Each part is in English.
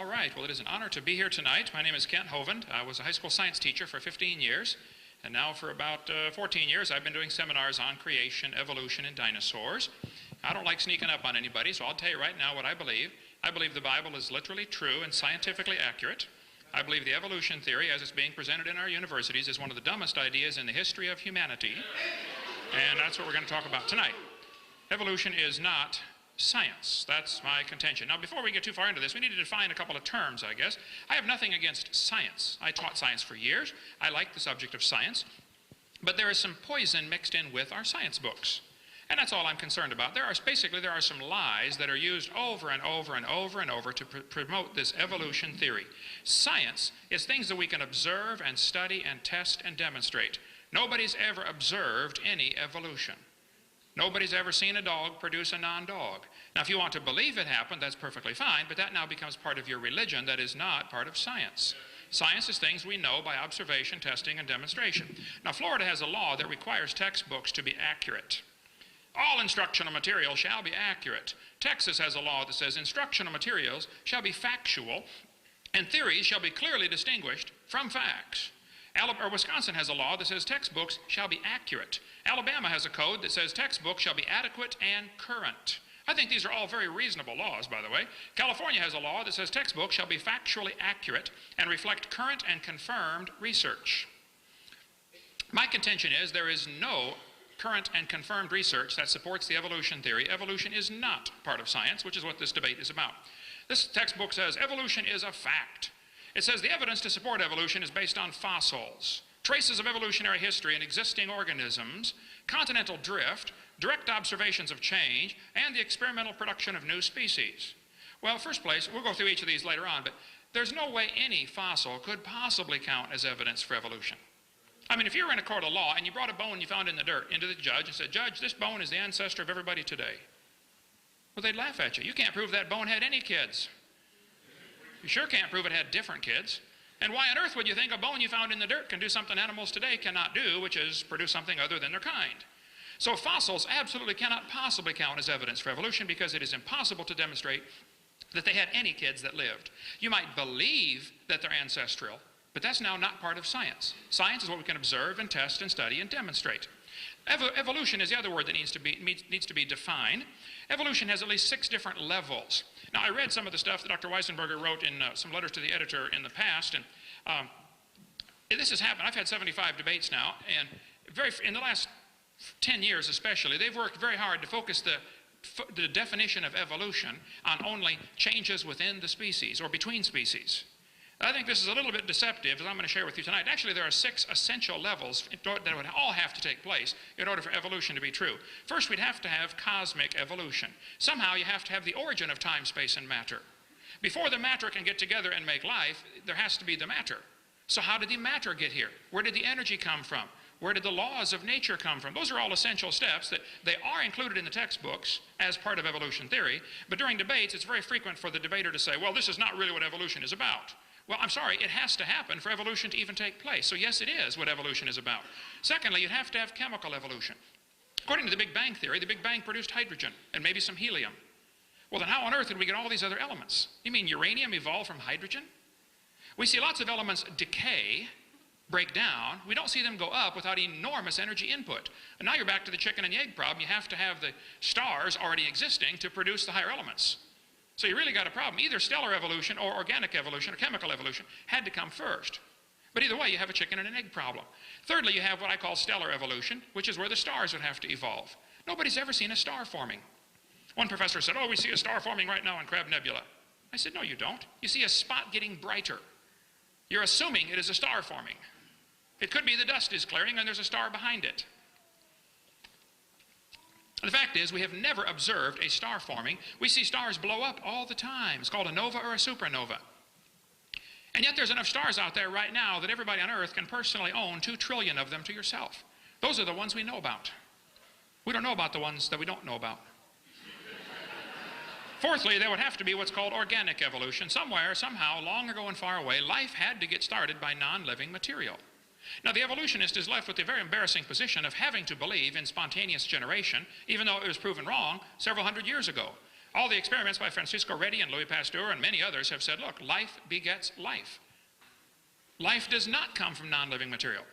All right, well, it is an honor to be here tonight. My name is Kent Hovind. I was a high school science teacher for 15 years, and now for about 14 years I've been doing seminars on creation, evolution, and dinosaurs. I don't like sneaking up on anybody, so I'll tell you right now what I believe. I believe the Bible is literally true and scientifically accurate. I believe the evolution theory, as it's being presented in our universities, is one of the dumbest ideas in the history of humanity, and that's what we're going to talk about tonight. Evolution is not science. That's my contention. Now, before we get too far into this, we need to define a couple of terms, I guess. I have nothing against science. I taught science for years. I like the subject of science. But there is some poison mixed in with our science books. And that's all I'm concerned about. There are some lies that are used over and over and over and over to promote this evolution theory. Science is things that we can observe and study and test and demonstrate. Nobody's ever observed any evolution. Nobody's ever seen a dog produce a non-dog. Now, if you want to believe it happened, that's perfectly fine, but that now becomes part of your religion that is not part of science. Science is things we know by observation, testing, and demonstration. Now, Florida has a law that requires textbooks to be accurate. All instructional material shall be accurate. Texas has a law that says instructional materials shall be factual, and theories shall be clearly distinguished from facts. Wisconsin has a law that says textbooks shall be accurate. Alabama has a code that says textbooks shall be adequate and current. I think these are all very reasonable laws, by the way. California has a law that says textbooks shall be factually accurate and reflect current and confirmed research. My contention is there is no current and confirmed research that supports the evolution theory. Evolution is not part of science, which is what this debate is about. This textbook says evolution is a fact. It says the evidence to support evolution is based on fossils, traces of evolutionary history in existing organisms, continental drift, direct observations of change, and the experimental production of new species. Well, first place, we'll go through each of these later on, but there's no way any fossil could possibly count as evidence for evolution. I mean, if you were in a court of law and you brought a bone you found in the dirt into the judge and said, "Judge, this bone is the ancestor of everybody today," well, they'd laugh at you. You can't prove that bone had any kids. You sure can't prove it had different kids. And why on earth would you think a bone you found in the dirt can do something animals today cannot do, which is produce something other than their kind? So fossils absolutely cannot possibly count as evidence for evolution because it is impossible to demonstrate that they had any kids that lived. You might believe that they're ancestral, but that's now not part of science. Science is what we can observe and test and study and demonstrate. Evolution is the other word that needs to be defined. Evolution has at least 6 different levels. Now, I read some of the stuff that Dr. Weisenberg wrote in some letters to the editor in the past, and this has happened. I've had 75 debates now, and in the last 10 years especially, they've worked very hard to focus the definition of evolution on only changes within the species or between species. I think this is a little bit deceptive, as I'm going to share with you tonight. Actually, there are 6 essential levels that would all have to take place in order for evolution to be true. First, we'd have to have cosmic evolution. Somehow, you have to have the origin of time, space, and matter. Before the matter can get together and make life, there has to be the matter. So how did the matter get here? Where did the energy come from? Where did the laws of nature come from? Those are all essential steps that they are included in the textbooks as part of evolution theory, but during debates, it's very frequent for the debater to say, well, this is not really what evolution is about. Well, I'm sorry, it has to happen for evolution to even take place. So yes, it is what evolution is about. Secondly, you'd have to have chemical evolution. According to the Big Bang theory, the Big Bang produced hydrogen and maybe some helium. Well, then how on earth did we get all these other elements? You mean uranium evolved from hydrogen? We see lots of elements decay, break down. We don't see them go up without enormous energy input. And now you're back to the chicken and the egg problem. You have to have the stars already existing to produce the higher elements. So you really got a problem. Either stellar evolution or organic evolution or chemical evolution had to come first. But either way, you have a chicken and an egg problem. Thirdly, you have what I call stellar evolution, which is where the stars would have to evolve. Nobody's ever seen a star forming. One professor said, "Oh, we see a star forming right now in Crab Nebula." I said, "No, you don't. You see a spot getting brighter. You're assuming it is a star forming. It could be the dust is clearing and there's a star behind it." The fact is, we have never observed a star forming. We see stars blow up all the time. It's called a nova or a supernova. And yet there's enough stars out there right now that everybody on Earth can personally own 2 trillion of them to yourself. Those are the ones we know about. We don't know about the ones that we don't know about. Fourthly, there would have to be what's called organic evolution. Somewhere, somehow, long ago and far away, life had to get started by non-living material. Now, the evolutionist is left with the very embarrassing position of having to believe in spontaneous generation, even though it was proven wrong several hundred years ago. All the experiments by Francisco Redi and Louis Pasteur and many others have said, look, life begets life. Life does not come from non-living material.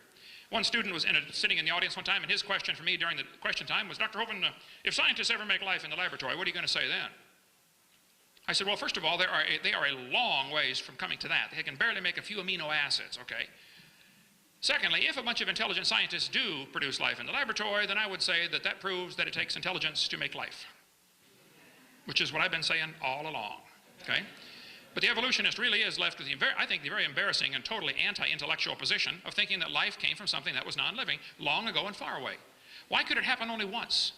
One student was sitting in the audience one time, and his question for me during the question time was, Dr. Hovind, if scientists ever make life in the laboratory, what are you going to say then? I said, well, first of all, they are a long ways from coming to that. They can barely make a few amino acids, okay? Secondly, if a bunch of intelligent scientists do produce life in the laboratory, then I would say that that proves that it takes intelligence to make life, which is what I've been saying all along, okay? But the evolutionist really is left with, I think, the very embarrassing and totally anti-intellectual position of thinking that life came from something that was non-living long ago and far away. Why could it happen only once?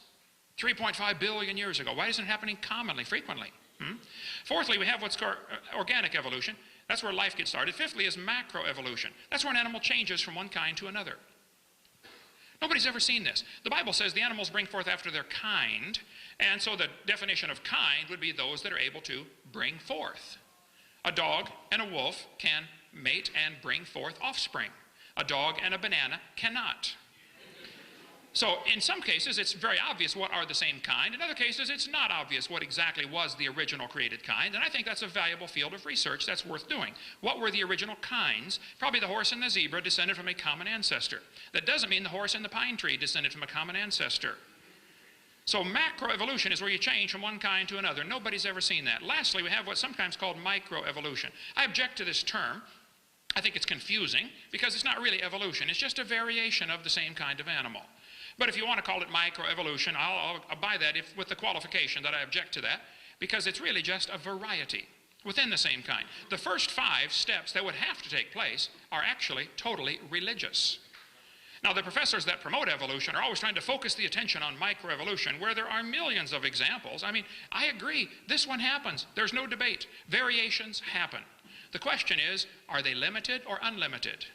3.5 billion years ago. Why isn't it happening commonly, frequently? Fourthly, we have what's called organic evolution. That's where life gets started. Fifthly is macroevolution. That's where an animal changes from one kind to another. Nobody's ever seen this. The Bible says the animals bring forth after their kind, and so the definition of kind would be those that are able to bring forth. A dog and a wolf can mate and bring forth offspring. A dog and a banana cannot. So in some cases it's very obvious what are the same kind. In other cases it's not obvious what exactly was the original created kind, and I think that's a valuable field of research that's worth doing. What were the original kinds? Probably the horse and the zebra descended from a common ancestor. That doesn't mean the horse and the pine tree descended from a common ancestor. So macroevolution is where you change from one kind to another. Nobody's ever seen that. Lastly, we have what's sometimes called microevolution. I object to this term. I think it's confusing because it's not really evolution. It's just a variation of the same kind of animal. But if you want to call it microevolution, I'll buy that with the qualification that I object to that, because it's really just a variety within the same kind. The first 5 steps that would have to take place are actually totally religious. Now, the professors that promote evolution are always trying to focus the attention on microevolution, where there are millions of examples. I mean, I agree, this one happens. There's no debate. Variations happen. The question is, are they limited or unlimited?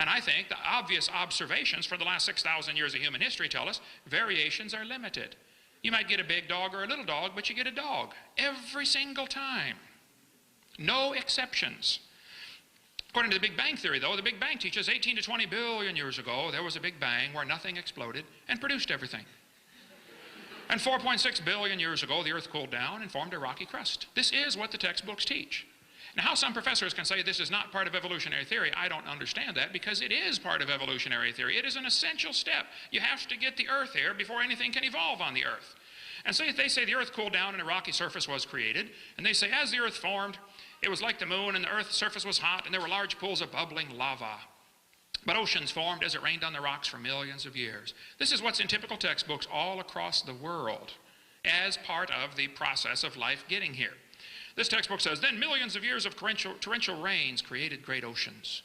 And I think the obvious observations for the last 6,000 years of human history tell us variations are limited. You might get a big dog or a little dog, but you get a dog every single time. No exceptions. According to the Big Bang Theory, though, the Big Bang teaches 18 to 20 billion years ago, there was a Big Bang where nothing exploded and produced everything. And 4.6 billion years ago, the Earth cooled down and formed a rocky crust. This is what the textbooks teach. Now, how some professors can say this is not part of evolutionary theory, I don't understand that, because it is part of evolutionary theory. It is an essential step. You have to get the Earth here before anything can evolve on the Earth. And so if they say the Earth cooled down and a rocky surface was created, and they say as the Earth formed, it was like the moon, and the Earth's surface was hot, and there were large pools of bubbling lava. But oceans formed as it rained on the rocks for millions of years. This is what's in typical textbooks all across the world as part of the process of life getting here. This textbook says, then millions of years of torrential rains created great oceans.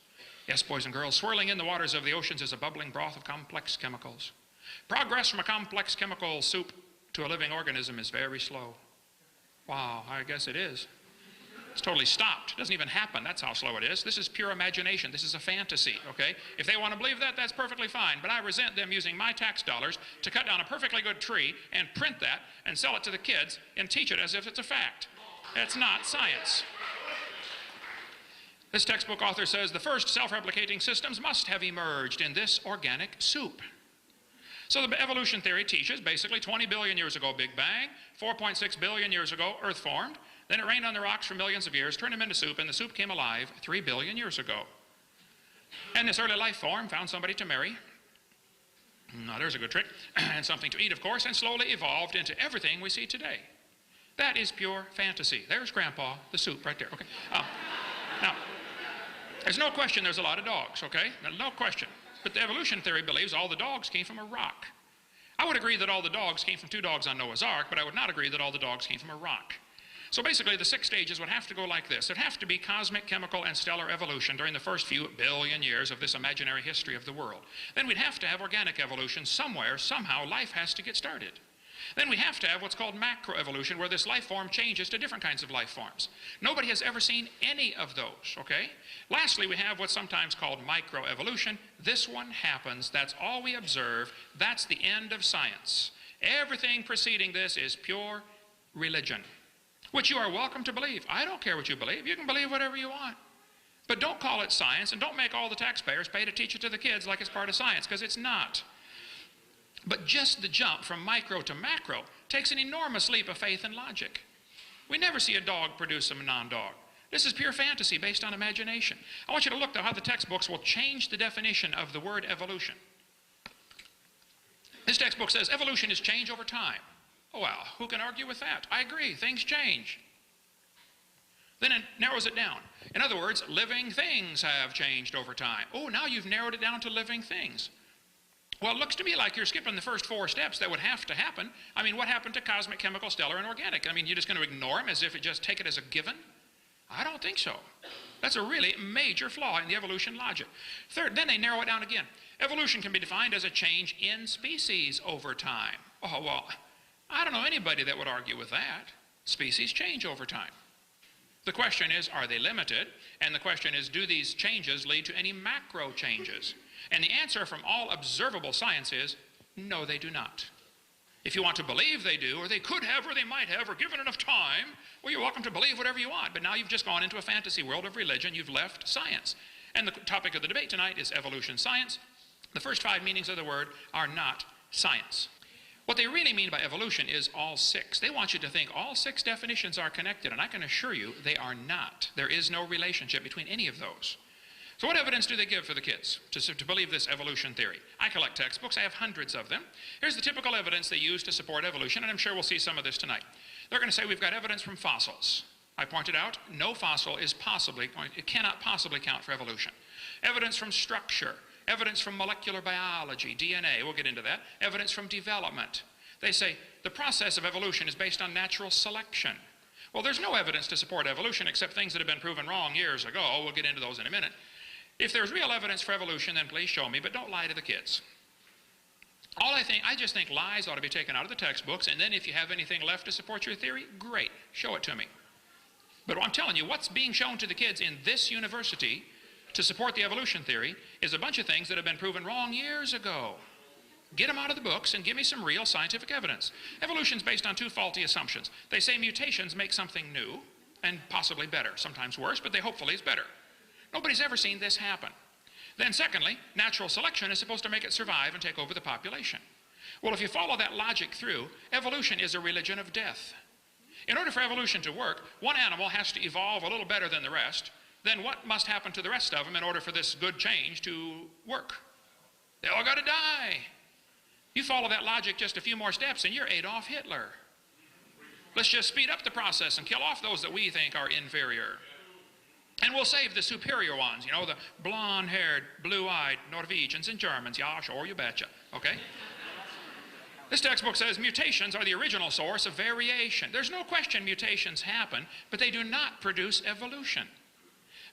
Yes, boys and girls, swirling in the waters of the oceans is a bubbling broth of complex chemicals. Progress from a complex chemical soup to a living organism is very slow. Wow, I guess it is. It's totally stopped. It doesn't even happen. That's how slow it is. This is pure imagination. This is a fantasy, okay? If they want to believe that, that's perfectly fine. But I resent them using my tax dollars to cut down a perfectly good tree and print that and sell it to the kids and teach it as if it's a fact. It's not science. This textbook author says the first self-replicating systems must have emerged in this organic soup. So the evolution theory teaches basically 20 billion years ago Big Bang, 4.6 billion years ago Earth formed, then it rained on the rocks for millions of years, turned them into soup, and the soup came alive 3 billion years ago. And this early life form found somebody to marry. Now there's a good trick. And something to eat, of course, and slowly evolved into everything we see today. That is pure fantasy. There's Grandpa, the soup right there, okay? Now, there's no question there's a lot of dogs, okay? No question. But the evolution theory believes all the dogs came from a rock. I would agree that all the dogs came from 2 dogs on Noah's Ark, but I would not agree that all the dogs came from a rock. So basically the 6 stages would have to go like this. There'd have to be cosmic, chemical, and stellar evolution during the first few billion years of this imaginary history of the world. Then we'd have to have organic evolution somewhere, somehow life has to get started. Then we have to have what's called macroevolution, where this life form changes to different kinds of life forms. Nobody has ever seen any of those, okay? Lastly, we have what's sometimes called microevolution. This one happens. That's all we observe. That's the end of science. Everything preceding this is pure religion, which you are welcome to believe. I don't care what you believe. You can believe whatever you want. But don't call it science, and don't make all the taxpayers pay to teach it to the kids like it's part of science, because it's not. But just the jump from micro to macro takes an enormous leap of faith and logic. We never see a dog produce a non-dog. This is pure fantasy based on imagination. I want you to look at how the textbooks will change the definition of the word evolution. This textbook says evolution is change over time. Oh, well, who can argue with that? I agree, things change. Then it narrows it down. In other words, living things have changed over time. Oh, now you've narrowed it down to living things. Well, it looks to me like you're skipping the first 4 steps that would have to happen. I mean, what happened to cosmic, chemical, stellar, and organic? I mean, you're just going to ignore them as if just take it as a given? I don't think so. That's a really major flaw in the evolution logic. Third, then they narrow it down again. Evolution can be defined as a change in species over time. Oh, well, I don't know anybody that would argue with that. Species change over time. The question is, are they limited? And the question is, do these changes lead to any macro changes? And the answer from all observable science is, no, they do not. If you want to believe they do, or they could have, or they might have, or given enough time, well, you're welcome to believe whatever you want. But now you've just gone into a fantasy world of religion. You've left science. And the topic of the debate tonight is evolution science. The first 5 meanings of the word are not science. What they really mean by evolution is all 6. They want you to think all 6 definitions are connected, and I can assure you they are not. There is no relationship between any of those. So what evidence do they give for the kids to believe this evolution theory? I collect textbooks. I have hundreds of them. Here's the typical evidence they use to support evolution, and I'm sure we'll see some of this tonight. They're going to say we've got evidence from fossils. I pointed out no fossil is it cannot possibly count for evolution. Evidence from structure. Evidence from molecular biology, DNA, we'll get into that. Evidence from development. They say the process of evolution is based on natural selection. Well, there's no evidence to support evolution except things that have been proven wrong years ago. We'll get into those in a minute. If there's real evidence for evolution, then please show me, but don't lie to the kids. I just think lies ought to be taken out of the textbooks, and then if you have anything left to support your theory, great, show it to me. But I'm telling you, what's being shown to the kids in this university to support the evolution theory is a bunch of things that have been proven wrong years ago. Get them out of the books and give me some real scientific evidence. Evolution's based on 2 faulty assumptions. They say mutations make something new and possibly better, sometimes worse, but hopefully it's better. Nobody's ever seen this happen. Then secondly, natural selection is supposed to make it survive and take over the population. Well, if you follow that logic through, evolution is a religion of death. In order for evolution to work, one animal has to evolve a little better than the rest. Then what must happen to the rest of them in order for this good change to work? They all got to die. You follow that logic just a few more steps and you're Adolf Hitler. Let's just speed up the process and kill off those that we think are inferior. And we'll save the superior ones, you know, the blonde-haired, blue-eyed Norwegians and Germans. Yeah, sure, you betcha. Okay? This textbook says mutations are the original source of variation. There's no question mutations happen, but they do not produce evolution.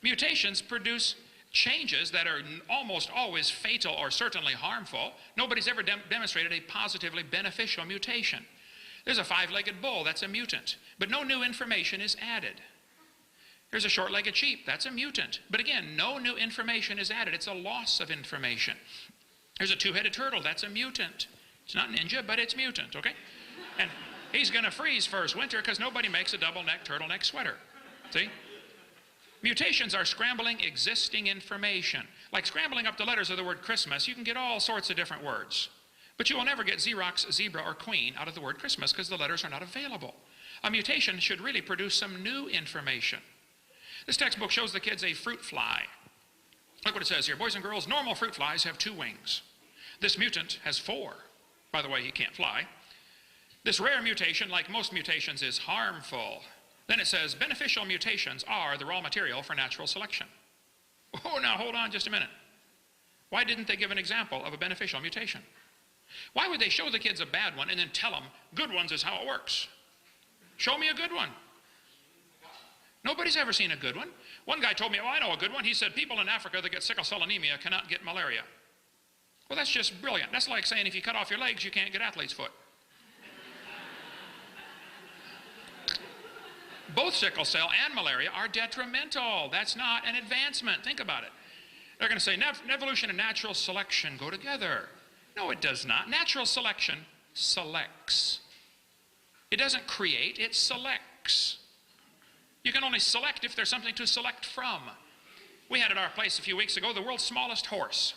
Mutations produce changes that are almost always fatal or certainly harmful. Nobody's ever demonstrated a positively beneficial mutation. There's a 5-legged bull, that's a mutant, but no new information is added. Here's a short-legged sheep, that's a mutant. But again, no new information is added. It's a loss of information. Here's a 2-headed turtle, that's a mutant. It's not ninja, but it's mutant, okay? And he's going to freeze first winter because nobody makes a double-neck turtleneck sweater. See? Mutations are scrambling existing information. Like scrambling up the letters of the word Christmas, you can get all sorts of different words. But you will never get Xerox, zebra, or queen out of the word Christmas because the letters are not available. A mutation should really produce some new information. This textbook shows the kids a fruit fly. Look what it says here. Boys and girls, normal fruit flies have 2 wings. This mutant has 4. By the way, he can't fly. This rare mutation, like most mutations, is harmful. Then it says, beneficial mutations are the raw material for natural selection. Oh, now hold on just a minute. Why didn't they give an example of a beneficial mutation? Why would they show the kids a bad one and then tell them, good ones is how it works? Show me a good one. Nobody's ever seen a good one. One guy told me, oh, I know a good one. He said, people in Africa that get sickle cell anemia cannot get malaria. Well, that's just brilliant. That's like saying if you cut off your legs, you can't get athlete's foot. Both sickle cell and malaria are detrimental. That's not an advancement. Think about it. They're going to say evolution and natural selection go together. No, it does not. Natural selection selects. It doesn't create, it selects. You can only select if there's something to select from. We had at our place a few weeks ago the world's smallest horse.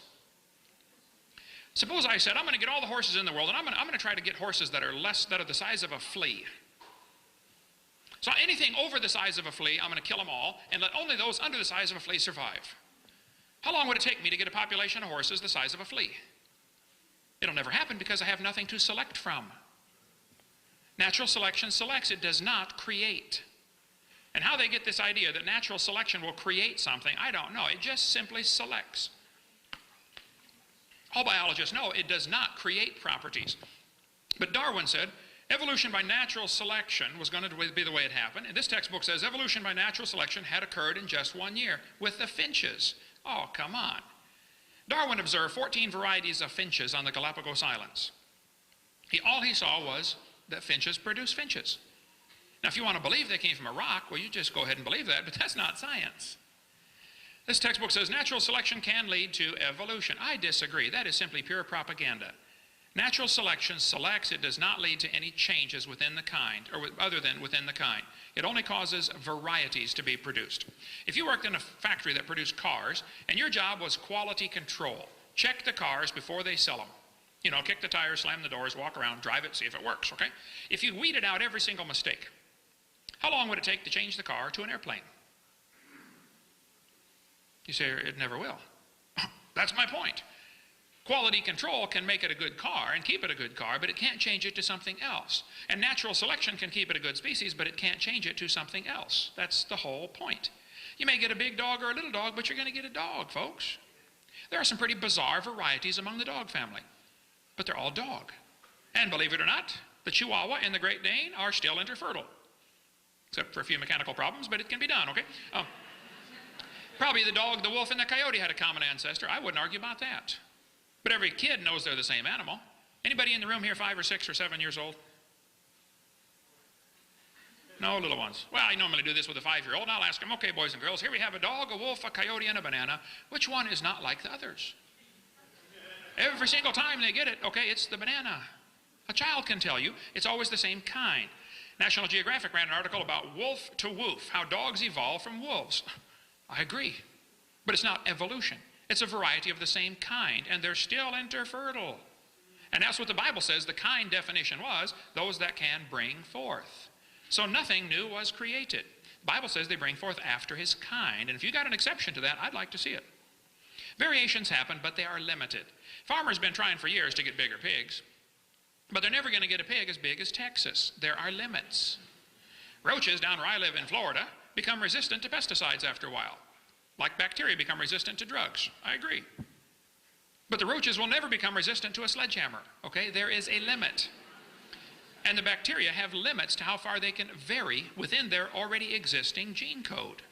Suppose I said, I'm going to get all the horses in the world, and I'm going to try to get horses that are the size of a flea. So anything over the size of a flea, I'm going to kill them all, and let only those under the size of a flea survive. How long would it take me to get a population of horses the size of a flea? It'll never happen because I have nothing to select from. Natural selection selects, it does not create. And how they get this idea that natural selection will create something, I don't know. It just simply selects. All biologists know it does not create properties. But Darwin said evolution by natural selection was going to be the way it happened. And this textbook says evolution by natural selection had occurred in just 1 year with the finches. Oh, come on. Darwin observed 14 varieties of finches on the Galapagos Islands. All he saw was that finches produce finches. Now, if you want to believe they came from a rock, well, you just go ahead and believe that, but that's not science. This textbook says natural selection can lead to evolution. I disagree. That is simply pure propaganda. Natural selection selects. It does not lead to any changes within the kind, or other than within the kind. It only causes varieties to be produced. If you worked in a factory that produced cars, and your job was quality control, check the cars before they sell them. You know, kick the tires, slam the doors, walk around, drive it, see if it works, okay? If you weeded out every single mistake, how long would it take to change the car to an airplane? You say, it never will. That's my point. Quality control can make it a good car and keep it a good car, but it can't change it to something else. And natural selection can keep it a good species, but it can't change it to something else. That's the whole point. You may get a big dog or a little dog, but you're going to get a dog, folks. There are some pretty bizarre varieties among the dog family, but they're all dog. And believe it or not, the Chihuahua and the Great Dane are still interfertile, except for a few mechanical problems, but it can be done, okay? Probably the dog, the wolf, and the coyote had a common ancestor. I wouldn't argue about that. But every kid knows they're the same animal. Anybody in the room here 5 or 6 or 7 years old? No, little ones. Well, I normally do this with a 5-year-old, and I'll ask them, okay, boys and girls, here we have a dog, a wolf, a coyote, and a banana. Which one is not like the others? Every single time they get it, okay, it's the banana. A child can tell you it's always the same kind. National Geographic ran an article about wolf to woof, how dogs evolve from wolves. I agree, but it's not evolution. It's a variety of the same kind, and they're still interfertile. And that's what the Bible says the kind definition was, those that can bring forth. So nothing new was created. The Bible says they bring forth after his kind, and if you got an exception to that, I'd like to see it. Variations happen, but they are limited. Farmers have been trying for years to get bigger pigs, but they're never going to get a pig as big as Texas. There are limits. Roaches down where I live in Florida become resistant to pesticides after a while, like bacteria become resistant to drugs. I agree. But the roaches will never become resistant to a sledgehammer, okay? There is a limit. And the bacteria have limits to how far they can vary within their already existing gene code.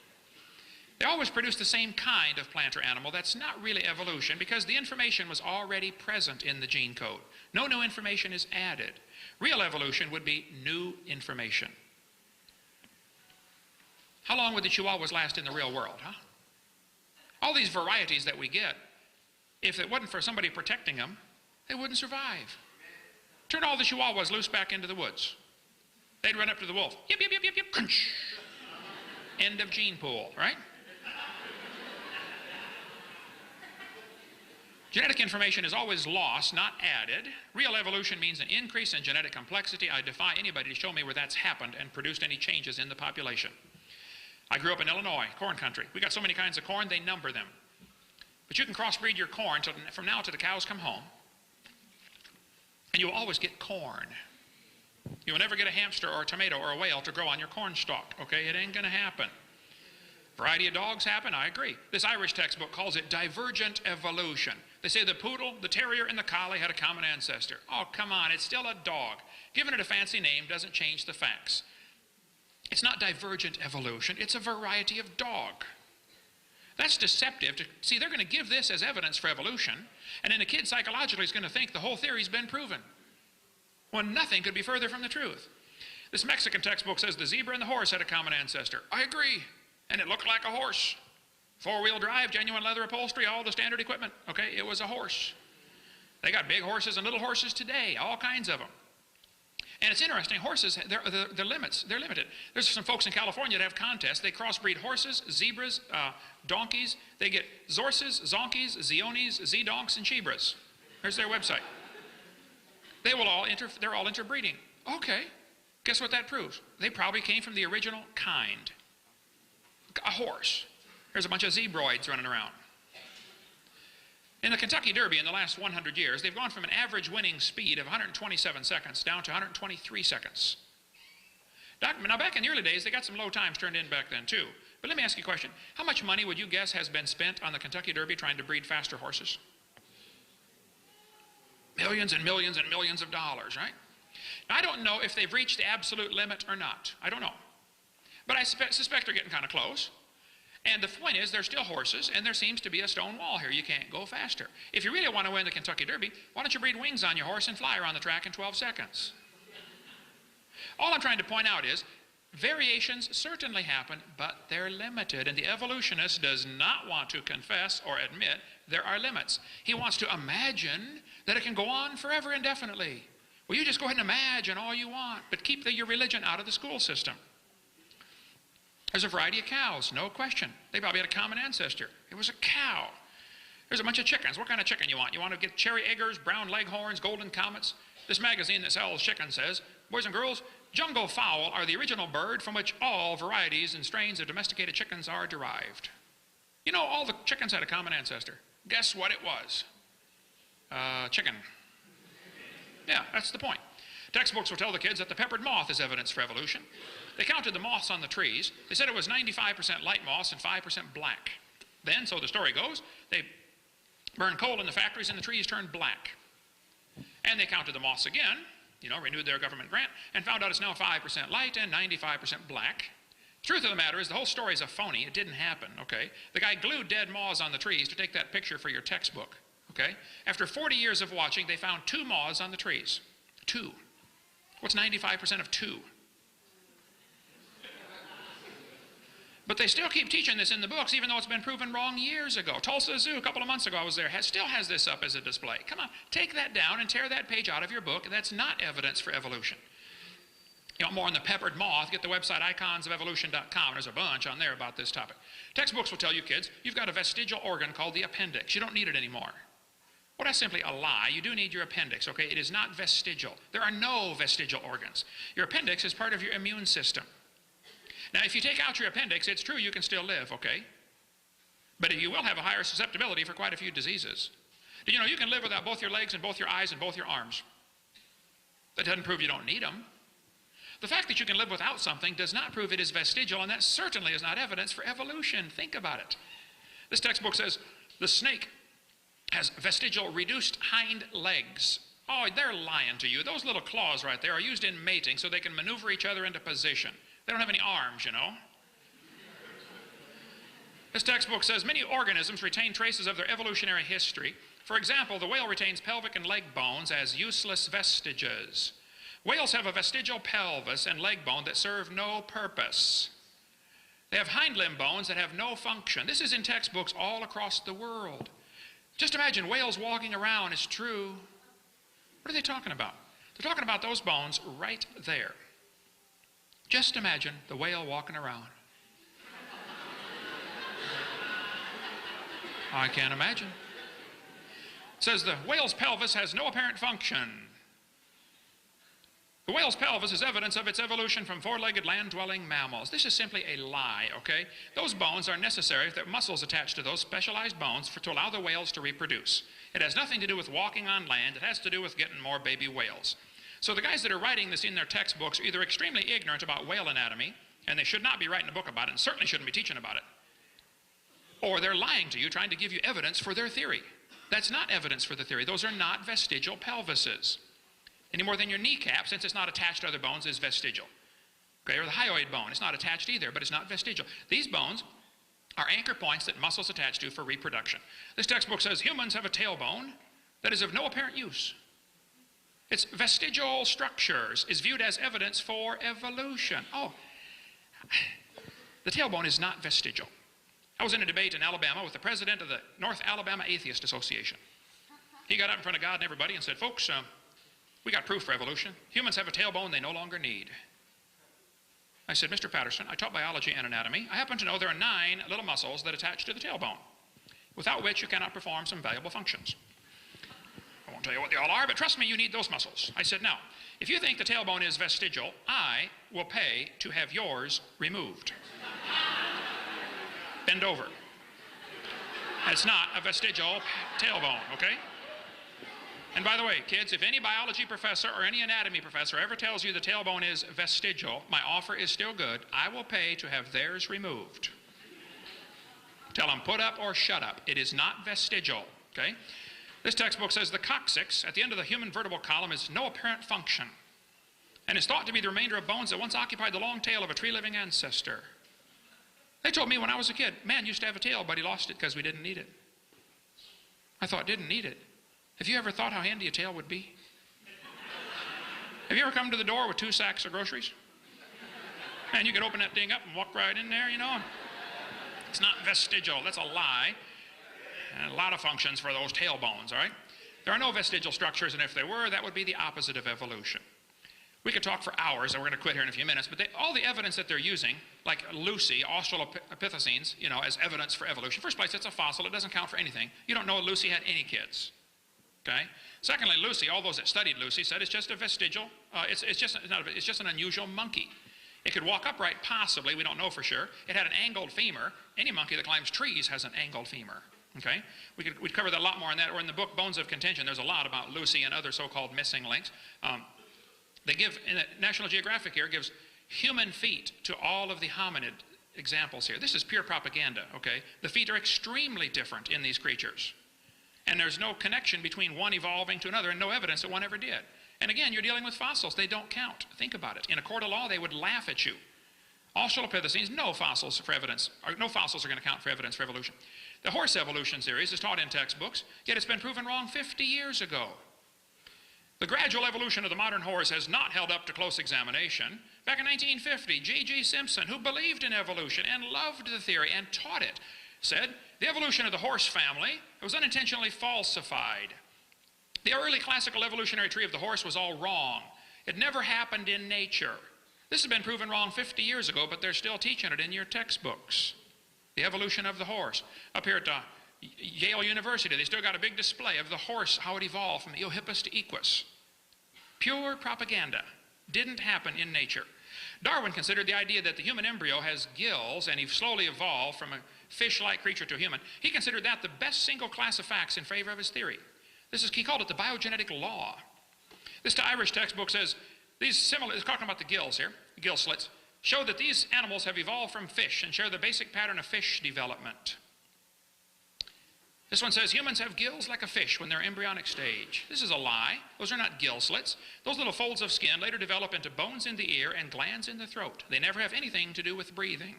They always produce the same kind of plant or animal. That's not really evolution because the information was already present in the gene code. No new information is added. Real evolution would be new information. How long would the Chihuahuas last in the real world, huh? All these varieties that we get, if it wasn't for somebody protecting them, they wouldn't survive. Turn all the Chihuahuas loose back into the woods. They'd run up to the wolf. Yip, yip, yip, yip, yip, crunch. End of gene pool, right? Genetic information is always lost, not added. Real evolution means an increase in genetic complexity. I defy anybody to show me where that's happened and produced any changes in the population. I grew up in Illinois, corn country. We got so many kinds of corn, they number them. But you can crossbreed your corn from now till the cows come home, and you'll always get corn. You will never get a hamster or a tomato or a whale to grow on your corn stalk, okay? It ain't going to happen. Variety of dogs happen, I agree. This Irish textbook calls it divergent evolution. They say the poodle, the terrier, and the collie had a common ancestor. Oh, come on, it's still a dog. Giving it a fancy name doesn't change the facts. It's not divergent evolution, it's a variety of dog. That's deceptive. See, they're going to give this as evidence for evolution, and then the kid psychologically is going to think the whole theory's been proven, when nothing could be further from the truth. This Mexican textbook says the zebra and the horse had a common ancestor. I agree, and it looked like a horse. 4-wheel drive, genuine leather upholstery, all the standard equipment. Okay, it was a horse. They got big horses and little horses today, all kinds of them. And it's interesting, horses, they're limited. There's some folks in California that have contests. They crossbreed horses, zebras, donkeys. They get zorses, zonkies, zionis, zedonks, and chebras. Here's their website. They're all interbreeding. Okay, guess what that proves? They probably came from the original kind. A horse. There's a bunch of zebroids running around. In the Kentucky Derby in the last 100 years, they've gone from an average winning speed of 127 seconds down to 123 seconds. Now, back in the early days, they got some low times turned in back then, too. But let me ask you a question. How much money would you guess has been spent on the Kentucky Derby trying to breed faster horses? Millions and millions and millions of dollars, right? Now, I don't know if they've reached the absolute limit or not. I don't know. But I suspect they're getting kind of close. And the point is, they're still horses, and there seems to be a stone wall here. You can't go faster. If you really want to win the Kentucky Derby, why don't you breed wings on your horse and fly around the track in 12 seconds? All I'm trying to point out is, variations certainly happen, but they're limited. And the evolutionist does not want to confess or admit there are limits. He wants to imagine that it can go on forever indefinitely. Well, you just go ahead and imagine all you want, but keep your religion out of the school system. There's a variety of cows, no question. They probably had a common ancestor. It was a cow. There's a bunch of chickens. What kind of chicken you want? You want to get cherry eggers, brown leghorns, golden comets? This magazine that sells chicken says, boys and girls, jungle fowl are the original bird from which all varieties and strains of domesticated chickens are derived. You know, all the chickens had a common ancestor. Guess what it was? Chicken. Yeah, that's the point. Textbooks will tell the kids that the peppered moth is evidence for evolution. They counted the moths on the trees. They said it was 95% light moths and 5% black. Then, so the story goes, they burned coal in the factories and the trees turned black. And they counted the moths again, renewed their government grant, and found out it's now 5% light and 95% black. Truth of the matter is the whole story is a phony. It didn't happen, okay? The guy glued dead moths on the trees to take that picture for your textbook, okay? After 40 years of watching, they found 2 moths on the trees. 2. What's 95% of 2? But they still keep teaching this in the books, even though it's been proven wrong years ago. Tulsa Zoo, a couple of months ago I was there, still has this up as a display. Come on, take that down and tear that page out of your book. That's not evidence for evolution. You want more on the peppered moth, get the website iconsofevolution.com. There's a bunch on there about this topic. Textbooks will tell you kids, you've got a vestigial organ called the appendix. You don't need it anymore. Well, that's simply a lie. You do need your appendix, okay? It is not vestigial. There are no vestigial organs. Your appendix is part of your immune system. Now, if you take out your appendix, it's true you can still live, okay? But you will have a higher susceptibility for quite a few diseases. Did you know you can live without both your legs and both your eyes and both your arms? That doesn't prove you don't need them. The fact that you can live without something does not prove it is vestigial, and that certainly is not evidence for evolution. Think about it. This textbook says the snake has vestigial reduced hind legs. Oh, they're lying to you. Those little claws right there are used in mating so they can maneuver each other into position. They don't have any arms, This textbook says many organisms retain traces of their evolutionary history. For example, the whale retains pelvic and leg bones as useless vestiges. Whales have a vestigial pelvis and leg bone that serve no purpose. They have hind limb bones that have no function. This is in textbooks all across the world. Just imagine whales walking around. It's true. What are they talking about? They're talking about those bones right there. Just imagine the whale walking around. I can't imagine. It says the whale's pelvis has no apparent function. The whale's pelvis is evidence of its evolution from four-legged land-dwelling mammals. This is simply a lie, okay? Those bones are necessary if there are muscles attached to those specialized bones to allow the whales to reproduce. It has nothing to do with walking on land. It has to do with getting more baby whales. So the guys that are writing this in their textbooks are either extremely ignorant about whale anatomy, and they should not be writing a book about it, and certainly shouldn't be teaching about it, or they're lying to you, trying to give you evidence for their theory. That's not evidence for the theory. Those are not vestigial pelvises. Any more than your kneecap, since it's not attached to other bones, is vestigial. Okay, or the hyoid bone, it's not attached either, but it's not vestigial. These bones are anchor points that muscles attach to for reproduction. This textbook says humans have a tailbone that is of no apparent use. Its vestigial structures is viewed as evidence for evolution. Oh, the tailbone is not vestigial. I was in a debate in Alabama with the president of the North Alabama Atheist Association. He got up in front of God and everybody and said, folks, we got proof for evolution. Humans have a tailbone they no longer need. I said, Mr. Patterson, I taught biology and anatomy. I happen to know there are 9 little muscles that attach to the tailbone, without which you cannot perform some valuable functions. tell you what they all are, but trust me, you need those muscles. I said, now, if you think the tailbone is vestigial, I will pay to have yours removed. Bend over. It's not a vestigial tailbone, okay? And by the way, kids, if any biology professor or any anatomy professor ever tells you the tailbone is vestigial, my offer is still good. I will pay to have theirs removed. Tell them put up or shut up. It is not vestigial, okay? This textbook says the coccyx at the end of the human vertebral column is no apparent function and is thought to be the remainder of bones that once occupied the long tail of a tree-living ancestor. They told me when I was a kid, man used to have a tail, but he lost it because we didn't need it. I thought, didn't need it. Have you ever thought how handy a tail would be? Have you ever come to the door with 2 sacks of groceries? And you could open that thing up and walk right in there, you know. It's not vestigial. That's a lie. And a lot of functions for those tailbones, all right? There are no vestigial structures, and if there were, that would be the opposite of evolution. We could talk for hours, and we're going to quit here in a few minutes, but all the evidence that they're using, like Lucy, Australopithecines, you know, as evidence for evolution. First place, it's a fossil. It doesn't count for anything. You don't know Lucy had any kids. Okay? Secondly, Lucy, all those that studied Lucy said it's just a vestigial, it's just an unusual monkey. It could walk upright, possibly, we don't know for sure. It had an angled femur. Any monkey that climbs trees has an angled femur. Okay? We'd cover that a lot more in that, or in the book Bones of Contention, there's a lot about Lucy and other so-called missing links. They give, in the National Geographic here, gives human feet to all of the hominid examples here. This is pure propaganda, okay? The feet are extremely different in these creatures. And there's no connection between one evolving to another and no evidence that one ever did. And again, you're dealing with fossils. They don't count. Think about it. In a court of law, they would laugh at you. Australopithecines, no fossils for evidence, or no fossils are going to count for evidence for evolution. The horse evolution series is taught in textbooks, yet it's been proven wrong 50 years ago. The gradual evolution of the modern horse has not held up to close examination. Back in 1950, J.G. Simpson, who believed in evolution and loved the theory and taught it, said the evolution of the horse family was unintentionally falsified. The early classical evolutionary tree of the horse was all wrong. It never happened in nature. This has been proven wrong 50 years ago, but they're still teaching it in your textbooks. The evolution of the horse. Up here at Yale University, they still got a big display of the horse, how it evolved from Eohippus to Equus. Pure propaganda. Didn't happen in nature. Darwin considered the idea that the human embryo has gills and he slowly evolved from a fish-like creature to a human. He considered that the best single class of facts in favor of his theory. He called it the biogenetic law. This Irish textbook says, it's talking about the gills here, the gill slits, show that these animals have evolved from fish and share the basic pattern of fish development. This one says humans have gills like a fish when they're embryonic stage. This is a lie. Those are not gill slits. Those little folds of skin later develop into bones in the ear and glands in the throat. They never have anything to do with breathing.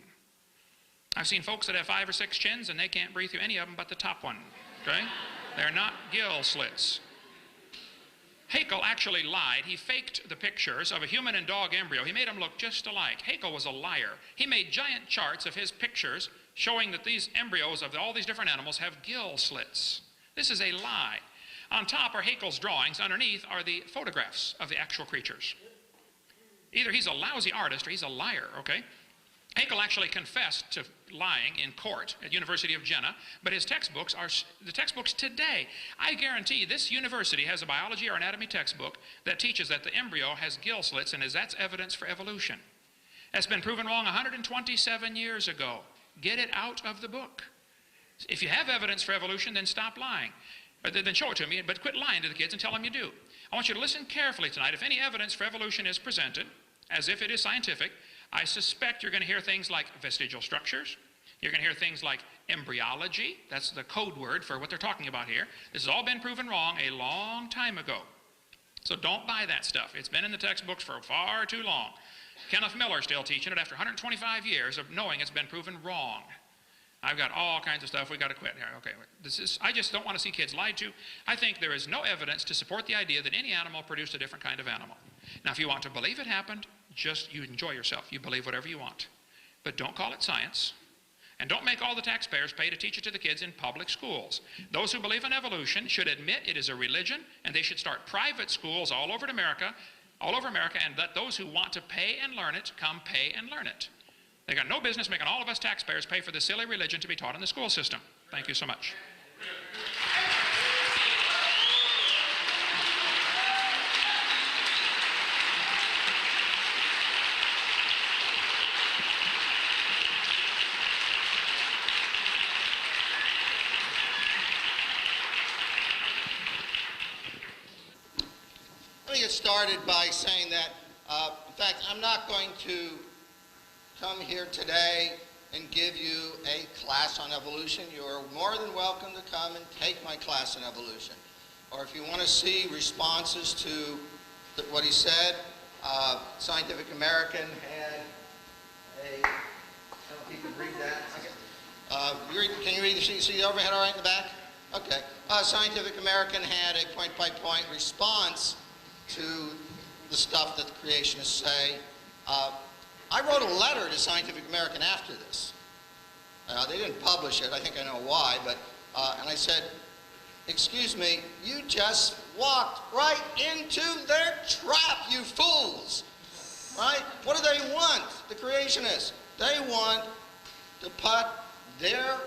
I've seen folks that have 5 or 6 chins and they can't breathe through any of them but the top one. Okay? They're not gill slits. Haeckel actually lied. He faked the pictures of a human and dog embryo. He made them look just alike. Haeckel was a liar. He made giant charts of his pictures showing that these embryos of all these different animals have gill slits. This is a lie. On top are Haeckel's drawings. Underneath are the photographs of the actual creatures. Either he's a lousy artist or he's a liar, okay? Haeckel actually confessed to lying in court at University of Jena, but his textbooks are the textbooks today. I guarantee this university has a biology or anatomy textbook that teaches that the embryo has gill slits and that's evidence for evolution. That's been proven wrong 127 years ago. Get it out of the book. If you have evidence for evolution, then stop lying. Then show it to me, but quit lying to the kids and tell them you do. I want you to listen carefully tonight. If any evidence for evolution is presented, as if it is scientific, I suspect you're going to hear things like vestigial structures. You're going to hear things like embryology. That's the code word for what they're talking about here. This has all been proven wrong a long time ago. So don't buy that stuff. It's been in the textbooks for far too long. Kenneth Miller's still teaching it after 125 years of knowing it's been proven wrong. I've got all kinds of stuff. We've got to quit here. Okay, I just don't want to see kids lied to. I think there is no evidence to support the idea that any animal produced a different kind of animal. Now, if you want to believe it happened, you enjoy yourself. You believe whatever you want. But don't call it science. And don't make all the taxpayers pay to teach it to the kids in public schools. Those who believe in evolution should admit it is a religion, and they should start private schools all over America, and let those who want to pay and learn it come pay and learn it. They got no business making all of us taxpayers pay for this silly religion to be taught in the school system. Thank you so much. started by saying that, in fact, I'm not going to come here today and give you a class on evolution. You are more than welcome to come and take my class on evolution. Or if you want to see responses to what he said, Scientific American had a, I don't know if you can read that. Can you read see the overhead all right in the back? Okay. Scientific American had a point-by-point response to the stuff that the creationists say. I wrote a letter to Scientific American after this. They didn't publish it. I think I know why. But and I said, excuse me, you just walked right into their trap, you fools. Right? What do they want, the creationists? They want to put their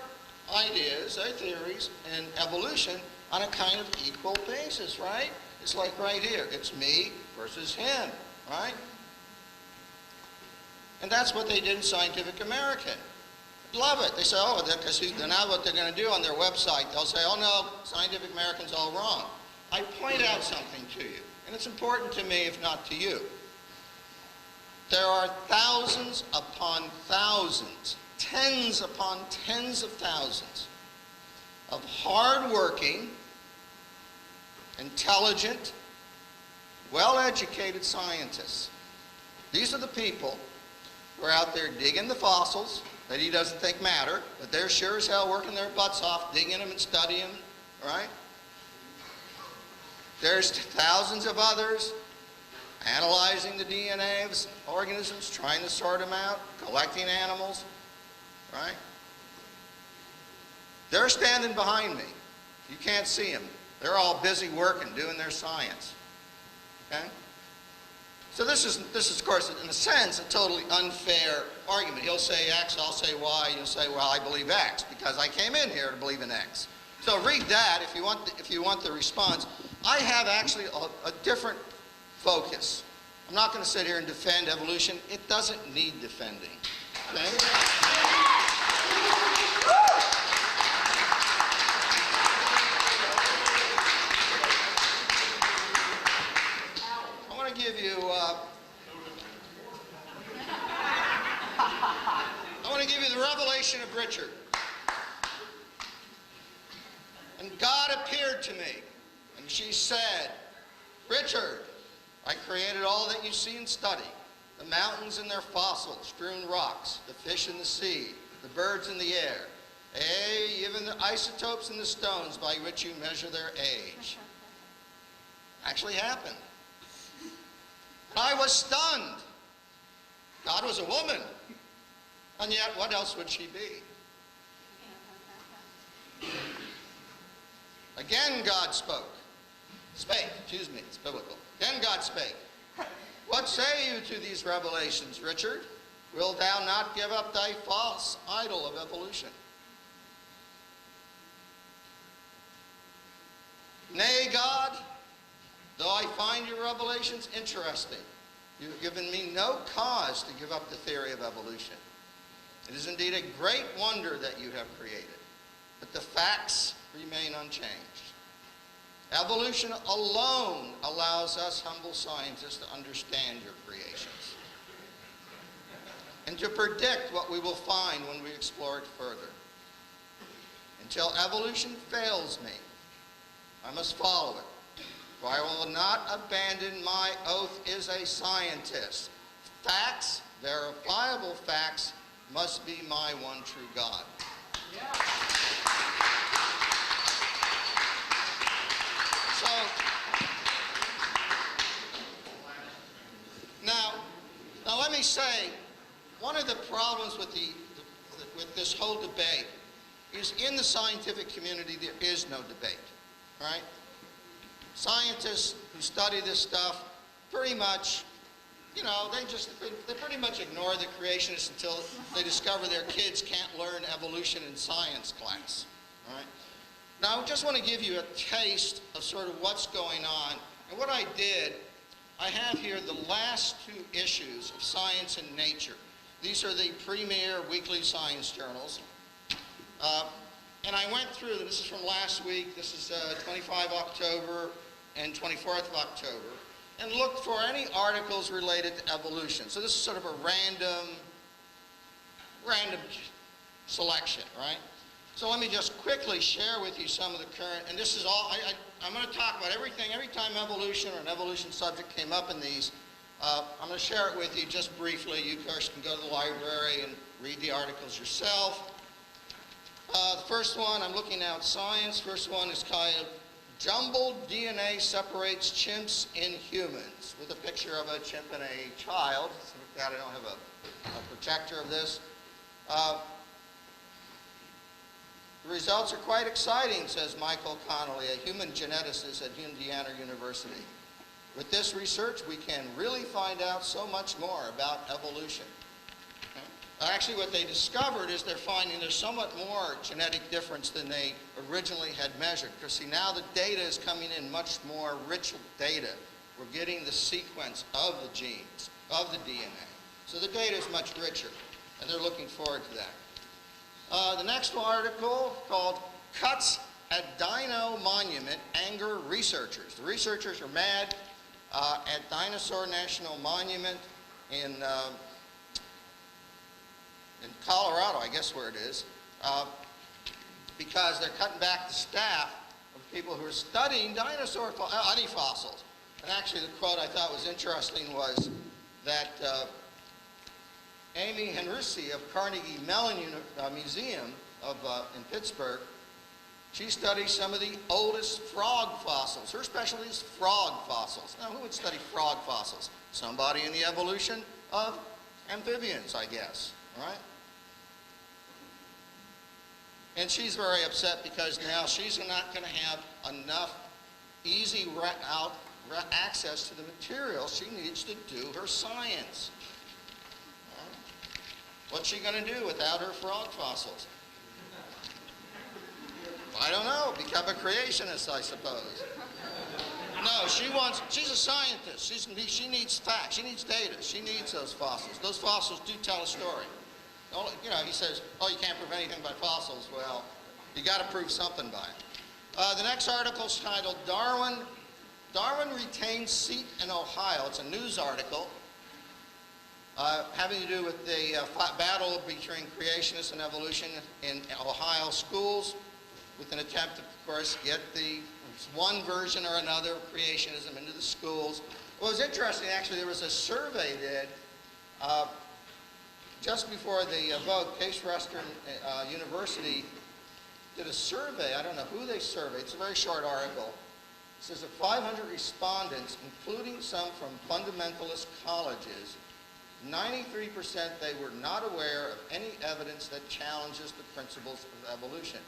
ideas, their theories, and evolution on a kind of equal basis, right? It's like right here. It's me versus him, right? And that's what they did in Scientific American. Love it. They say, oh, because now what they're going to do on their website, they'll say, oh no, Scientific American's all wrong. I point out something to you, and it's important to me, if not to you. There are thousands upon thousands, tens upon tens of thousands of hard-working, intelligent, well-educated scientists. These are the people who are out there digging the fossils that he doesn't think matter, but they're sure as hell working their butts off, digging them and studying them, right? There's thousands of others analyzing the DNA of organisms, trying to sort them out, collecting animals, right? They're standing behind me. You can't see them. They're all busy working, doing their science, okay? So this is, of course, in a sense, a totally unfair argument. He'll say X, I'll say Y. You'll say, well, I believe X because I came in here to believe in X. So read that if you want the response. I have actually a different focus. I'm not going to sit here and defend evolution. It doesn't need defending. Okay? I want to give you the revelation of Richard. And God appeared to me, and she said, Richard, I created all that you see and study, the mountains and their fossils, strewn rocks, the fish in the sea, the birds in the air, even the isotopes in the stones by which you measure their age. Actually happened. I was stunned. God was a woman. And yet, what else would she be? Again, God spake, excuse me, it's biblical. Then God spake. What say you to these revelations, Richard? Wilt thou not give up thy false idol of evolution? Nay, God, though I find your revelations interesting, you have given me no cause to give up the theory of evolution. It is indeed a great wonder that you have created, but the facts remain unchanged. Evolution alone allows us humble scientists to understand your creations and to predict what we will find when we explore it further. Until evolution fails me, I must follow it, for I will not abandon my oath as a scientist. Facts, verifiable facts, must be my one true God. Yeah. So, now let me say, one of the problems with this whole debate is in the scientific community there is no debate, right? Scientists who study this stuff pretty much, you know, they pretty much ignore the creationists until they discover their kids can't learn evolution in science class, all right? Now, I just want to give you a taste of sort of what's going on. And what I did, I have here the last two issues of Science and Nature. These are the premier weekly science journals. And I went through them. This is from last week. This is 25 October and 24th of October. and looked for any articles related to evolution. So this is sort of a random selection, right? So let me just quickly share with you some of the current, and this is all, I'm going to talk about everything, every time evolution or an evolution subject came up in these, I'm going to share it with you just briefly. You, of course, can go to the library and read the articles yourself. The first one, I'm looking now at Science. First one is kind of Jumbled DNA Separates Chimps in Humans, with a picture of a chimp and a child. So with that, I don't have a projector of this. The results are quite exciting, says Michael Connolly, a human geneticist at Indiana University. With this research, we can really find out so much more about evolution. Okay? Actually, what they discovered is they're finding there's somewhat more genetic difference than they originally had measured. Because see, now the data is coming in much more rich data. We're getting the sequence of the genes, of the DNA. So the data is much richer, and they're looking forward to that. The next article called Cuts at Dino Monument Anger Researchers. The researchers are mad at Dinosaur National Monument in Colorado, I guess where it is, because they're cutting back the staff of people who are studying dinosaur fossils. And actually the quote I thought was interesting was that Amy Henrici of Carnegie Mellon Museum in Pittsburgh, she studies some of the oldest frog fossils. Her specialty is frog fossils. Now, who would study frog fossils? Somebody in the evolution of amphibians, I guess, right? And she's very upset because now she's not going to have enough easy access to the material she needs to do her science. What's she going to do without her frog fossils? I don't know. Become a creationist, I suppose. No, she's a scientist. She needs facts. She needs data. She needs those fossils. Those fossils do tell a story. You know, he says, oh, you can't prove anything by fossils. Well, you got to prove something by it. The next article is titled Darwin Retains Seat in Ohio. It's a news article. Having to do with the battle between creationists and evolution in Ohio schools, with an attempt to, of course, get the one version or another of creationism into the schools. What was interesting, actually, there was a survey did just before the vote. Case Western University did a survey. I don't know who they surveyed. It's a very short article. It says of 500 respondents, including some from fundamentalist colleges, 93% they were not aware of any evidence that challenges the principles of evolution.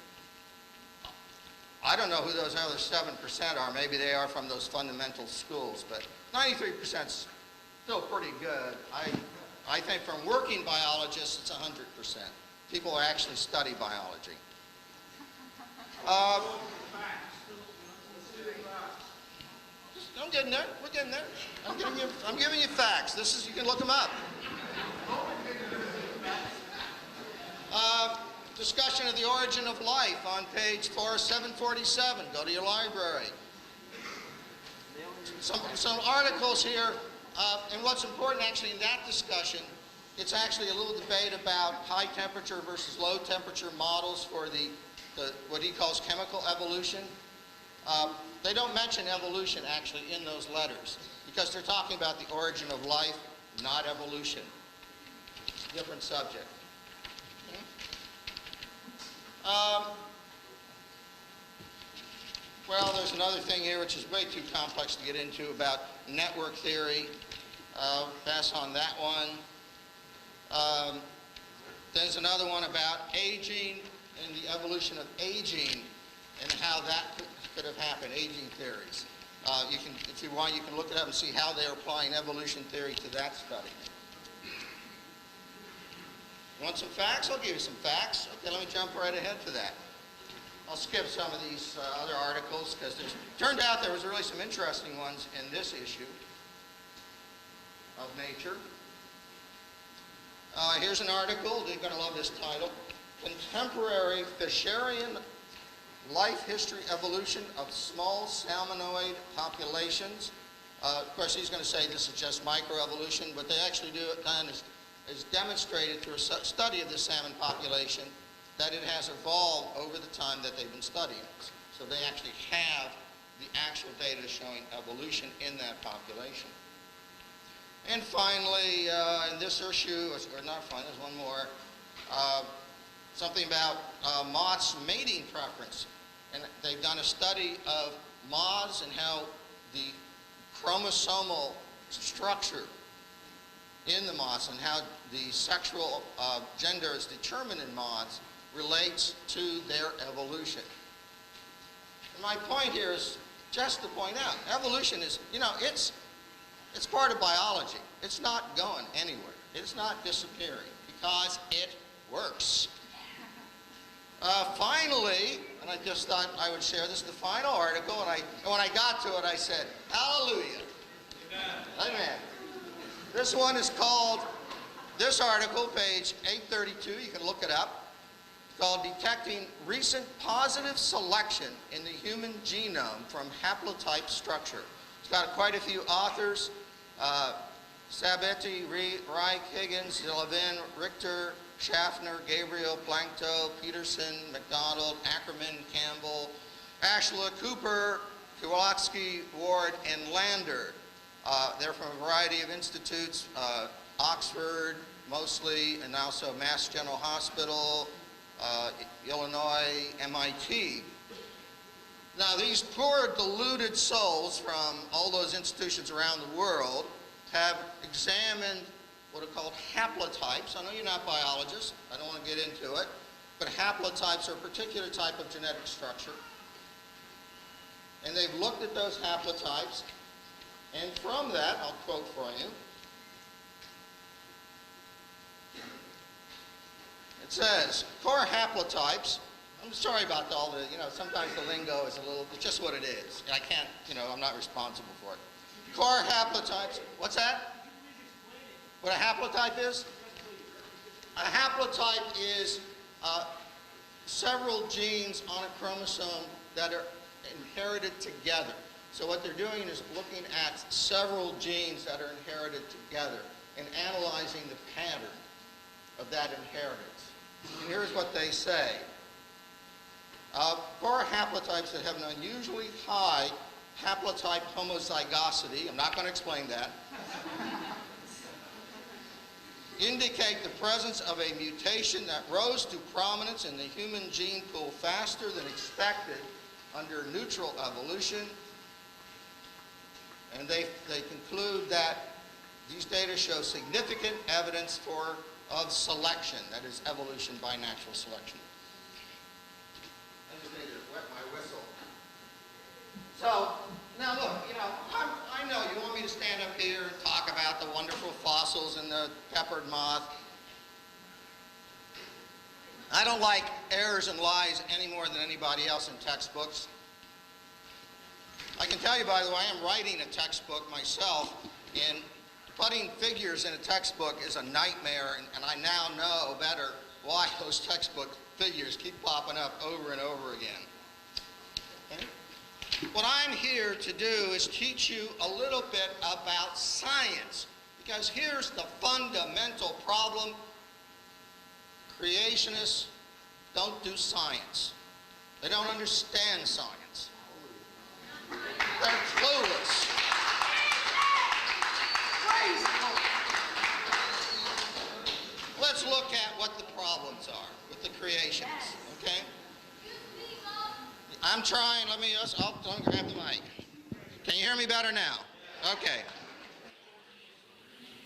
I don't know who those other 7% are. Maybe they are from those fundamental schools, but 93% is still pretty good. I think from working biologists, it's 100%. People who actually study biology. I'm getting there. We're getting there. I'm giving you facts. You can look them up. Discussion of the origin of life on page 747. Go to your library. Some articles here, and what's important actually in that discussion, it's actually a little debate about high temperature versus low temperature models for the what he calls chemical evolution. They don't mention evolution actually in those letters because they're talking about the origin of life, not evolution. Different subject. Well, there's another thing here which is way too complex to get into about network theory. Pass on that one. There's another one about aging and the evolution of aging and how that could have happened, aging theories. If you want, you can look it up and see how they're applying evolution theory to that study. Want some facts? I'll give you some facts. Okay, let me jump right ahead to that. I'll skip some of these other articles because turned out there was really some interesting ones in this issue of Nature. Here's an article. You're going to love this title. Contemporary Fisherian Life History Evolution of Small Salmonoid Populations. Of course, he's going to say this is just microevolution, but they actually do it, and is demonstrated through a study of the salmon population that it has evolved over the time that they've been studying it. So they actually have the actual data showing evolution in that population. And finally, in this issue, or not finally, there's one more, something about moths' mating preference. And they've done a study of moths and how the chromosomal structure in the moths and how the sexual gender is determined in moths relates to their evolution. And my point here is just to point out, evolution is, you know, it's part of biology. It's not going anywhere. It's not disappearing because it works. Finally, and I just thought I would share this, the final article, and when I got to it, I said, hallelujah. Amen. Amen. This one is called, this article, page 832, you can look it up, called Detecting Recent Positive Selection in the Human Genome from Haplotype Structure. It's got quite a few authors, Sabetti, Reich, Higgins, Levin, Richter, Schaffner, Gabriel, Plankto, Peterson, McDonald, Ackerman, Campbell, Ashla, Cooper, Kowalski, Ward, and Lander. They're from a variety of institutes, Oxford mostly, and also Mass General Hospital, Illinois, MIT. Now these poor deluded souls from all those institutions around the world have examined what are called haplotypes. I know you're not biologists, I don't want to get into it, but haplotypes are a particular type of genetic structure. And they've looked at those haplotypes, and from that, I'll quote for you, it says, core haplotypes, I'm sorry about all the, sometimes the lingo is a little, it's just what it is. I can't, I'm not responsible for it. Core haplotypes, what's that? What a haplotype is? A haplotype is several genes on a chromosome that are inherited together. So what they're doing is looking at several genes that are inherited together and analyzing the pattern of that inheritance. And here's what they say. For haplotypes that have an unusually high haplotype homozygosity, I'm not going to explain that, indicate the presence of a mutation that rose to prominence in the human gene pool faster than expected under neutral evolution. And they conclude that these data show significant evidence of selection, that is evolution by natural selection. I just need to wet my whistle. So, now look, I know you want me to stand up here and talk about the wonderful fossils and the peppered moth. I don't like errors and lies any more than anybody else in textbooks. I can tell you, by the way, I'm writing a textbook myself, and putting figures in a textbook is a nightmare, and I now know better why those textbook figures keep popping up over and over again. Okay? What I'm here to do is teach you a little bit about science, because here's the fundamental problem. Creationists don't do science. They don't understand science. They're clueless. Let's look at what the problems are with the creationists, okay? I'm trying, don't grab the mic. Can you hear me better now? Okay.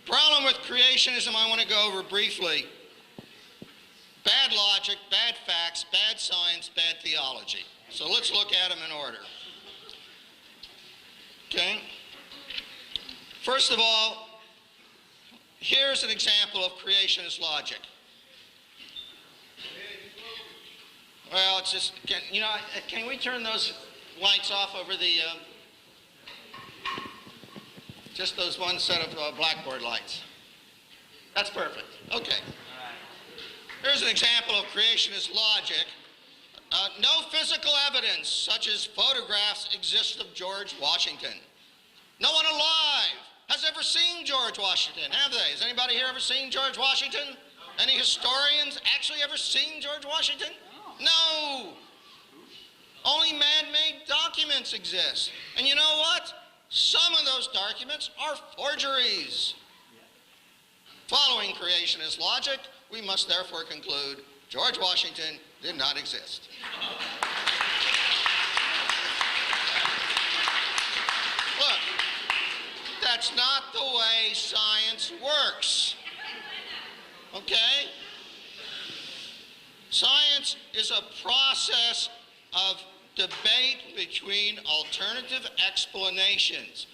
Problem with creationism I want to go over briefly. Bad logic, bad facts, bad science, bad theology. So let's look at them in order. Okay? First of all, here's an example of creationist logic. Well, it's just, can we turn those lights off over the, just those one set of blackboard lights? That's perfect. Okay. Here's an example of creationist logic. No physical evidence, such as photographs, exist of George Washington. No one alive has ever seen George Washington, have they? Has anybody here ever seen George Washington? Any historians actually ever seen George Washington? No. Only man-made documents exist. And you know what? Some of those documents are forgeries. Following creationist logic, we must therefore conclude George Washington did not exist. Look, that's not the way science works. Okay? Science is a process of debate between alternative explanations.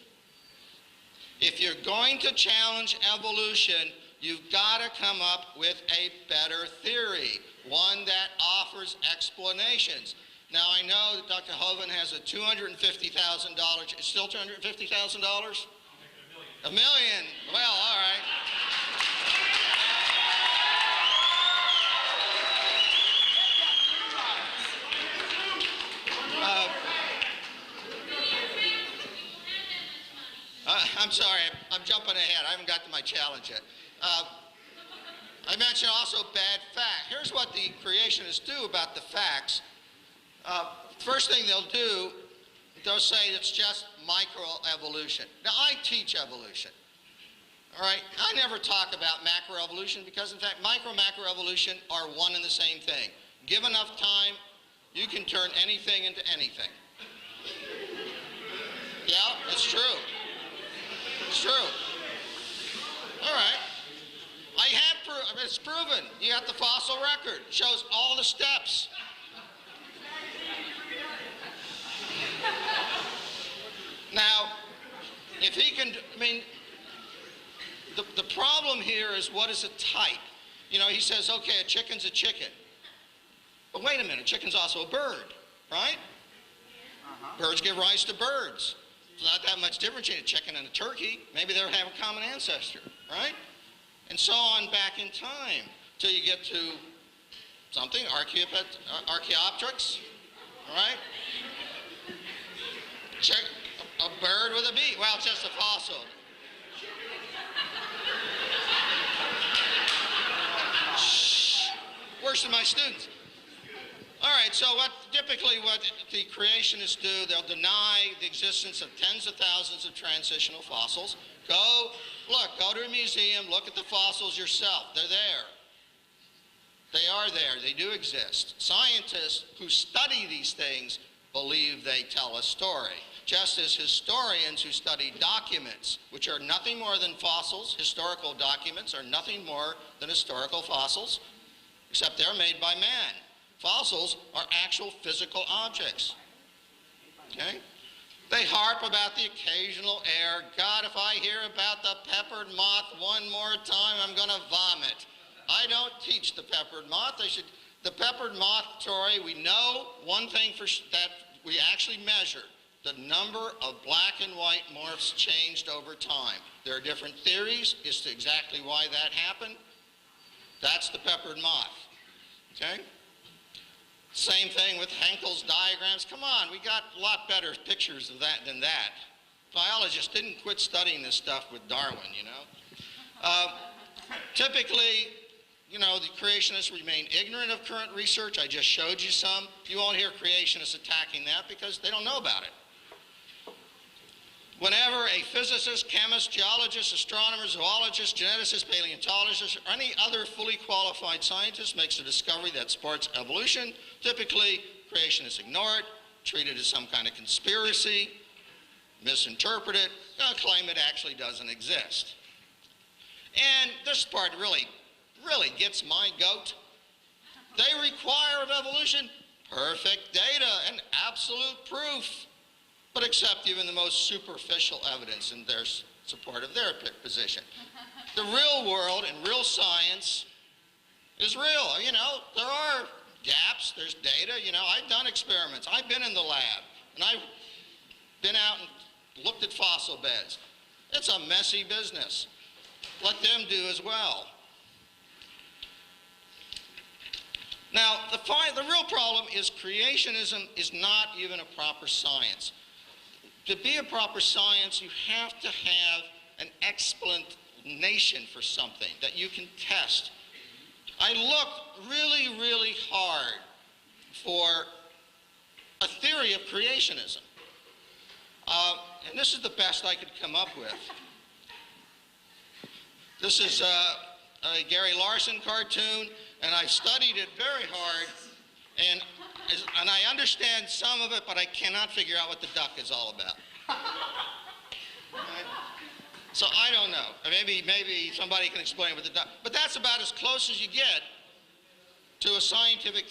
If you're going to challenge evolution, you've got to come up with a better theory, one that offers explanations. Now, I know that Dr. Hovind has a $250,000, it's still $250,000? $1 million. Well, all right. I'm sorry, I'm jumping ahead. I haven't got to my challenge yet. I mentioned also bad fact. Here's what the creationists do about the facts. First thing they'll do, they'll say it's just microevolution. Now, I teach evolution. All right? I never talk about macroevolution because, in fact, macroevolution are one and the same thing. Give enough time, you can turn anything into anything. Yeah, it's true. It's true. All right. It's proven. You got the fossil record. It shows all the steps. Now, if he can, I mean, the problem here is what is a type? You know, he says, okay, a chicken's a chicken. But wait a minute, a chicken's also a bird, right? Birds give rise to birds. It's not that much difference between a chicken and a turkey. Maybe they have a common ancestor, right? And so on back in time till you get to something, Archaeopteryx, all right? A bird with a beak. Well, it's just a fossil. Shh. Worse than my students. All right, so typically what the creationists do, they'll deny the existence of tens of thousands of transitional fossils. Go to a museum, look at the fossils yourself. They're there. They are there. They do exist. Scientists who study these things believe they tell a story. Just as historians who study documents, which are nothing more than fossils, historical documents are nothing more than historical fossils, except they're made by man. Fossils are actual physical objects. Okay? They harp about the occasional error. God, if I hear about the peppered moth one more time, I'm going to vomit. I don't teach the peppered moth. The peppered moth story, we know one thing that we actually measured. The number of black and white morphs changed over time. There are different theories as to exactly why that happened. That's the peppered moth. Okay? Same thing with Henkel's diagrams. Come on, we got a lot better pictures of that than that. Biologists didn't quit studying this stuff with Darwin, you know. Typically, you know, the creationists remain ignorant of current research. I just showed you some. You won't hear creationists attacking that because they don't know about it. Whenever a physicist, chemist, geologist, astronomer, zoologist, geneticist, paleontologist, or any other fully qualified scientist makes a discovery that supports evolution, typically creationists ignore it, treat it as some kind of conspiracy, misinterpret it, claim it actually doesn't exist. And this part really gets my goat. They require of evolution perfect data and absolute proof, but accept even the most superficial evidence in their support of their position. The real world and real science is real. You know, there are gaps, there's data. You know, I've done experiments. I've been in the lab, and I've been out and looked at fossil beds. It's a messy business. Let them do as well. Now, the real problem is creationism is not even a proper science. To be a proper science, you have to have an explanation for something that you can test. I looked really, really hard for a theory of creationism. And this is the best I could come up with. This is a Gary Larson cartoon, and I studied it very hard, and I understand some of it, but I cannot figure out what the duck is all about. Right? So I don't know. Maybe somebody can explain what the duck, but that's about as close as you get to a scientific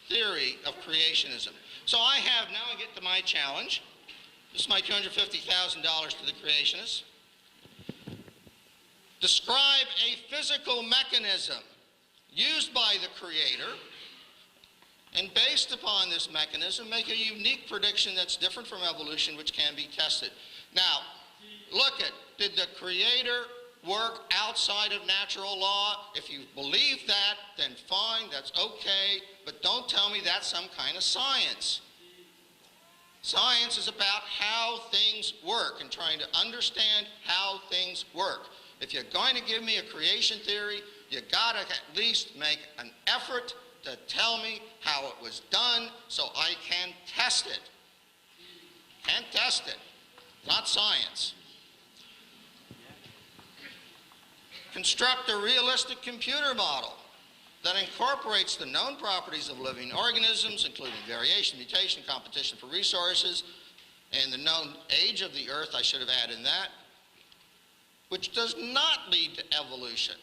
theory of creationism. So I get to my challenge. This is my $250,000 to the creationists. Describe a physical mechanism used by the Creator, and based upon this mechanism, make a unique prediction that's different from evolution, which can be tested. Now, did the Creator work outside of natural law? If you believe that, then fine, that's okay, but don't tell me that's some kind of science. Science is about how things work and trying to understand how things work. If you're going to give me a creation theory, you got to at least make an effort to tell me how it was done so I can test it. Can't test it. Not science. Construct a realistic computer model that incorporates the known properties of living organisms, including variation, mutation, competition for resources, and the known age of the Earth, I should have added that, which does not lead to evolution.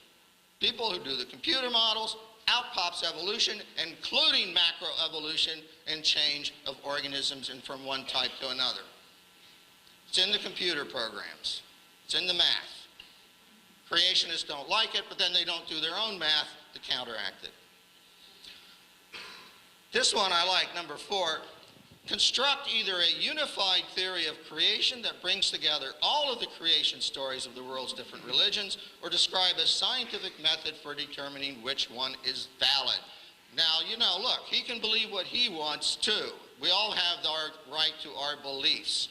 People who do the computer models, out pops evolution, including macroevolution and change of organisms and from one type to another. It's in the computer programs. It's in the math. Creationists don't like it, but then they don't do their own math to counteract it. This one I like, number 4. Construct either a unified theory of creation that brings together all of the creation stories of the world's different religions, or describe a scientific method for determining which one is valid. Now, look, he can believe what he wants too. We all have our right to our beliefs.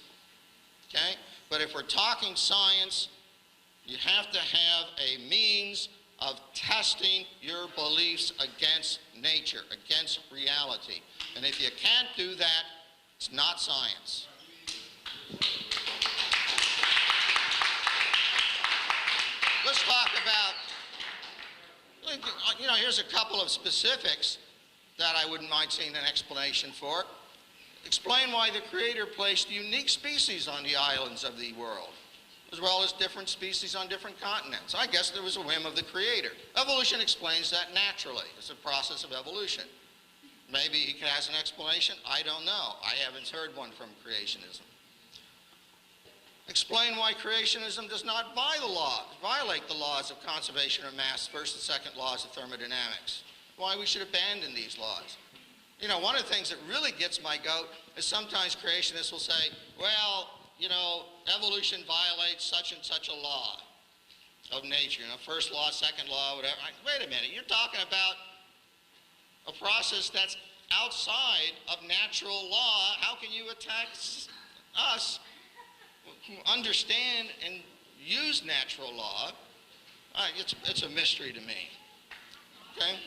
Okay? But if we're talking science, you have to have a means of testing your beliefs against nature, against reality. And if you can't do that, it's not science. Let's talk about, here's a couple of specifics that I wouldn't mind seeing an explanation for. Explain why the Creator placed unique species on the islands of the world, as well as different species on different continents. I guess there was a whim of the Creator. Evolution explains that naturally. It's a process of evolution. Maybe he has an explanation. I don't know. I haven't heard one from creationism. Explain why creationism does not violate the laws of conservation of mass, first and second laws of thermodynamics. Why we should abandon these laws. One of the things that really gets my goat is sometimes creationists will say, well, evolution violates such and such a law of nature. First law, second law, whatever. Wait a minute, you're talking about a process that's outside of natural law. How can you attack us who understand and use natural law? It's a mystery to me. Okay?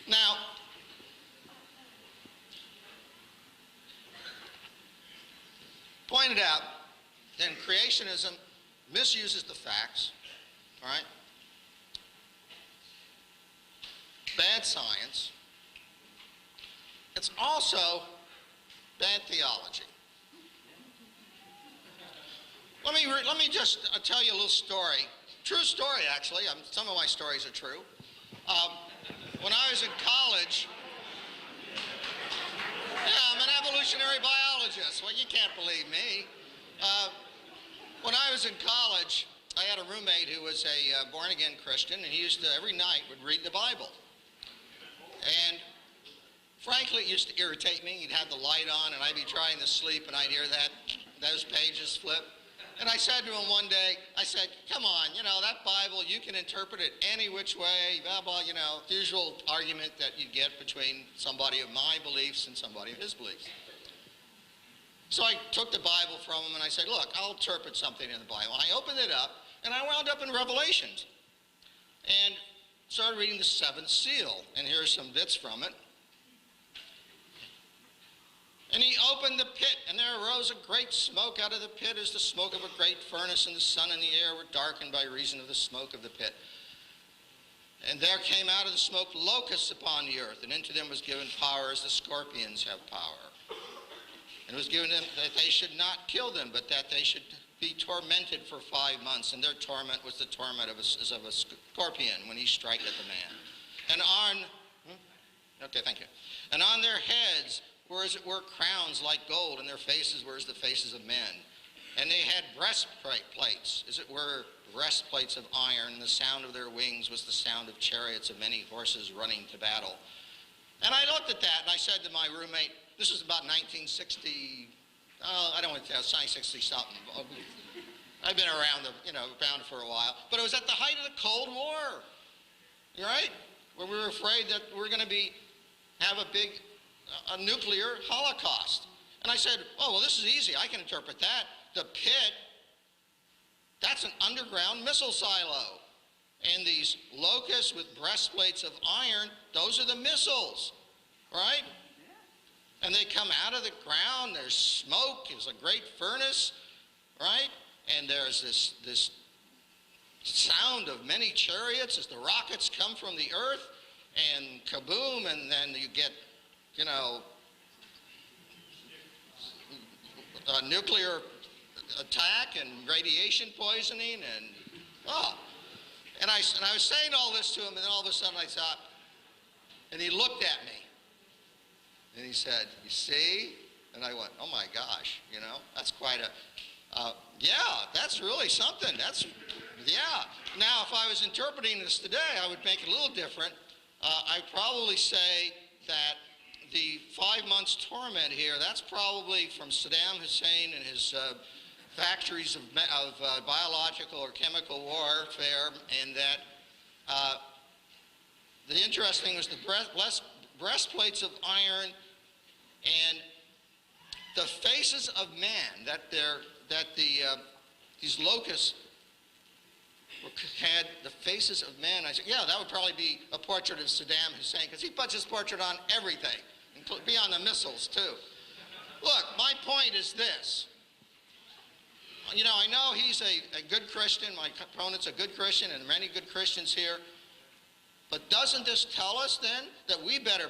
Now, pointed out, then creationism misuses the facts, all right? Bad science. It's also bad theology. Let me just tell you a little story. True story, actually. Some of my stories are true. When I was in college, I'm an evolutionary biologist. Well, you can't believe me. When I was in college, I had a roommate who was a born-again Christian, and he used to, every night, would read the Bible. And frankly, it used to irritate me. He'd have the light on, and I'd be trying to sleep, and I'd hear those pages flip. And I said to him one day, I said, come on, you know, that Bible, you can interpret it any which way, blah, blah, you know, the usual argument that you get between somebody of my beliefs and somebody of his beliefs. So I took the Bible from him and I said, look, I'll interpret something in the Bible. I opened it up and I wound up in Revelations and started reading the seventh seal. And here are some bits from it. And he opened the pit, and there arose a great smoke out of the pit as the smoke of a great furnace, and the sun and the air were darkened by reason of the smoke of the pit. And there came out of the smoke locusts upon the earth, and into them was given power as the scorpions have power. And it was given them that they should not kill them, but that they should be tormented for 5 months. And their torment was the torment of a scorpion when he striketh a man. And on their heads were as it were crowns like gold, and their faces were as the faces of men. And they had breastplates, as it were breastplates of iron, and the sound of their wings was the sound of chariots of many horses running to battle. And I looked at that, and I said to my roommate, this was about 1960, I don't want to tell, 1960 something. I've been around for a while, but it was at the height of the Cold War, right? Where we were afraid that we're going to have a nuclear holocaust. And I said, oh, well, this is easy. I can interpret that. The pit, that's an underground missile silo. And these locusts with breastplates of iron, those are the missiles, right? And they come out of the ground. There's smoke. There's a great furnace, right? And there's this sound of many chariots as the rockets come from the earth, and kaboom, and then you get, you know, a nuclear attack and radiation poisoning, and and I was saying all this to him, and then all of a sudden I thought, and he looked at me, and he said, you see? And I went, oh my gosh, you know, that's quite yeah, that's really something. Yeah. Now, if I was interpreting this today, I would make it a little different. I'd probably say that the 5 months torment here, that's probably from Saddam Hussein and his factories of biological or chemical warfare, and that the interesting was the breastplates of iron and the faces of man, these locusts had the faces of men. I said, yeah, that would probably be a portrait of Saddam Hussein, because he puts his portrait on everything, be on the missiles too. Look, my point is this. You know, I know he's a good Christian. My opponent's a good Christian, and many good Christians here. But doesn't this tell us then that we better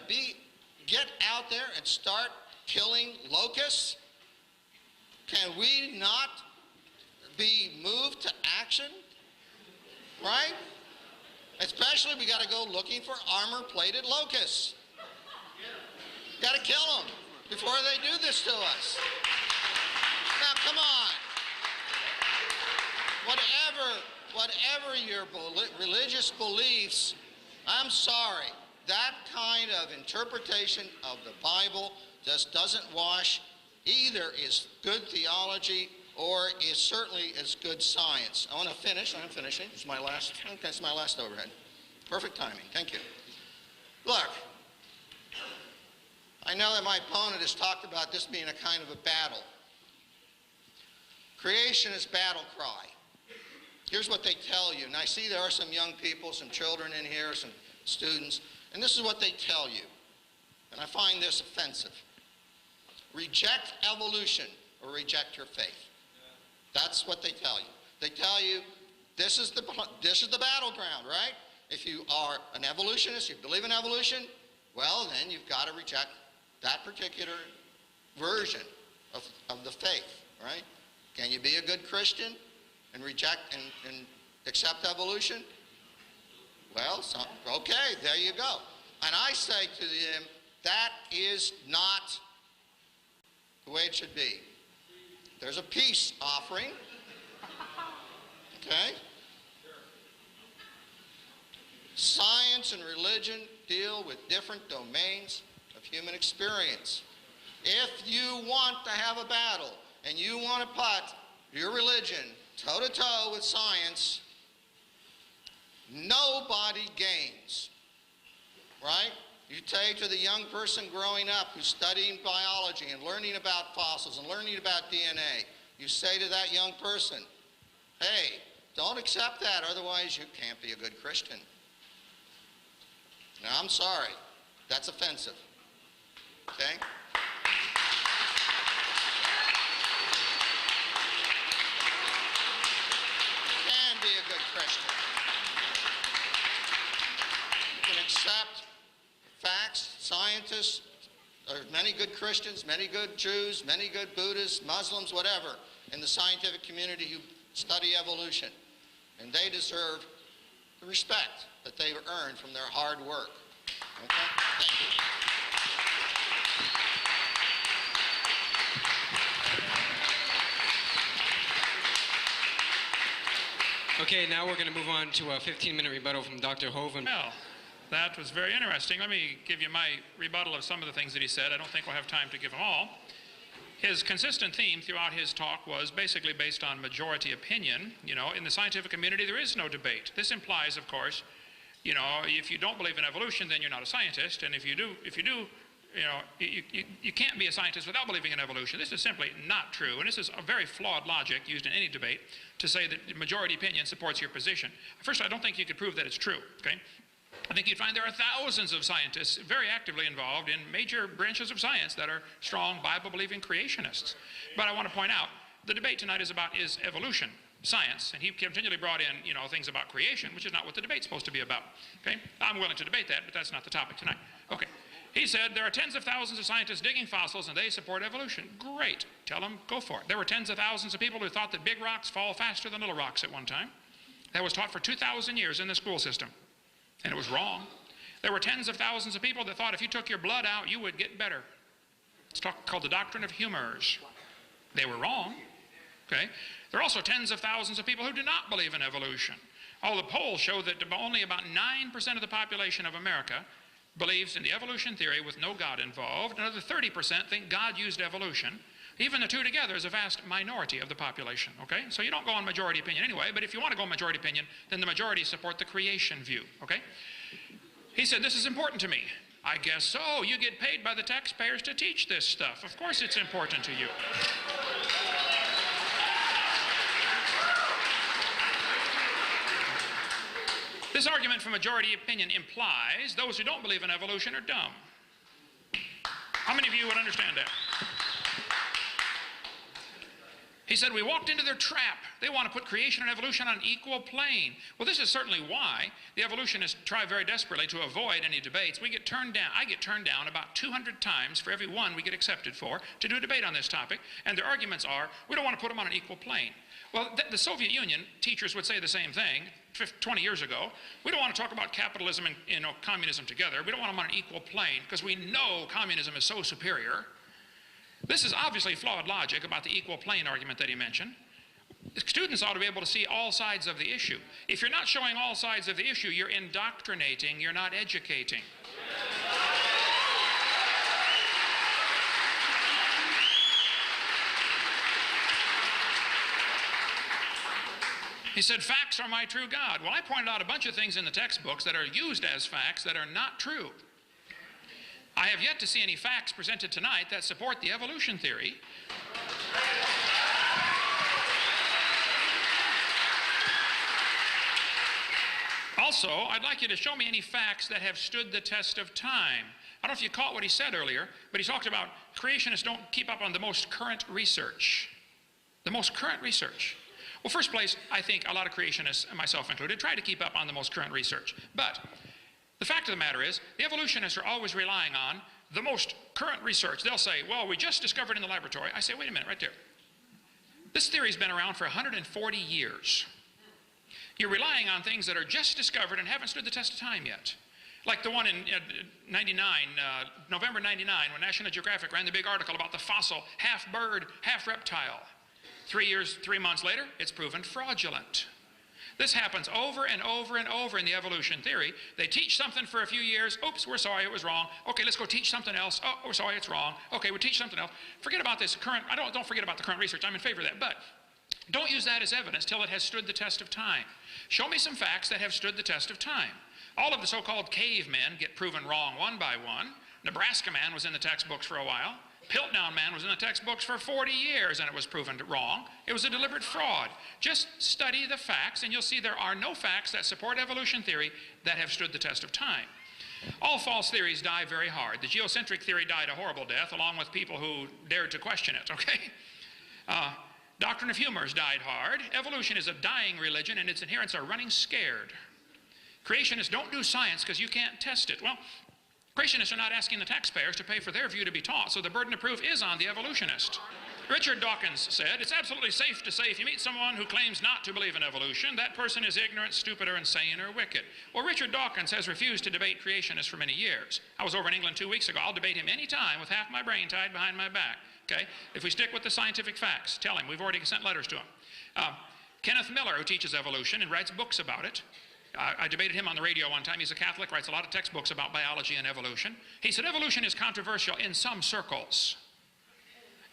get out there and start killing locusts? Can we not be moved to action? Right? Especially we got to go looking for armor-plated locusts. Got to kill them before they do this to us. Now, come on. Whatever your religious beliefs, I'm sorry, that kind of interpretation of the Bible just doesn't wash, either is good theology or is certainly is good science. I want to finish. I'm finishing. It's my last overhead. Perfect timing. Thank you. Look, I know that my opponent has talked about this being a kind of a battle. Creationist battle cry. Here's what they tell you. And I see there are some young people, some children in here, some students, and this is what they tell you. And I find this offensive. Reject evolution or reject your faith. That's what they tell you. They tell you this is the battleground, right? If you are an evolutionist, you believe in evolution, well, then you've got to reject that particular version of the faith, right? Can you be a good Christian and reject and accept evolution? Well, okay, there you go. And I say to them, that is not the way it should be. There's a peace offering. Okay? Science and religion deal with different domains of human experience. If you want to have a battle and you want to put your religion, toe-to-toe with science, nobody gains, right? You say to the young person growing up who's studying biology and learning about fossils and learning about DNA, you say to that young person, hey, don't accept that, otherwise you can't be a good Christian. Now, I'm sorry, that's offensive, okay? You can be a good Christian. You can accept facts, scientists, there are many good Christians, many good Jews, many good Buddhists, Muslims, whatever, in the scientific community who study evolution. And they deserve the respect that they've earned from their hard work. Okay? Thank you. Okay, now we're going to move on to a 15-minute rebuttal from Dr. Hovind. Well, that was very interesting. Let me give you my rebuttal of some of the things that he said. I don't think we'll have time to give them all. His consistent theme throughout his talk was basically based on majority opinion. You know, in the scientific community, there is no debate. This implies, of course, you know, if you don't believe in evolution, then you're not a scientist. And if you do, you know, you can't be a scientist without believing in evolution. This is simply not true. And this is a very flawed logic used in any debate to say that majority opinion supports your position. First, I don't think you could prove that it's true, okay? I think you'd find there are thousands of scientists very actively involved in major branches of science that are strong Bible-believing creationists. But I want to point out, the debate tonight is evolution, science, and he continually brought in, you know, things about creation, which is not what the debate's supposed to be about, okay? I'm willing to debate that, but that's not the topic tonight. Okay, he said there are tens of thousands of scientists digging fossils and they support evolution. Great, tell them, go for it. There were tens of thousands of people who thought that big rocks fall faster than little rocks at one time. That was taught for 2,000 years in the school system. And it was wrong. There were tens of thousands of people that thought if you took your blood out, you would get better. It's called the doctrine of humors. They were wrong. Okay? There are also tens of thousands of people who do not believe in evolution. All the polls show that only about 9% of the population of America believes in the evolution theory with no God involved. Another 30% think God used evolution. Even the two together is a vast minority of the population, okay? So you don't go on majority opinion anyway, but if you want to go on majority opinion, then the majority support the creation view, okay? He said, this is important to me. I guess so. You get paid by the taxpayers to teach this stuff. Of course it's important to you. This argument for majority opinion implies those who don't believe in evolution are dumb. How many of you would understand that? He said, we walked into their trap. They want to put creation and evolution on an equal plane. Well, this is certainly why the evolutionists try very desperately to avoid any debates. We get turned down. I get turned down about 200 times for every one we get accepted for to do a debate on this topic. And their arguments are, we don't want to put them on an equal plane. Well, the Soviet Union teachers would say the same thing 20 years ago. We don't want to talk about capitalism and communism together. We don't want them on an equal plane because we know communism is so superior. This is obviously flawed logic about the equal plane argument that he mentioned. Students ought to be able to see all sides of the issue. If you're not showing all sides of the issue, you're indoctrinating, you're not educating. He said, facts are my true God. Well, I pointed out a bunch of things in the textbooks that are used as facts that are not true. I have yet to see any facts presented tonight that support the evolution theory. Also, I'd like you to show me any facts that have stood the test of time. I don't know if you caught what he said earlier, but he talked about creationists don't keep up on the most current research. The most current research. Well, first place, I think a lot of creationists, myself included, try to keep up on the most current research. But the fact of the matter is, the evolutionists are always relying on the most current research. They'll say, well, we just discovered in the laboratory. I say, wait a minute, right there. This theory's been around for 140 years. You're relying on things that are just discovered and haven't stood the test of time yet. Like the one in November 99, when National Geographic ran the big article about the fossil, half bird, half reptile. 3 months later, it's proven fraudulent. This happens over and over and over in the evolution theory. They teach something for a few years. Oops, we're sorry, it was wrong. Okay, let's go teach something else. Oh, we're sorry, it's wrong. Okay, we'll teach something else. Forget about this current, don't forget about the current research. I'm in favor of that. But Don't use that as evidence till it has stood the test of time. Show me some facts that have stood the test of time. All of the so-called cavemen get proven wrong one by one. Nebraska man was in the textbooks for a while. Piltdown man was in the textbooks for 40 years and it was proven wrong. It was a deliberate fraud. Just study the facts and you'll see there are no facts that support evolution theory that have stood the test of time. All false theories die very hard. The geocentric theory died a horrible death along with people who dared to question it, okay? Doctrine of humors died hard. Evolution is a dying religion and its adherents are running scared. Creationists don't do science because you can't test it. Well, creationists are not asking the taxpayers to pay for their view to be taught, so the burden of proof is on the evolutionist. Richard Dawkins said, it's absolutely safe to say if you meet someone who claims not to believe in evolution, that person is ignorant, stupid, or insane, or wicked. Well, Richard Dawkins has refused to debate creationists for many years. I was over in England 2 weeks ago. I'll debate him any time with half my brain tied behind my back. Okay? If we stick with the scientific facts, tell him. We've already sent letters to him. Kenneth Miller, who teaches evolution and writes books about it, I debated him on the radio one time. He's a Catholic, writes a lot of textbooks about biology and evolution. He said evolution is controversial in some circles.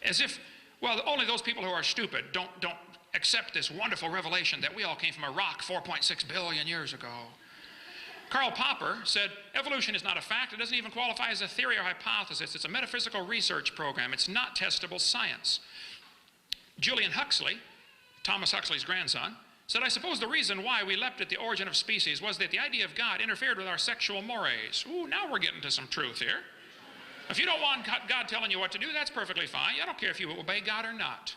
As if, well, only those people who are stupid don't accept this wonderful revelation that we all came from a rock 4.6 billion years ago. Karl Popper said evolution is not a fact. It doesn't even qualify as a theory or hypothesis. It's a metaphysical research program. It's not testable science. Julian Huxley, Thomas Huxley's grandson, said, I suppose the reason why we leapt at the origin of species was that the idea of God interfered with our sexual mores. Ooh, now we're getting to some truth here. If you don't want God telling you what to do, that's perfectly fine. I don't care if you obey God or not.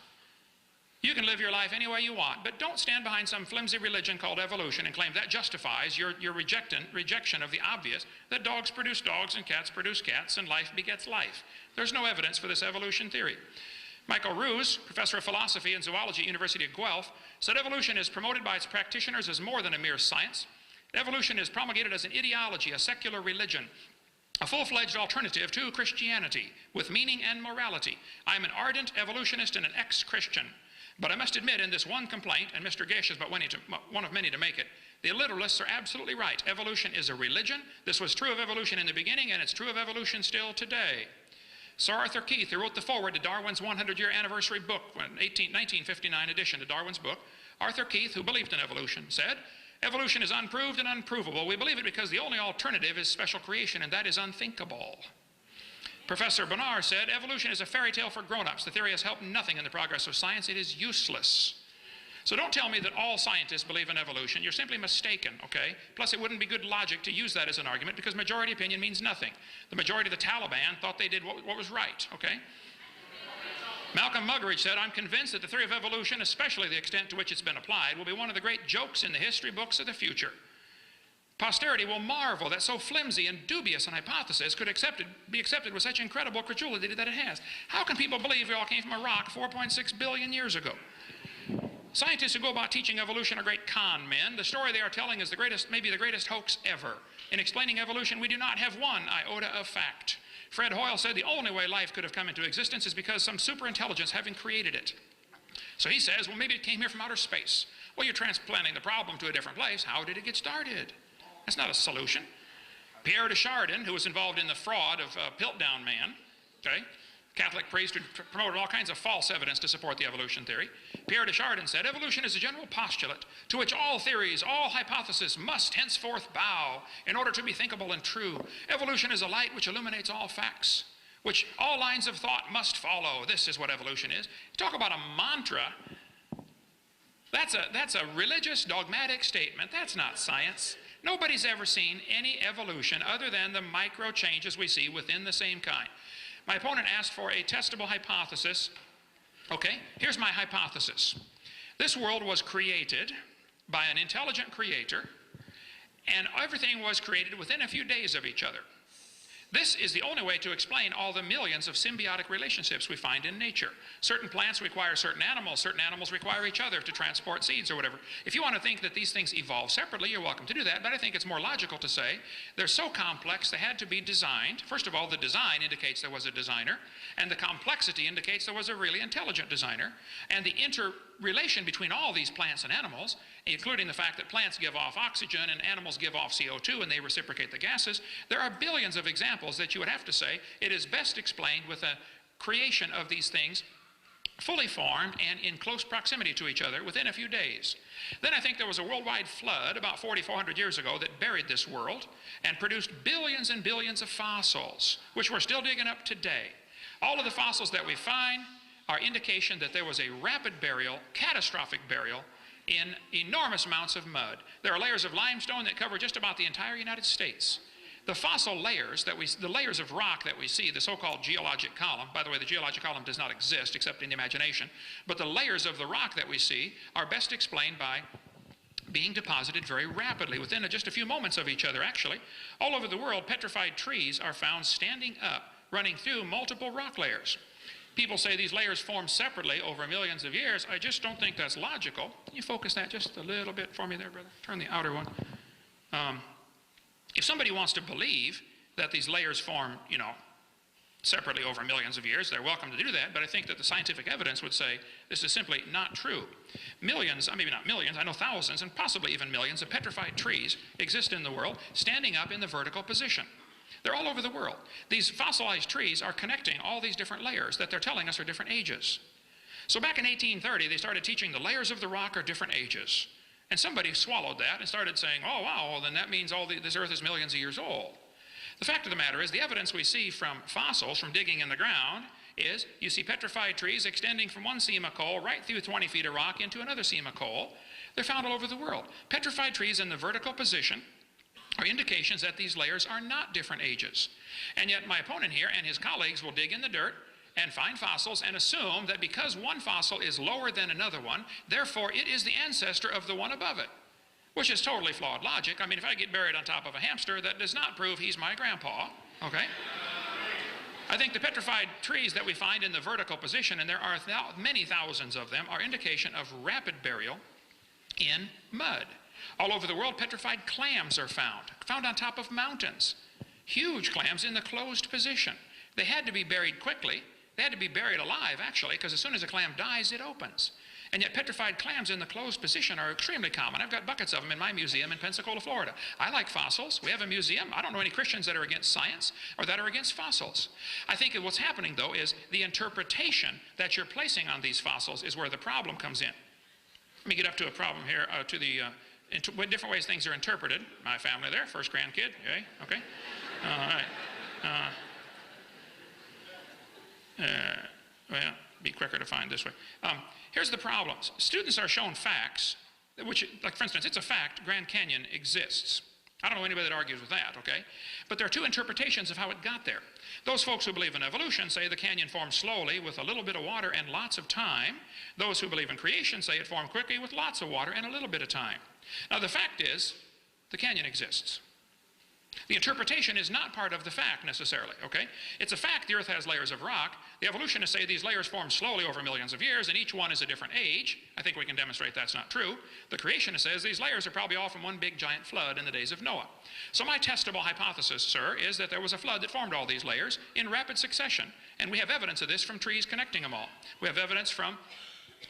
You can live your life any way you want, but don't stand behind some flimsy religion called evolution and claim that justifies your rejection of the obvious, that dogs produce dogs and cats produce cats and life begets life. There's no evidence for this evolution theory. Michael Roos, professor of philosophy and zoology at University of Guelph, said evolution is promoted by its practitioners as more than a mere science. Evolution is promulgated as an ideology, a secular religion, a full-fledged alternative to Christianity with meaning and morality. I am an ardent evolutionist and an ex-Christian. But I must admit in this one complaint, and Mr. Gish is but one of many to make it, the literalists are absolutely right. Evolution is a religion. This was true of evolution in the beginning, and it's true of evolution still today. Sir Arthur Keith, who wrote the foreword to Darwin's 100-year anniversary book, 1959 edition to Darwin's book, Arthur Keith, who believed in evolution, said, evolution is unproved and unprovable. We believe it because the only alternative is special creation, and that is unthinkable. Professor Bonar said, evolution is a fairy tale for grown-ups. The theory has helped nothing in the progress of science. It is useless. So don't tell me that all scientists believe in evolution. You're simply mistaken, okay? Plus, it wouldn't be good logic to use that as an argument because majority opinion means nothing. The majority of the Taliban thought they did what was right, okay? Malcolm Muggeridge said, I'm convinced that the theory of evolution, especially the extent to which it's been applied, will be one of the great jokes in the history books of the future. Posterity will marvel that so flimsy and dubious an hypothesis could be accepted with such incredible credulity that it has. How can people believe we all came from a rock 4.6 billion years ago? Scientists who go about teaching evolution are great con men. The story they are telling is maybe the greatest hoax ever. In explaining evolution, we do not have one iota of fact. Fred Hoyle said the only way life could have come into existence is because some superintelligence having created it. So he says, well, maybe it came here from outer space. Well, you're transplanting the problem to a different place. How did it get started? That's not a solution. Pierre de Chardin, who was involved in the fraud of Piltdown Man, okay, Catholic priest who promoted all kinds of false evidence to support the evolution theory. Pierre de Chardin said, evolution is a general postulate to which all theories, all hypotheses must henceforth bow in order to be thinkable and true. Evolution is a light which illuminates all facts, which all lines of thought must follow. This is what evolution is. Talk about a mantra. That's a religious, dogmatic statement. That's not science. Nobody's ever seen any evolution other than the micro changes we see within the same kind. My opponent asked for a testable hypothesis. Okay, here's my hypothesis. This world was created by an intelligent creator, and everything was created within a few days of each other. This is the only way to explain all the millions of symbiotic relationships we find in nature. Certain plants require certain animals require each other to transport seeds or whatever. If you want to think that these things evolve separately, you're welcome to do that, but I think it's more logical to say they're so complex they had to be designed. First of all, the design indicates there was a designer, and the complexity indicates there was a really intelligent designer, and the interrelation between all these plants and animals, including the fact that plants give off oxygen and animals give off CO2 and they reciprocate the gases, there are billions of examples that you would have to say it is best explained with a creation of these things fully formed and in close proximity to each other within a few days. Then I think there was a worldwide flood about 4,400 years ago that buried this world and produced billions and billions of fossils, which we're still digging up today. All of the fossils that we find are indication that there was a rapid burial, catastrophic burial, in enormous amounts of mud. There are layers of limestone that cover just about the entire United States. The fossil layers the layers of rock that we see, the so-called geologic column, by the way, the geologic column does not exist except in the imagination, but the layers of the rock that we see are best explained by being deposited very rapidly within just a few moments of each other, actually. All over the world, petrified trees are found standing up, running through multiple rock layers. People say these layers form separately over millions of years. I just don't think that's logical. Can you focus that just a little bit for me there, brother? Turn the outer one. If somebody wants to believe that these layers form, separately over millions of years, they're welcome to do that, but I think that the scientific evidence would say this is simply not true. Millions, maybe not millions, I know thousands and possibly even millions of petrified trees exist in the world, standing up in the vertical position. They're all over the world. These fossilized trees are connecting all these different layers that they're telling us are different ages. So back in 1830, they started teaching the layers of the rock are different ages. And somebody swallowed that and started saying, oh, wow, well, then that means this earth is millions of years old. The fact of the matter is the evidence we see from fossils, from digging in the ground, is you see petrified trees extending from one seam of coal right through 20 feet of rock into another seam of coal. They're found all over the world. Petrified trees in the vertical position are indications that these layers are not different ages. And yet my opponent here and his colleagues will dig in the dirt and find fossils and assume that because one fossil is lower than another one, therefore it is the ancestor of the one above it, which is totally flawed logic. I mean, if I get buried on top of a hamster, that does not prove he's my grandpa, okay? I think the petrified trees that we find in the vertical position, and there are many thousands of them, are indication of rapid burial in mud. All over the world, petrified clams are found on top of mountains. Huge clams in the closed position. They had to be buried quickly. They had to be buried alive, actually, because as soon as a clam dies, it opens. And yet petrified clams in the closed position are extremely common. I've got buckets of them in my museum in Pensacola, Florida. I like fossils. We have a museum. I don't know any Christians that are against science or that are against fossils. I think that what's happening, though, is the interpretation that you're placing on these fossils is where the problem comes in. Let me get up to a problem here, different ways things are interpreted. My family there, first grandkid, yay, okay. All right. Well, be quicker to find this way. Here's the problems. Students are shown facts, which, like for instance, it's a fact Grand Canyon exists. I don't know anybody that argues with that, okay? But there are two interpretations of how it got there. Those folks who believe in evolution say the canyon formed slowly with a little bit of water and lots of time. Those who believe in creation say it formed quickly with lots of water and a little bit of time. Now the fact is, the canyon exists. The interpretation is not part of the fact necessarily, okay? It's a fact the earth has layers of rock. The evolutionists say these layers formed slowly over millions of years and each one is a different age. I think we can demonstrate that's not true. The creationist says these layers are probably all from one big giant flood in the days of Noah. So my testable hypothesis, sir, is that there was a flood that formed all these layers in rapid succession. And we have evidence of this from trees connecting them all. We have evidence from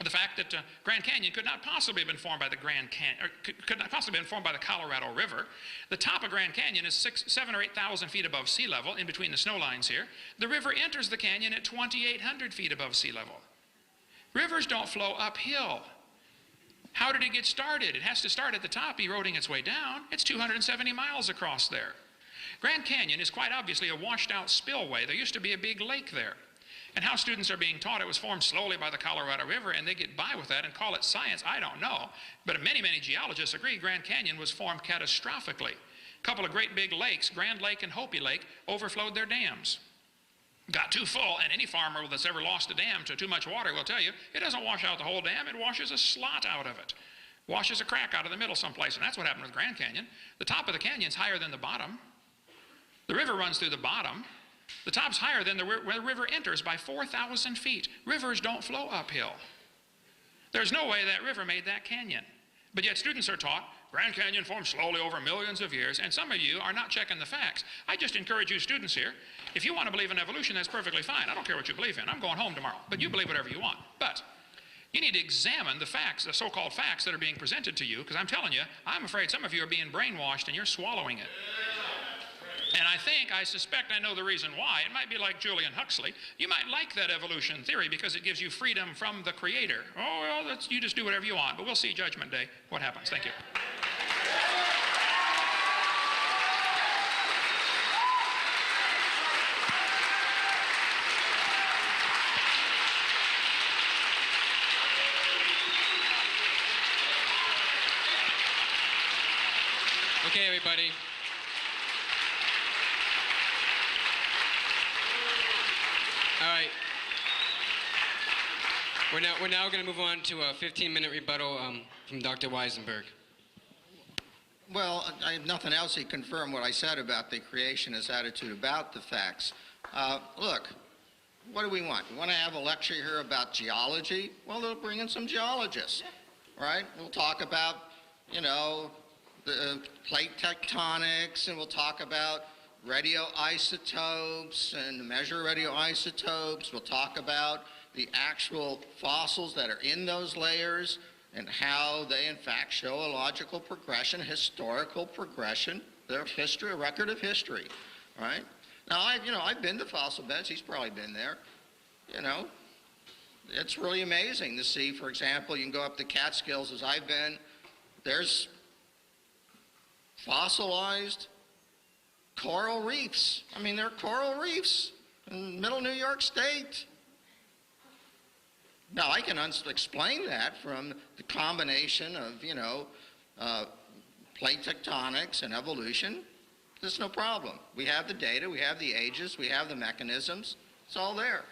the fact that Grand Canyon could not possibly have been formed by the could not possibly have been formed by the Colorado River. The top of Grand Canyon is 7,000 or 8,000 feet above sea level, in between the snow lines here. The river enters the canyon at 2,800 feet above sea level. Rivers don't flow uphill. How did it get started? It has to start at the top, eroding its way down. It's 270 miles across there. Grand Canyon is quite obviously a washed out spillway. There used to be a big lake there. And how students are being taught it was formed slowly by the Colorado River and they get by with that and call it science, I don't know. But many, many geologists agree Grand Canyon was formed catastrophically. A couple of great big lakes, Grand Lake and Hopi Lake, overflowed their dams. Got too full, and any farmer that's ever lost a dam to too much water will tell you, it doesn't wash out the whole dam, it washes a slot out of it. Washes a crack out of the middle someplace, and that's what happened with Grand Canyon. The top of the canyon's higher than the bottom. The river runs through the bottom. The top's higher than where the river enters by 4,000 feet. Rivers don't flow uphill. There's no way that river made that canyon. But yet students are taught Grand Canyon formed slowly over millions of years, and some of you are not checking the facts. I just encourage you students here, if you want to believe in evolution, that's perfectly fine. I don't care what you believe in. I'm going home tomorrow. But you believe whatever you want. But you need to examine the facts, the so-called facts that are being presented to you, because I'm telling you, I'm afraid some of you are being brainwashed and you're swallowing it. And I suspect I know the reason why. It might be like Julian Huxley. You might like that evolution theory because it gives you freedom from the creator. Oh, well, you just do whatever you want. But we'll see Judgment Day what happens. Thank you. Okay, everybody. All right. We're now going to move on to a 15-minute rebuttal from Dr. Weisenberg. Well, I have nothing else to confirm what I said about the creationist attitude about the facts. Look, what do we want? We want to have a lecture here about geology? Well, they'll bring in some geologists, right? We'll talk about, you know, the plate tectonics, and we'll talk about radioisotopes and measure radioisotopes. We'll talk about the actual fossils that are in those layers and how they in fact show a logical progression, historical progression, their history, a record of history, right? Now, I've been to fossil beds. He's probably been there. You know, it's really amazing to see. For example, you can go up the Catskills as I've been. There's fossilized coral reefs. I mean, there are coral reefs in middle New York State. Now, I can explain that from the combination of, you know, plate tectonics and evolution. There's no problem. We have the data, we have the ages, we have the mechanisms. It's all there.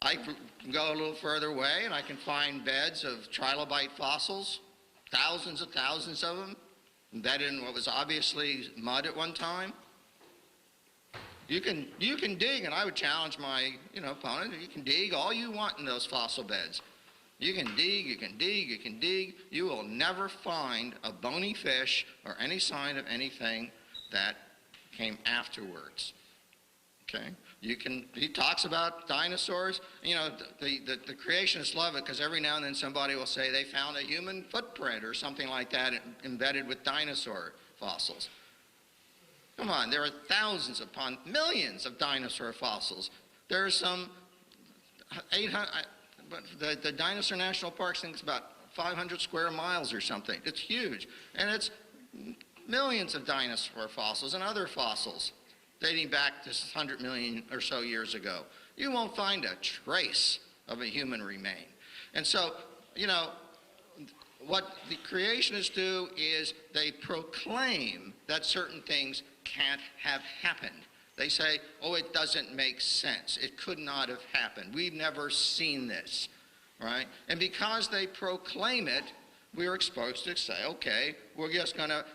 I can go a little further away and I can find beds of trilobite fossils, thousands of them, embedded in what was obviously mud at one time. You can dig, and I would challenge my opponent. You can dig all you want in those fossil beds. You can dig, you can dig, you can dig. You will never find a bony fish or any sign of anything that came afterwards. Okay? He talks about dinosaurs. You know, the creationists love it because every now and then somebody will say they found a human footprint or something like that embedded with dinosaur fossils. Come on, there are thousands upon millions of dinosaur fossils. There are some 800, but the Dinosaur National Park thinks about 500 square miles or something. It's huge. And it's millions of dinosaur fossils and other fossils dating back to 100 million or so years ago. You won't find a trace of a human remain. And so, you know, what the creationists do is they proclaim that certain things can't have happened. They say, oh, it doesn't make sense. It could not have happened. We've never seen this, right? And because they proclaim it, we're exposed to say, okay, we're just going to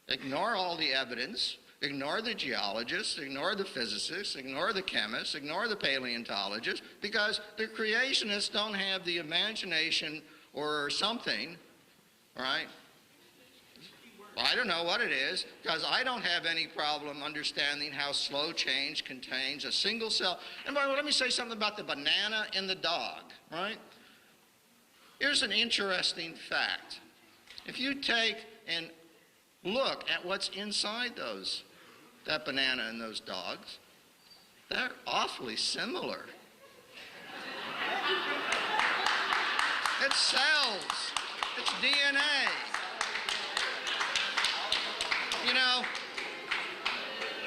ignore all the evidence, ignore the geologists, ignore the physicists, ignore the chemists, ignore the paleontologists, because the creationists don't have the imagination or something, right? I don't know what it is, because I don't have any problem understanding how slow change contains a single cell. And by the way, let me say something about the banana and the dog, right? Here's an interesting fact. If you take and look at what's inside that banana and those dogs, they're awfully similar. It's cells. It's DNA. You know,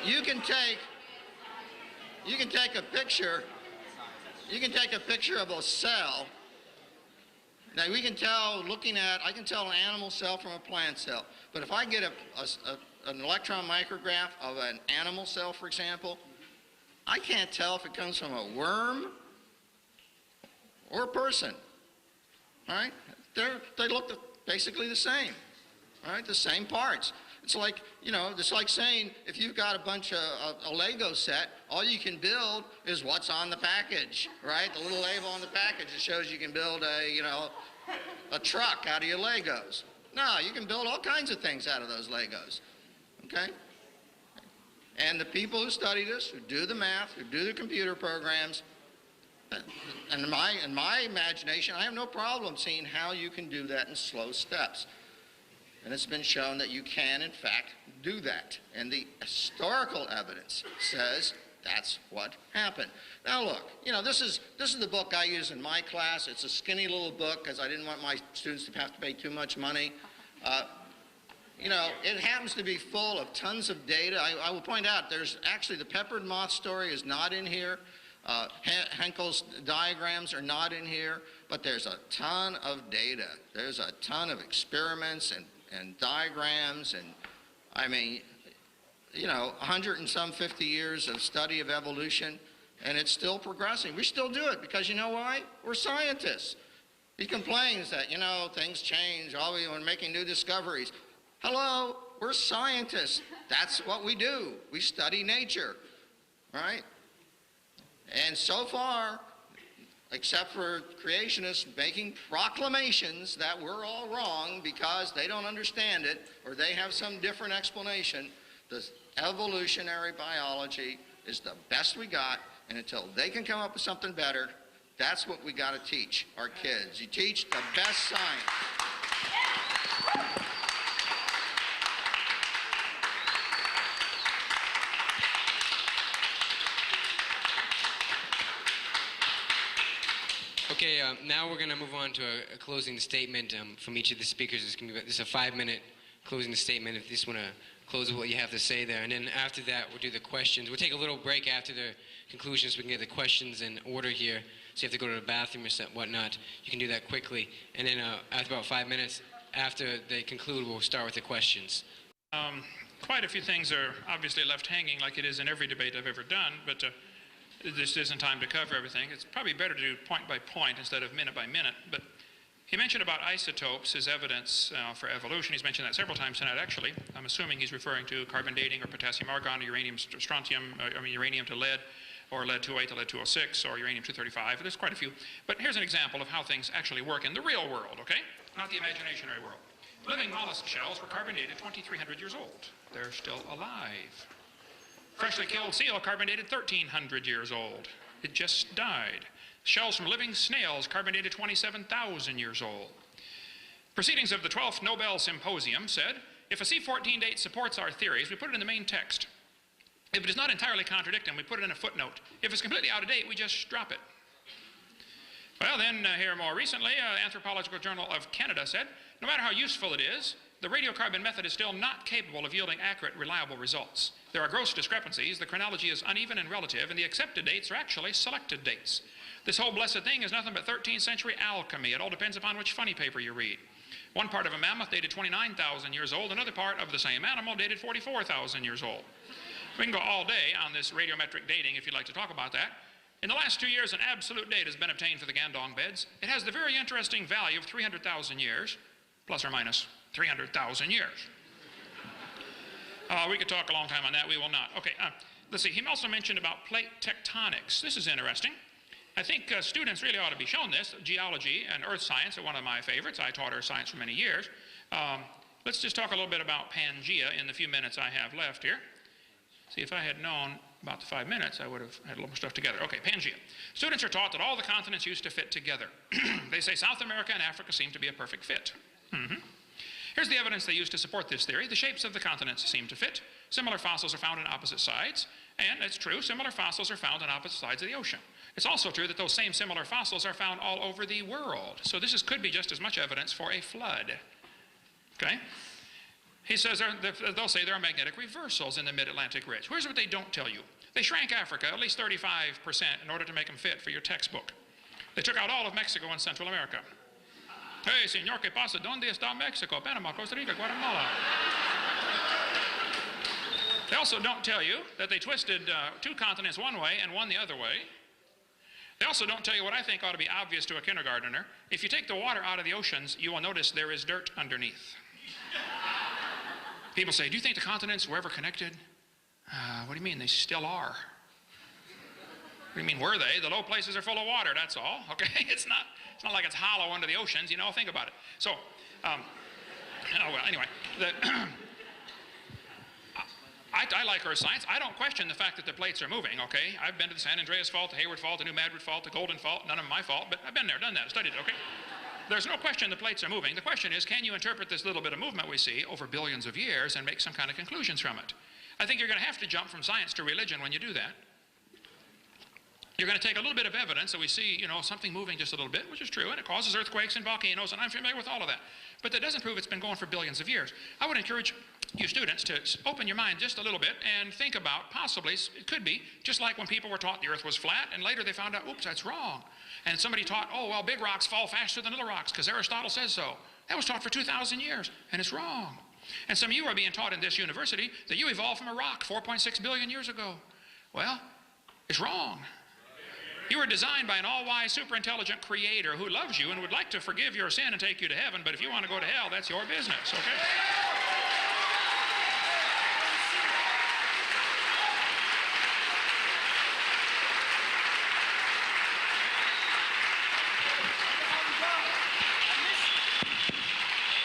you can take a picture of a cell. Now we can tell, I can tell an animal cell from a plant cell. But if I get an electron micrograph of an animal cell, for example, I can't tell if it comes from a worm or a person. All right? They look basically the same. All right? The same parts. It's like, you know, it's like saying if you've got a bunch of a Lego set, all you can build is what's on the package, right? The little label on the package that shows you can build a truck out of your Legos. No, you can build all kinds of things out of those Legos, okay? And the people who study this, who do the math, who do the computer programs, and in my imagination, I have no problem seeing how you can do that in slow steps. And it's been shown that you can, in fact, do that. And the historical evidence says that's what happened. Now look, you know, this is the book I use in my class. It's a skinny little book because I didn't want my students to have to pay too much money. You know, it happens to be full of tons of data. I will point out there's actually the peppered moth story is not in here. Henkel's diagrams are not in here, but there's a ton of data. There's a ton of experiments and diagrams, and I mean, you know, 150 years of study of evolution, and it's still progressing. We still do it because you know why? We're scientists. He complains that, you know, things change, we're making new discoveries. Hello, we're scientists. That's what we do. We study nature, right? And so far, except for creationists making proclamations that we're all wrong because they don't understand it or they have some different explanation, the evolutionary biology is the best we got, and until they can come up with something better, that's what we got to teach our kids. You teach the best science. Okay, now we're going to move on to a closing statement from each of the speakers. This is a 5-minute closing statement if you just want to close with what you have to say there. And then after that, we'll do the questions. We'll take a little break after the conclusions so we can get the questions in order here. So you have to go to the bathroom or whatnot. You can do that quickly. And then after about 5 minutes, after they conclude, we'll start with the questions. Quite a few things are obviously left hanging like it is in every debate I've ever done, but this isn't time to cover everything. It's probably better to do point by point instead of minute by minute. But he mentioned about isotopes as evidence for evolution. He's mentioned that several times tonight, actually. I'm assuming he's referring to carbon dating or potassium argon or uranium strontium, uranium to lead, or lead-208 to lead-206, or uranium-235. There's quite a few. But here's an example of how things actually work in the real world, okay? Not the imaginary world. Living mollusk shells were carbon dated 2,300 years old. They're still alive. Freshly killed seal carbon dated 1,300 years old. It just died. Shells from living snails carbon dated 27,000 years old. Proceedings of the 12th Nobel Symposium said, if a C14 date supports our theories, we put it in the main text. If it does not entirely contradict them, we put it in a footnote. If it's completely out of date, we just drop it. Well, then here more recently, Anthropological Journal of Canada said, no matter how useful it is, the radiocarbon method is still not capable of yielding accurate, reliable results. There are gross discrepancies, the chronology is uneven and relative, and the accepted dates are actually selected dates. This whole blessed thing is nothing but 13th century alchemy. It all depends upon which funny paper you read. One part of a mammoth dated 29,000 years old, another part of the same animal dated 44,000 years old. We can go all day on this radiometric dating if you'd like to talk about that. In the last 2 years, an absolute date has been obtained for the Gandong beds. It has the very interesting value of 300,000 years, plus or minus 300,000 years. We could talk a long time on that. We will not. Okay, let's see. He also mentioned about plate tectonics. This is interesting. I think students really ought to be shown this. Geology and earth science are one of my favorites. I taught earth science for many years. Let's just talk a little bit about Pangea in the few minutes I have left here. See, if I had known about the 5 minutes, I would have had a little more stuff together. Okay, Pangea. Students are taught that all the continents used to fit together. They say South America and Africa seem to be a perfect fit. Here's the evidence they use to support this theory. The shapes of the continents seem to fit. Similar fossils are found on opposite sides. And it's true, similar fossils are found on opposite sides of the ocean. It's also true that those same similar fossils are found all over the world. So this could be just as much evidence for a flood. Okay? He says they'll say there are magnetic reversals in the mid-Atlantic ridge. Here's what they don't tell you. They shrank Africa at least 35% in order to make them fit for your textbook. They took out all of Mexico and Central America. Hey, señor, ¿qué pasa? ¿Dónde está Mexico? Panama, Costa Rica, Guatemala. They also don't tell you that they twisted 2 continents one way and one the other way. They also don't tell you what I think ought to be obvious to a kindergartner. If you take the water out of the oceans, you will notice there is dirt underneath. People say, do you think the continents were ever connected? What do you mean? They still are. What do you mean, were they? The low places are full of water, that's all. Okay? It's not like it's hollow under the oceans, you know, think about it. So, oh, well, anyway, I like earth science. I don't question the fact that the plates are moving, okay? I've been to the San Andreas Fault, the Hayward Fault, the New Madrid Fault, the Golden Fault. None of them my fault, but I've been there, done that, studied it, okay? there's no question the plates are moving. The question is, can you interpret this little bit of movement we see over billions of years and make some kind of conclusions from it? I think you're going to have to jump from science to religion when you do that. You're going to take a little bit of evidence that we see, you know, something moving just a little bit, which is true, and it causes earthquakes and volcanoes, and I'm familiar with all of that. But that doesn't prove it's been going for billions of years. I would encourage you students to open your mind just a little bit and think about possibly, it could be, just like when people were taught the earth was flat, and later they found out, oops, that's wrong. And somebody taught, oh, well, big rocks fall faster than little rocks because Aristotle says so. That was taught for 2,000 years, and it's wrong. And some of you are being taught in this university that you evolved from a rock 4.6 billion years ago. Well, it's wrong. You were designed by an all-wise, super-intelligent creator who loves you and would like to forgive your sin and take you to heaven, but if you want to go to hell, that's your business, okay?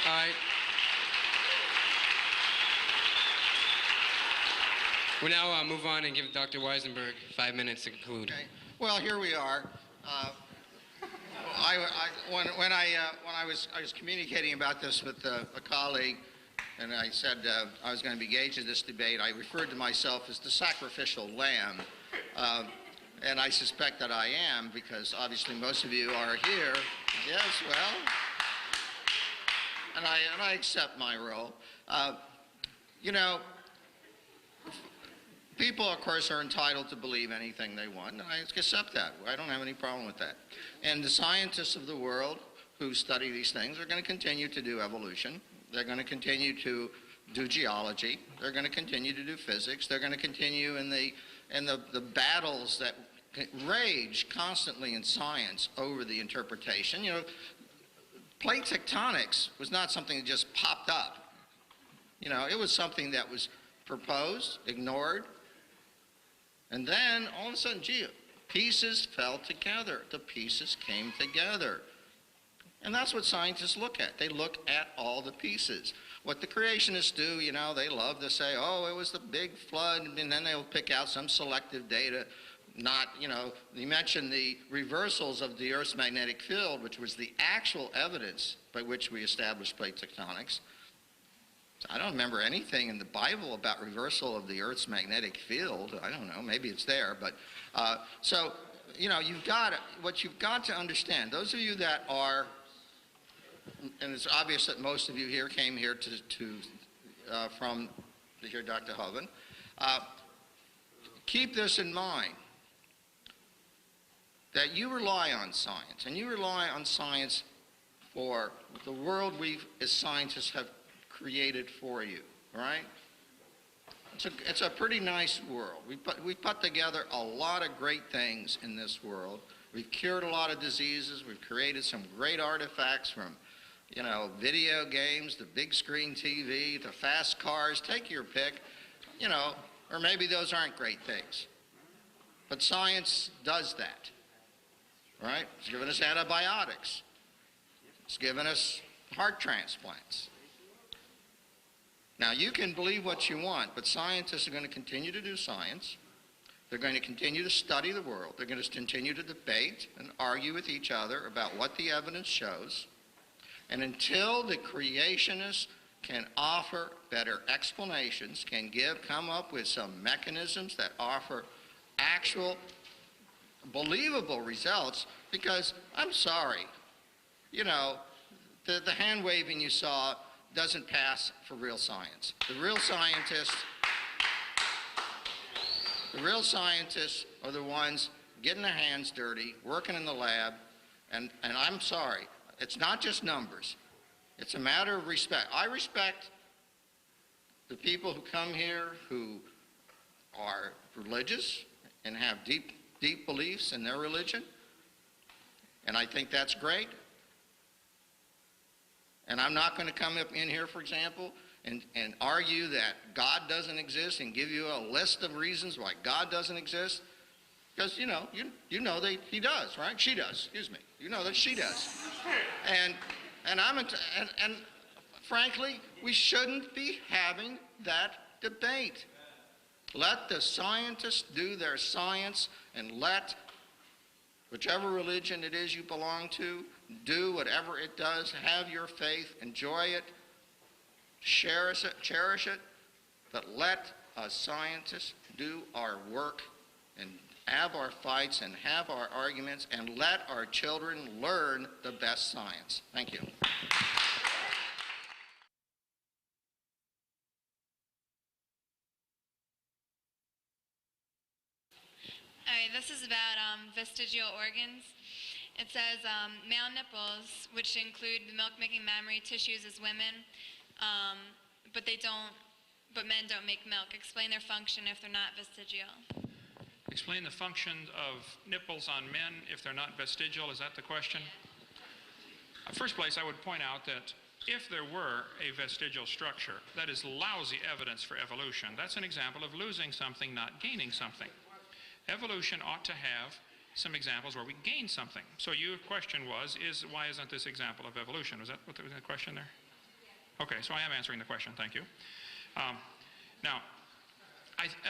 All right. We'll now move on and give Dr. Weisenberg 5 minutes to conclude. Okay. Well, here we are. When I was communicating about this with a colleague, and I said I was going to be engaged in this debate, I referred to myself as the sacrificial lamb, and I suspect that I am because obviously most of you are here. Yes, well, and I accept my role. You know, people, of course, are entitled to believe anything they want, and I accept that. I don't have any problem with that. And the scientists of the world who study these things are going to continue to do evolution. They're going to continue to do geology. They're going to continue to do physics. They're going to continue in the battles that rage constantly in science over the interpretation. You know, plate tectonics was not something that just popped up. You know, it was something that was proposed, ignored, and then all of a sudden, gee, pieces fell together. The pieces came together. And that's what scientists look at. They look at all the pieces. What the creationists do, you know, they love to say, oh, it was the big flood, and then they'll pick out some selective data. Not, you know, you mentioned the reversals of the Earth's magnetic field, which was the actual evidence by which we established plate tectonics. I don't remember anything in the Bible about reversal of the Earth's magnetic field. I don't know, maybe it's there, but so, you know, what you've got to understand, those of you that are, and it's obvious that most of you here came here to hear Dr. Hovind, keep this in mind, that you rely on science, and you rely on science for the world we as scientists have created for you, right? It's a pretty nice world. We put together a lot of great things in this world. We've cured a lot of diseases. We've created some great artifacts from, you know, video games, the big screen TV, the fast cars, take your pick, you know, or maybe those aren't great things. But science does that, right? It's given us antibiotics. It's given us heart transplants. Now, you can believe what you want, but scientists are going to continue to do science. They're going to continue to study the world. They're going to continue to debate and argue with each other about what the evidence shows. And until the creationists can offer better explanations, can come up with some mechanisms that offer actual, believable results, because I'm sorry, you know, the hand waving you saw doesn't pass for real science. The real scientists are the ones getting their hands dirty, working in the lab, and I'm sorry, it's not just numbers. It's a matter of respect. I respect the people who come here who are religious and have deep beliefs in their religion, and I think that's great. And I'm not going to come up in here, for example, and argue that God doesn't exist and give you a list of reasons why God doesn't exist. Because, you know that he does, right? She does, excuse me. You know that she does. And frankly, we shouldn't be having that debate. Let the scientists do their science and let Whichever religion it is you belong to, do whatever it does, have your faith, enjoy it, cherish it, but let us scientists do our work and have our fights and have our arguments and let our children learn the best science. Thank you. All right, this is about vestigial organs. It says male nipples, which include the milk-making mammary tissues as women, but men don't make milk. Explain their function if they're not vestigial. Explain the function of nipples on men if they're not vestigial. Is that the question? First place, I would point out that if there were a vestigial structure, that is lousy evidence for evolution. That's an example of losing something, not gaining something. Evolution ought to have some examples where we gain something. So your question was, why isn't this example of evolution? Was that what was the question there? Okay, so I am answering the question, thank you. Now,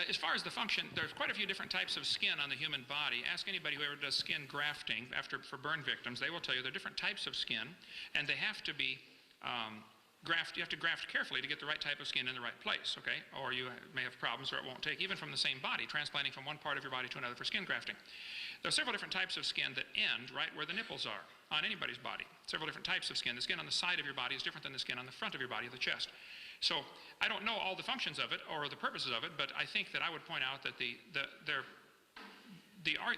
as far as the function, there's quite a few different types of skin on the human body. Ask anybody who ever does skin grafting for burn victims. They will tell you there are different types of skin, and they have to be you have to graft carefully to get the right type of skin in the right place, okay? Or you may have problems where it won't take, even from the same body, transplanting from one part of your body to another for skin grafting. There are several different types of skin that end right where the nipples are on anybody's body. Several different types of skin. The skin on the side of your body is different than the skin on the front of your body, the chest. So I don't know all the functions of it or the purposes of it, but I think that I would point out that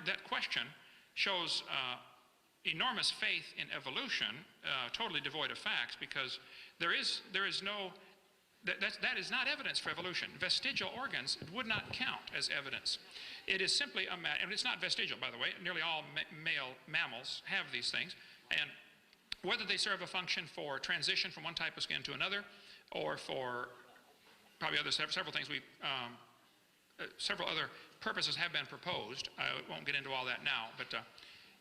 that question shows enormous faith in evolution, totally devoid of facts, because that is not evidence for evolution. Vestigial organs would not count as evidence. It is simply and it's not vestigial, by the way. Nearly all male mammals have these things, and whether they serve a function for transition from one type of skin to another, or for probably several things, several other purposes have been proposed. I won't get into all that now, but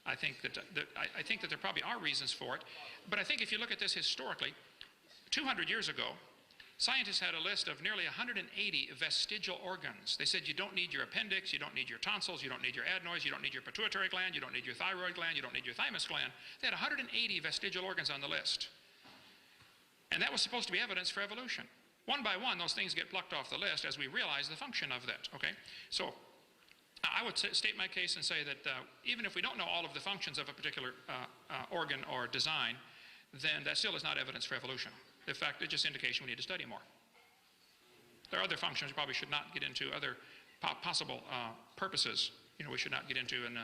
I think that there probably are reasons for it. But I think if you look at this historically, 200 years ago, scientists had a list of nearly 180 vestigial organs. They said you don't need your appendix, you don't need your tonsils, you don't need your adenoids, you don't need your pituitary gland, you don't need your thyroid gland, you don't need your thymus gland. They had 180 vestigial organs on the list. And that was supposed to be evidence for evolution. One by one, those things get plucked off the list as we realize the function of that, okay? So I would state my case and say that even if we don't know all of the functions of a particular organ or design, then that still is not evidence for evolution. In fact, it's just indication we need to study more. There are other functions we probably should not get into, other possible purposes, we should not get into, and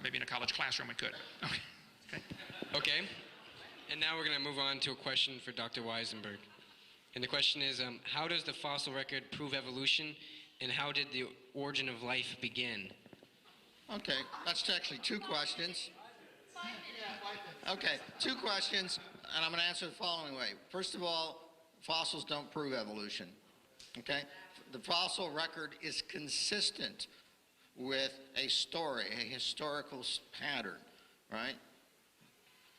maybe in a college classroom we could. Okay. Okay. And now we're going to move on to a question for Dr. Weisenberg. And the question is, how does the fossil record prove evolution, and how did the origin of life begin? Okay, that's actually two questions. Okay, two questions, and I'm going to answer the following way. First of all, fossils don't prove evolution. Okay? The fossil record is consistent with a story, a historical pattern, right?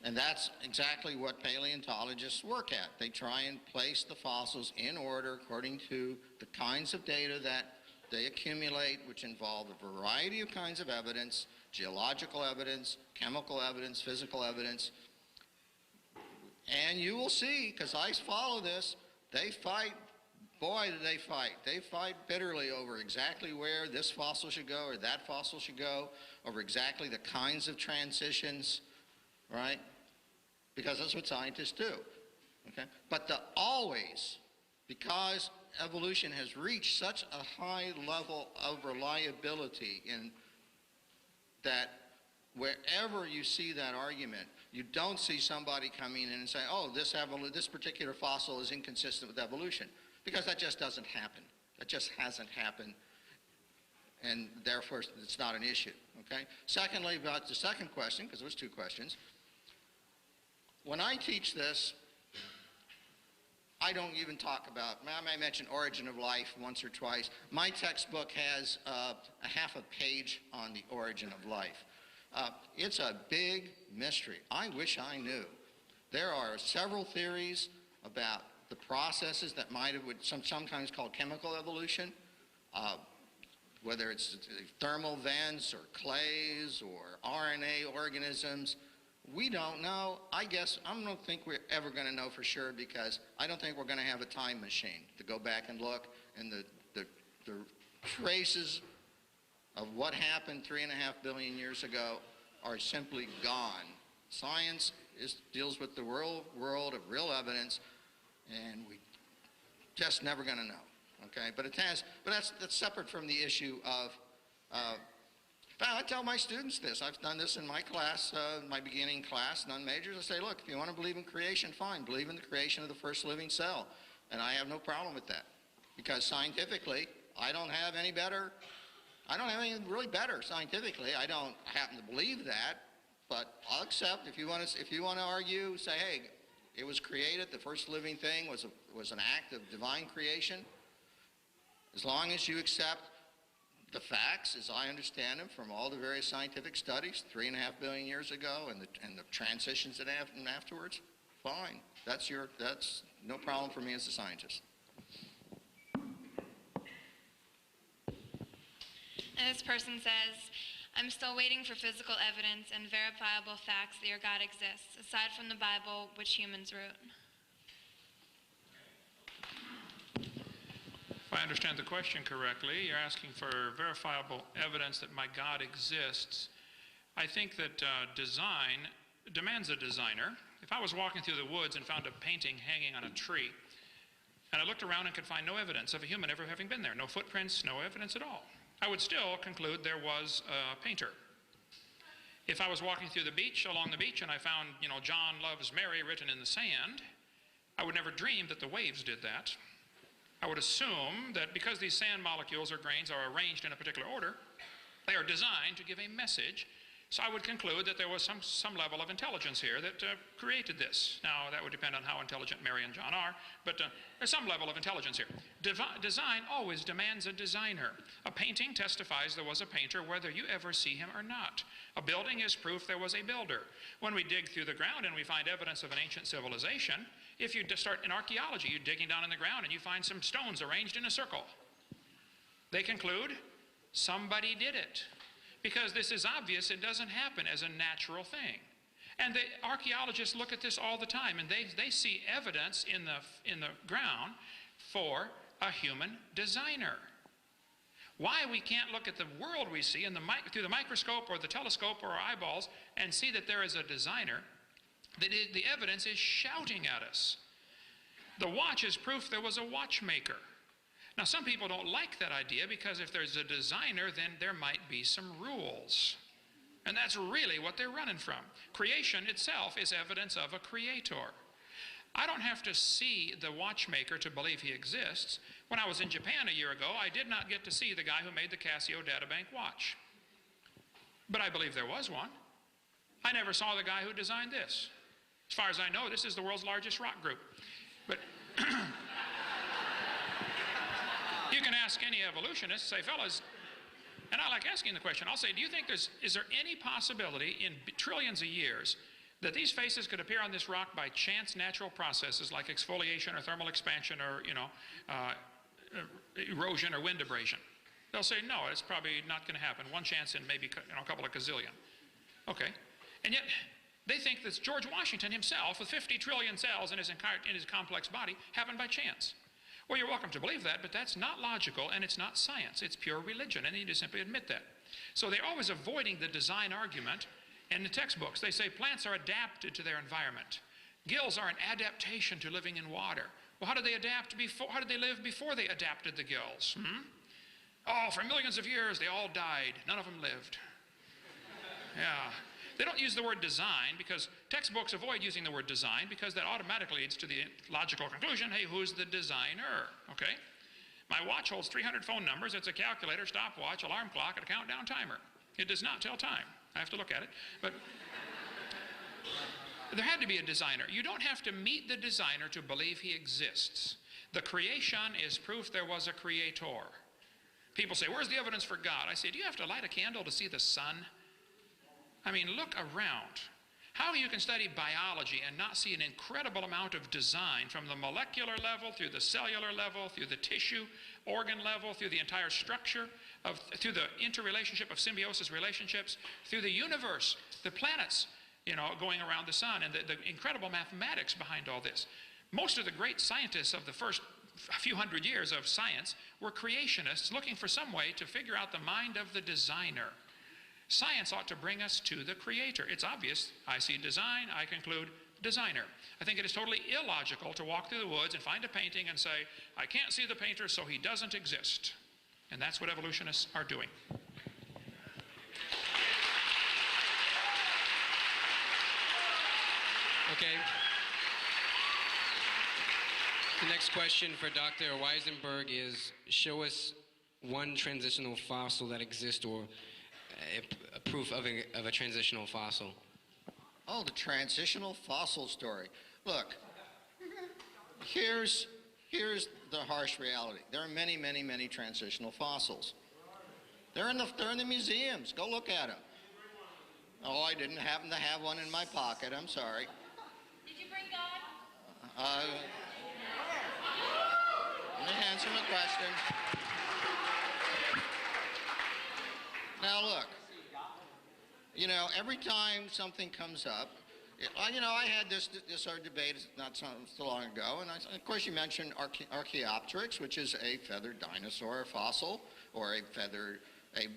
And that's exactly what paleontologists work at. They try and place the fossils in order according to the kinds of data that they accumulate, which involve a variety of kinds of evidence: geological evidence, chemical evidence, physical evidence. And you will see, because I follow this, they fight. Boy, do they fight. They fight bitterly over exactly where this fossil should go or that fossil should go, over exactly the kinds of transitions, right? Because that's what scientists do, okay? But always, because evolution has reached such a high level of reliability in that wherever you see that argument, you don't see somebody coming in and say, oh, this particular fossil is inconsistent with evolution, because that just doesn't happen. That just hasn't happened, and therefore it's not an issue, okay? Secondly, about the second question, because there was two questions, when I teach this, I don't even talk about, I may mention origin of life once or twice. My textbook has a half a page on the origin of life. It's a big mystery. I wish I knew. There are several theories about the processes that might have, sometimes called chemical evolution. whether it's thermal vents or clays or RNA organisms. We don't know. I guess I don't think we're ever going to know for sure, because I don't think we're going to have a time machine to go back and look, and the traces of what happened 3.5 billion years ago are simply gone. Science deals with the world of real evidence, and we just never going to know. Okay, but that's separate from the issue of. I tell my students this. I've done this in my class, my beginning class, non-majors. I say, look, if you want to believe in creation, fine. Believe in the creation of the first living cell, and I have no problem with that, because scientifically, I don't have any really better scientifically. I don't happen to believe that, but I'll accept if you want to argue, say, hey, it was created. The first living thing was an act of divine creation. As long as you accept the facts, as I understand them, from all the various scientific studies 3.5 billion years ago, and the transitions that happened afterwards, fine. That's no problem for me as a scientist. And this person says, I'm still waiting for physical evidence and verifiable facts that your God exists, aside from the Bible, which humans wrote. If I understand the question correctly, you're asking for verifiable evidence that my God exists. I think that design demands a designer. If I was walking through the woods and found a painting hanging on a tree, and I looked around and could find no evidence of a human ever having been there, no footprints, no evidence at all, I would still conclude there was a painter. If I was walking through the beach, along the beach, and I found, John loves Mary written in the sand, I would never dream that the waves did that. I would assume that because these sand molecules or grains are arranged in a particular order, they are designed to give a message. So I would conclude that there was some level of intelligence here that created this. Now, that would depend on how intelligent Mary and John are, but there's some level of intelligence here. Design always demands a designer. A painting testifies there was a painter, whether you ever see him or not. A building is proof there was a builder. When we dig through the ground and we find evidence of an ancient civilization, if you start in archaeology, you're digging down in the ground and you find some stones arranged in a circle. They conclude somebody did it. Because this is obvious, it doesn't happen as a natural thing. And the archaeologists look at this all the time, and they see evidence in the ground for a human designer. Why we can't look at the world we see through the microscope or the telescope or our eyeballs and see that there is a designer, the evidence is shouting at us. The watch is proof there was a watchmaker. Now, some people don't like that idea, because if there's a designer, then there might be some rules. And that's really what they're running from. Creation itself is evidence of a creator. I don't have to see the watchmaker to believe he exists. When I was in Japan a year ago, I did not get to see the guy who made the Casio Databank watch. But I believe there was one. I never saw the guy who designed this. As far as I know, this is the world's largest rock group. But you can ask any evolutionist, say, fellas, and I like asking the question, I'll say, do you think is there any possibility in trillions of years that these faces could appear on this rock by chance natural processes like exfoliation or thermal expansion or, erosion or wind abrasion? They'll say, no, it's probably not going to happen. One chance in maybe a couple of gazillion. Okay. And yet, they think that George Washington himself, with 50 trillion cells in his complex body, happened by chance. Well, you're welcome to believe that, but that's not logical, and it's not science. It's pure religion, and you just simply admit that. So they're always avoiding the design argument. In the textbooks, they say plants are adapted to their environment. Gills are an adaptation to living in water. Well, how did they adapt before? How did they live before they adapted the gills? Oh, for millions of years, they all died. None of them lived. Yeah. They don't use the word design, because textbooks avoid using the word design, because that automatically leads to the logical conclusion, hey, who's the designer? Okay? My watch holds 300 phone numbers. It's a calculator, stopwatch, alarm clock, and a countdown timer. It does not tell time. I have to look at it. But there had to be a designer. You don't have to meet the designer to believe he exists. The creation is proof there was a creator. People say, where's the evidence for God? I say, do you have to light a candle to see the sun? I mean, look around. How you can study biology and not see an incredible amount of design from the molecular level, through the cellular level, through the tissue, organ level, through the entire structure, through the interrelationship of symbiosis relationships, through the universe, the planets, you know, going around the sun, and the incredible mathematics behind all this. Most of the great scientists of the first few hundred years of science were creationists looking for some way to figure out the mind of the designer. Science ought to bring us to the creator. It's obvious. I see design, I conclude designer. I think it is totally illogical to walk through the woods and find a painting and say, I can't see the painter, so he doesn't exist. And that's what evolutionists are doing. Okay. The next question for Dr. Weisenberg is, show us one transitional fossil that exists, or a proof of a transitional fossil. Oh, the transitional fossil story. Look, here's the harsh reality. There are many, many, many transitional fossils. They're in the museums. Go look at them. Oh, I didn't happen to have one in my pocket. I'm sorry. Did you bring God? Let me answer the question. Now look, you know, every time something comes up, you know, I had this debate not so long ago, and of course you mentioned Archaeopteryx, which is a feathered dinosaur fossil, or a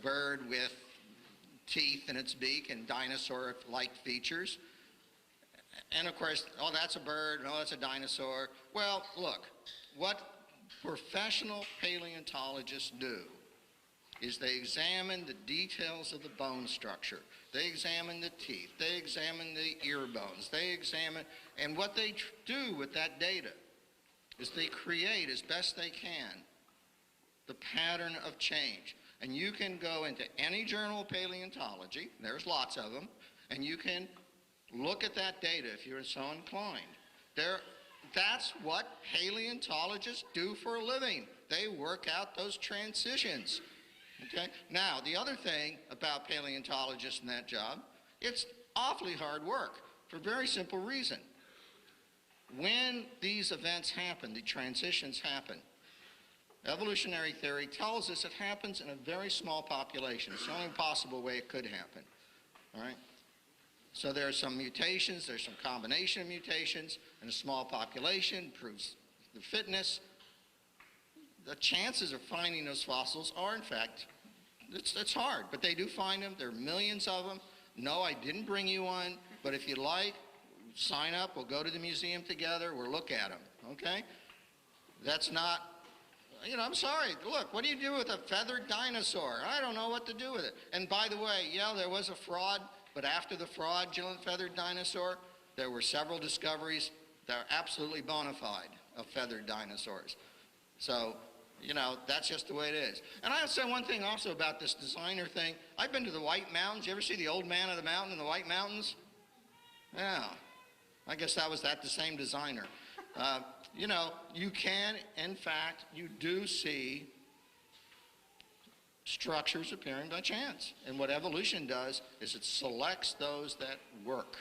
bird with teeth in its beak and dinosaur-like features. And of course, oh, that's a bird, no, that's a dinosaur. Well, look, what professional paleontologists do is they examine the details of the bone structure. They examine the teeth. They examine the ear bones. They examine, and what they do with that data is they create as best they can the pattern of change. And you can go into any journal of paleontology, there's lots of them, and you can look at that data if you're so inclined. That's what paleontologists do for a living. They work out those transitions. Okay? Now, the other thing about paleontologists in that job, it's awfully hard work for a very simple reason. When these events happen, the transitions happen, evolutionary theory tells us it happens in a very small population. It's the only possible way it could happen. All right? So there are some mutations, there's some combination of mutations in a small population, proves the fitness. The chances of finding those fossils are, in fact, it's hard, but they do find them. There are millions of them. No, I didn't bring you one, but if you'd like, sign up. We'll go to the museum together. We'll look at them, okay? That's not, you know, I'm sorry. Look, what do you do with a feathered dinosaur? I don't know what to do with it. And by the way, yeah, there was a fraud, but after the fraudulent feathered dinosaur, there were several discoveries that are absolutely bona fide of feathered dinosaurs. So, you know, that's just the way it is. And I'll say one thing also about this designer thing. I've been to the White Mountains. You ever see the Old Man of the Mountain in the White Mountains? Yeah. I guess that was the same designer. You know, you can, in fact, you do see structures appearing by chance. And what evolution does is it selects those that work.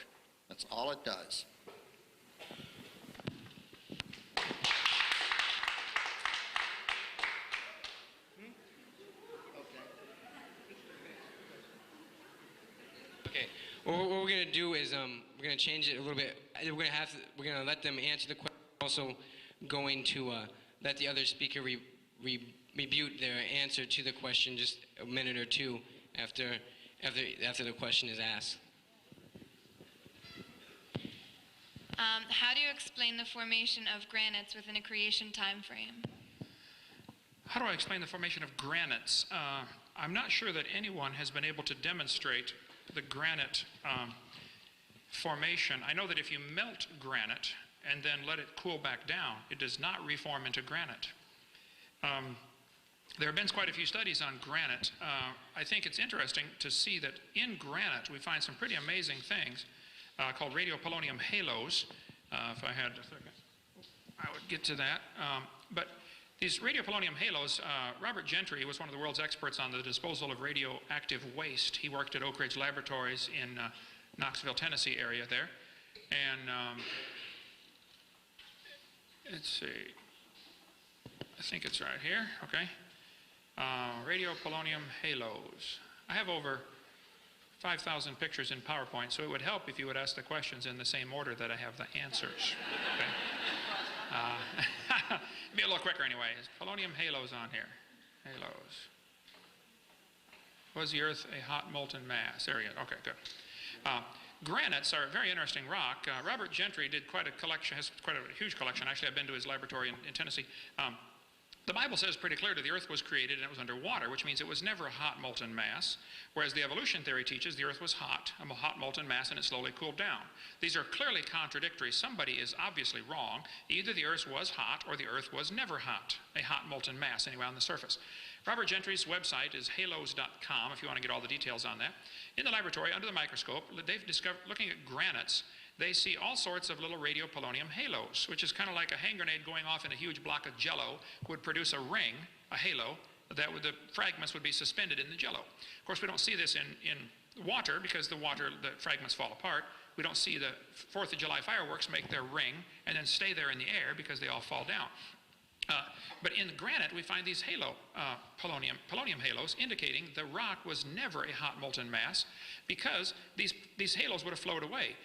That's all it does. Okay. Well, what we're going to do is we're going to change it a little bit. We're going to let them answer the question. Also going to let the other speaker rebut their answer to the question just a minute or two after the question is asked. How do you explain the formation of granites within a creation time frame? How do I explain the formation of granites? I'm not sure that anyone has been able to demonstrate the granite formation. I know that if you melt granite and then let it cool back down, it does not reform into granite. There have been quite a few studies on granite. I think it's interesting to see that in granite we find some pretty amazing things called radiopolonium halos. If I had a second, I would get to that. But these radiopolonium halos, Robert Gentry was one of the world's experts on the disposal of radioactive waste. He worked at Oak Ridge Laboratories in Knoxville, Tennessee area there. And let's see, I think it's right here, okay. Radiopolonium halos. I have over 5,000 pictures in PowerPoint, so it would help if you would ask the questions in the same order that I have the answers. Okay. Be a little quicker anyway. Is polonium halos on here? Halos. Was the Earth a hot molten mass? There you go. Okay, good. Granites are a very interesting rock. Robert Gentry did quite a collection, has quite a huge collection. Actually, I've been to his laboratory in Tennessee. The Bible says pretty clearly the earth was created and it was underwater, which means it was never a hot molten mass, whereas the evolution theory teaches the earth was hot, a hot molten mass, and it slowly cooled down. These are clearly contradictory. Somebody is obviously wrong. Either the earth was hot or the earth was never hot, a hot molten mass anyway on the surface. Robert Gentry's website is halos.com if you want to get all the details on that. In the laboratory, under the microscope, they've discovered, looking at granites, they see all sorts of little radiopolonium halos, which is kind of like a hand grenade going off in a huge block of jello would produce a ring, a halo, that would, the fragments would be suspended in the jello. Of course, we don't see this in water because the fragments fall apart. We don't see the 4th of July fireworks make their ring and then stay there in the air because they all fall down. But in granite, we find these polonium halos, indicating the rock was never a hot molten mass because these halos would have flowed away.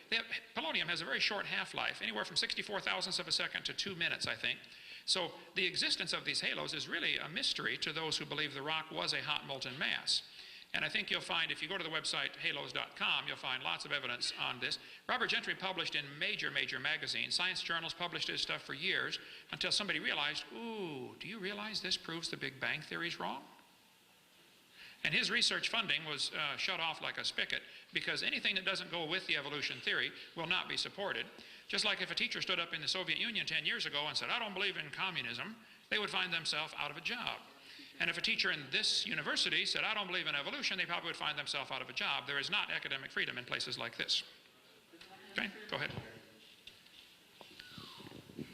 Polonium has a very short half-life, anywhere from 64 thousandths of a second to 2 minutes, I think. So the existence of these halos is really a mystery to those who believe the rock was a hot molten mass. And I think you'll find, if you go to the website halos.com, you'll find lots of evidence on this. Robert Gentry published in major magazines. Science journals published his stuff for years until somebody realized, ooh, do you realize this proves the Big Bang theory's wrong? And his research funding was shut off like a spigot because anything that doesn't go with the evolution theory will not be supported. Just like if a teacher stood up in the Soviet Union 10 years ago and said, I don't believe in communism, they would find themselves out of a job. And if a teacher in this university said, I don't believe in evolution, they probably would find themselves out of a job. There is not academic freedom in places like this. Okay, go ahead. Would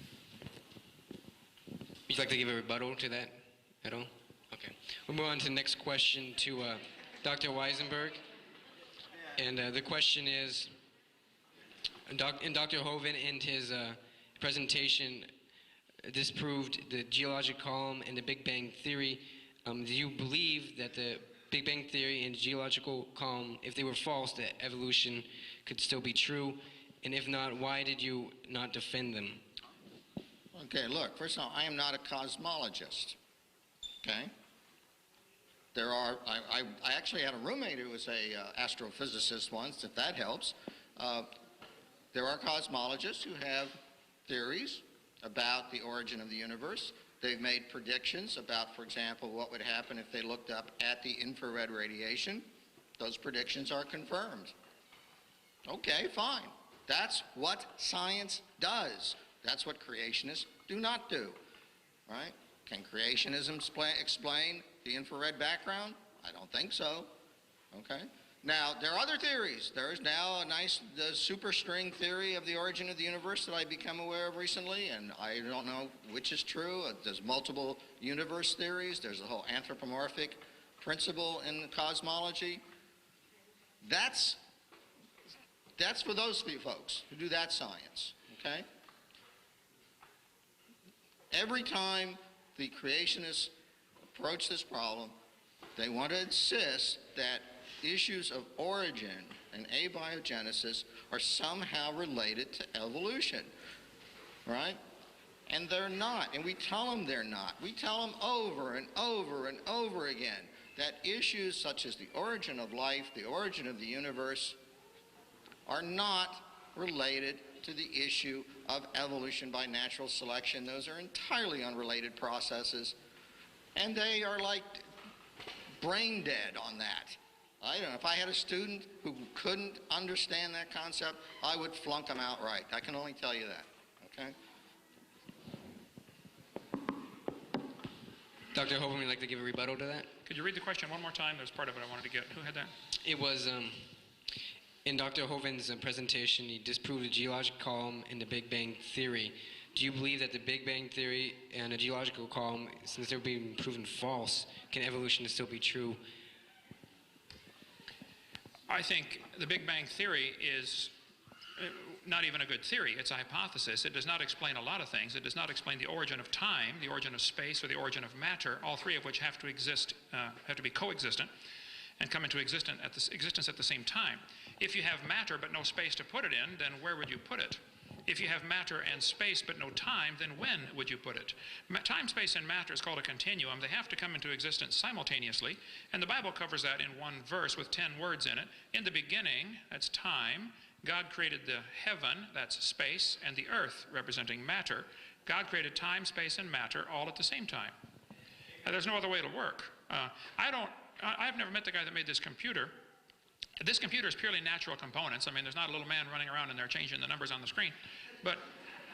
you like to give a rebuttal to that at all? Okay. We'll move on to the next question to Dr. Weisenberg. And the question is, Dr. Hovind in his presentation disproved the geologic column and the Big Bang theory. Do you believe that the Big Bang theory and geological column, if they were false, that evolution could still be true? And if not, why did you not defend them? Okay, look, first of all, I am not a cosmologist, okay? I actually had a roommate who was a astrophysicist once, if that helps. There are cosmologists who have theories about the origin of the universe. They've made predictions about, for example, what would happen if they looked up at the infrared radiation. Those predictions are confirmed. Okay, fine. That's what science does. That's what creationists do not do, right? Can creationism explain the infrared background? I don't think so, okay? Now, there are other theories. There is now a nice superstring theory of the origin of the universe that I've become aware of recently, and I don't know which is true. There's multiple universe theories. There's a whole anthropomorphic principle in cosmology. That's for those few folks who do that science, okay? Every time the creationists approach this problem, they want to insist that issues of origin and abiogenesis are somehow related to evolution, right? And they're not, and we tell them they're not. We tell them over and over and over again that issues such as the origin of life, the origin of the universe, are not related to the issue of evolution by natural selection. Those are entirely unrelated processes, and they are like brain dead on that. I don't know, if I had a student who couldn't understand that concept, I would flunk them outright. I can only tell you that, okay? Dr. Hovind, would you like to give a rebuttal to that? Could you read the question one more time? There's part of it I wanted to get. Who had that? It was, in Dr. Hovind's presentation, he disproved the geologic column and the Big Bang theory. Do you believe that the Big Bang theory and the geological column, since they're being proven false, can evolution still be true? I think the Big Bang Theory is not even a good theory. It's a hypothesis. It does not explain a lot of things. It does not explain the origin of time, the origin of space, or the origin of matter, all three of which have to exist, have to be coexistent and come into existence at the same time. If you have matter but no space to put it in, then where would you put it? If you have matter and space but no time, then when would you put it? Time, space, and matter is called a continuum. They have to come into existence simultaneously, and the Bible covers that in one verse with 10 words in it. In the beginning, that's time, God created the heaven, that's space, and the earth, representing matter. God created time, space, and matter all at the same time. There's no other way it'll work. I've never met the guy that made this computer. This computer is purely natural components. I mean, there's not a little man running around in there changing the numbers on the screen.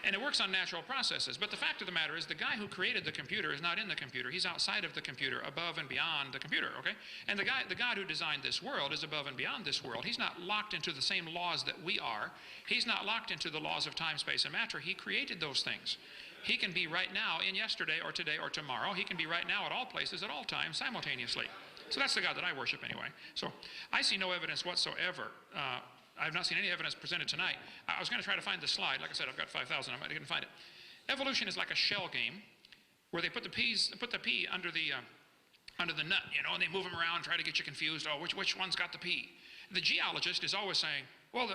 And it works on natural processes. But the fact of the matter is the guy who created the computer is not in the computer. He's outside of the computer, above and beyond the computer, okay? And the God who designed this world is above and beyond this world. He's not locked into the same laws that we are. He's not locked into the laws of time, space, and matter. He created those things. He can be right now in yesterday or today or tomorrow. He can be right now at all places at all times simultaneously. So that's the God that I worship anyway. So I see no evidence whatsoever. I've not seen any evidence presented tonight. I was going to try to find the slide. Like I said, I've got 5,000. I didn't find it. Evolution is like a shell game where they put the pea under the nut, you know, and they move them around, try to get you confused. Oh, which one's got the pea? The geologist is always saying, well,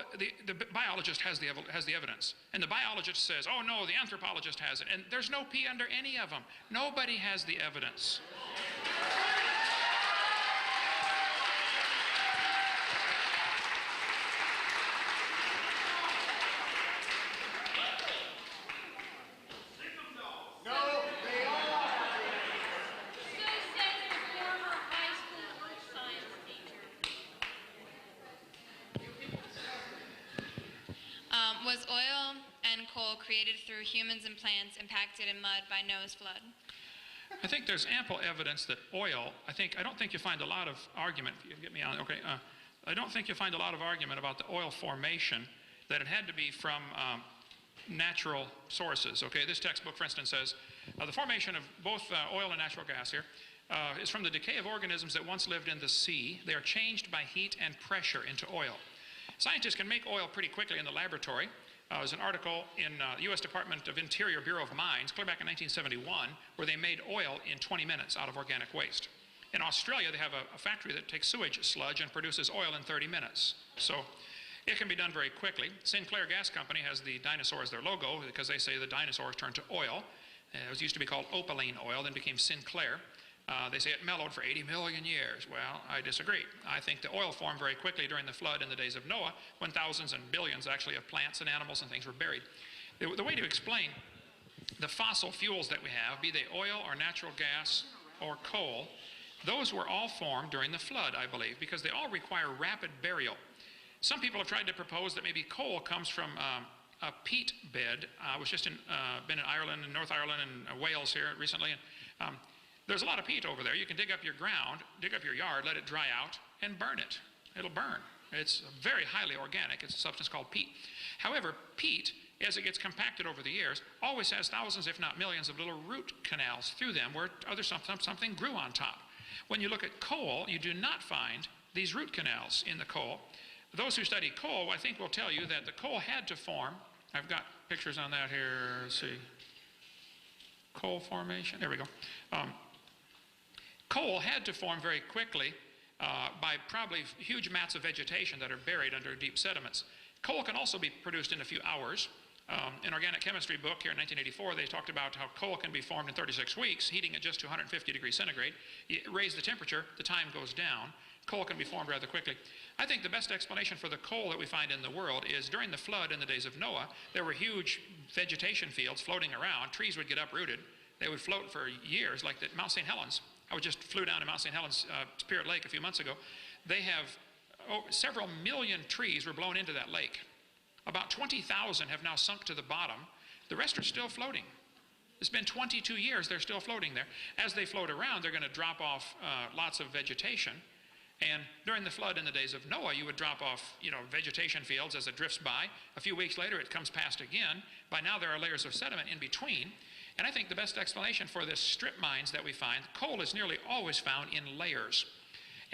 the biologist has the evidence. And the biologist says, oh, no, the anthropologist has it. And there's no pea under any of them. Nobody has the evidence. Was oil and coal created through humans and plants impacted in mud by Noah's flood? I think there's ample evidence that oil, I don't think you find a lot of argument, if you get me on, okay, I don't think you find a lot of argument about the oil formation, that it had to be from natural sources, okay? This textbook, for instance, says, the formation of both oil and natural gas here is from the decay of organisms that once lived in the sea. They are changed by heat and pressure into oil. Scientists can make oil pretty quickly in the laboratory. There's an article in the U.S. Department of Interior Bureau of Mines, clear back in 1971, where they made oil in 20 minutes out of organic waste. In Australia, they have a factory that takes sewage sludge and produces oil in 30 minutes. So it can be done very quickly. Sinclair Gas Company has the dinosaur as their logo because they say the dinosaurs turned to oil. It used to be called opaline oil, then became Sinclair. They say it mellowed for 80 million years. Well, I disagree. I think the oil formed very quickly during the flood in the days of Noah, when thousands and billions actually of plants and animals and things were buried. The way to explain the fossil fuels that we have, be they oil or natural gas or coal, those were all formed during the flood, I believe, because they all require rapid burial. Some people have tried to propose that maybe coal comes from a peat bed. I was just been in Ireland, in North Ireland, and Wales here recently. And, there's a lot of peat over there. You can dig up your ground, dig up your yard, let it dry out, and burn it. It'll burn. It's very highly organic. It's a substance called peat. However, peat, as it gets compacted over the years, always has thousands, if not millions, of little root canals through them where something grew on top. When you look at coal, you do not find these root canals in the coal. Those who study coal, I think, will tell you that the coal had to form. I've got pictures on that here. Let's see. Coal formation. There we go. Coal had to form very quickly by probably huge mats of vegetation that are buried under deep sediments. Coal can also be produced in a few hours. In Organic Chemistry book here in 1984, they talked about how coal can be formed in 36 weeks, heating it just to 150 degrees centigrade. You raise the temperature, the time goes down. Coal can be formed rather quickly. I think the best explanation for the coal that we find in the world is during the flood in the days of Noah, there were huge vegetation fields floating around. Trees would get uprooted. They would float for years, like the Mount St. Helens. I just flew down to Mount St. Helens Spirit Lake a few months ago. They have several million trees were blown into that lake. About 20,000 have now sunk to the bottom. The rest are still floating. It's been 22 years, they're still floating there. As they float around, they're going to drop off lots of vegetation. And during the flood in the days of Noah, you would drop off, vegetation fields as it drifts by. A few weeks later, it comes past again. By now, there are layers of sediment in between. And I think the best explanation for this strip mines that we find, coal is nearly always found in layers.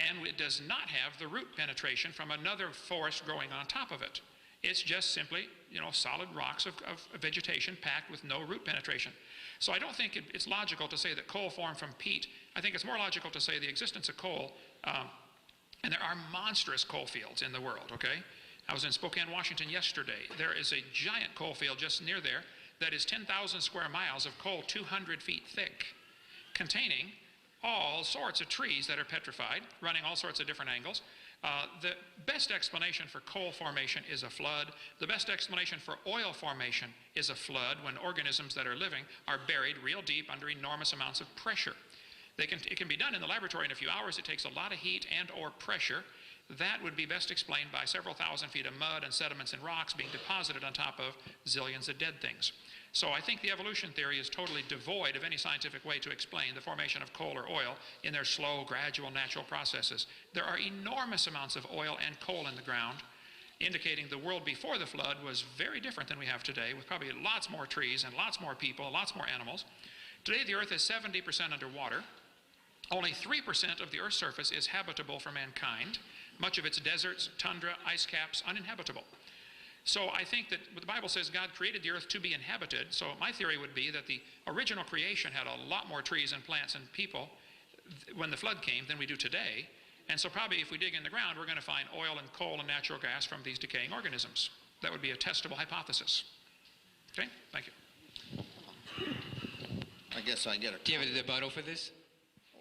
and it does not have the root penetration from another forest growing on top of it. It's just simply, solid rocks of vegetation packed with no root penetration. So I don't think it's logical to say that coal formed from peat. I think it's more logical to say the existence of coal, and there are monstrous coal fields in the world, okay? I was in Spokane, Washington yesterday. There is a giant coal field just near there that is 10,000 square miles of coal 200 feet thick, containing all sorts of trees that are petrified, running all sorts of different angles. The best explanation for coal formation is a flood. The best explanation for oil formation is a flood when organisms that are living are buried real deep under enormous amounts of pressure. It can be done in the laboratory in a few hours. It takes a lot of heat and or pressure. That would be best explained by several thousand feet of mud and sediments and rocks being deposited on top of zillions of dead things. So I think the evolution theory is totally devoid of any scientific way to explain the formation of coal or oil in their slow, gradual, natural processes. There are enormous amounts of oil and coal in the ground, indicating the world before the flood was very different than we have today, with probably lots more trees and lots more people, lots more animals. Today the Earth is 70% underwater. Only 3% of the Earth's surface is habitable for mankind. Much of it's deserts, tundra, ice caps, uninhabitable. So I think that the Bible says God created the earth to be inhabited. So my theory would be that the original creation had a lot more trees and plants and people when the flood came than we do today. And so probably if we dig in the ground, we're going to find oil and coal and natural gas from these decaying organisms. That would be a testable hypothesis. Okay, thank you. I guess I get it. Do you have a rebuttal for this?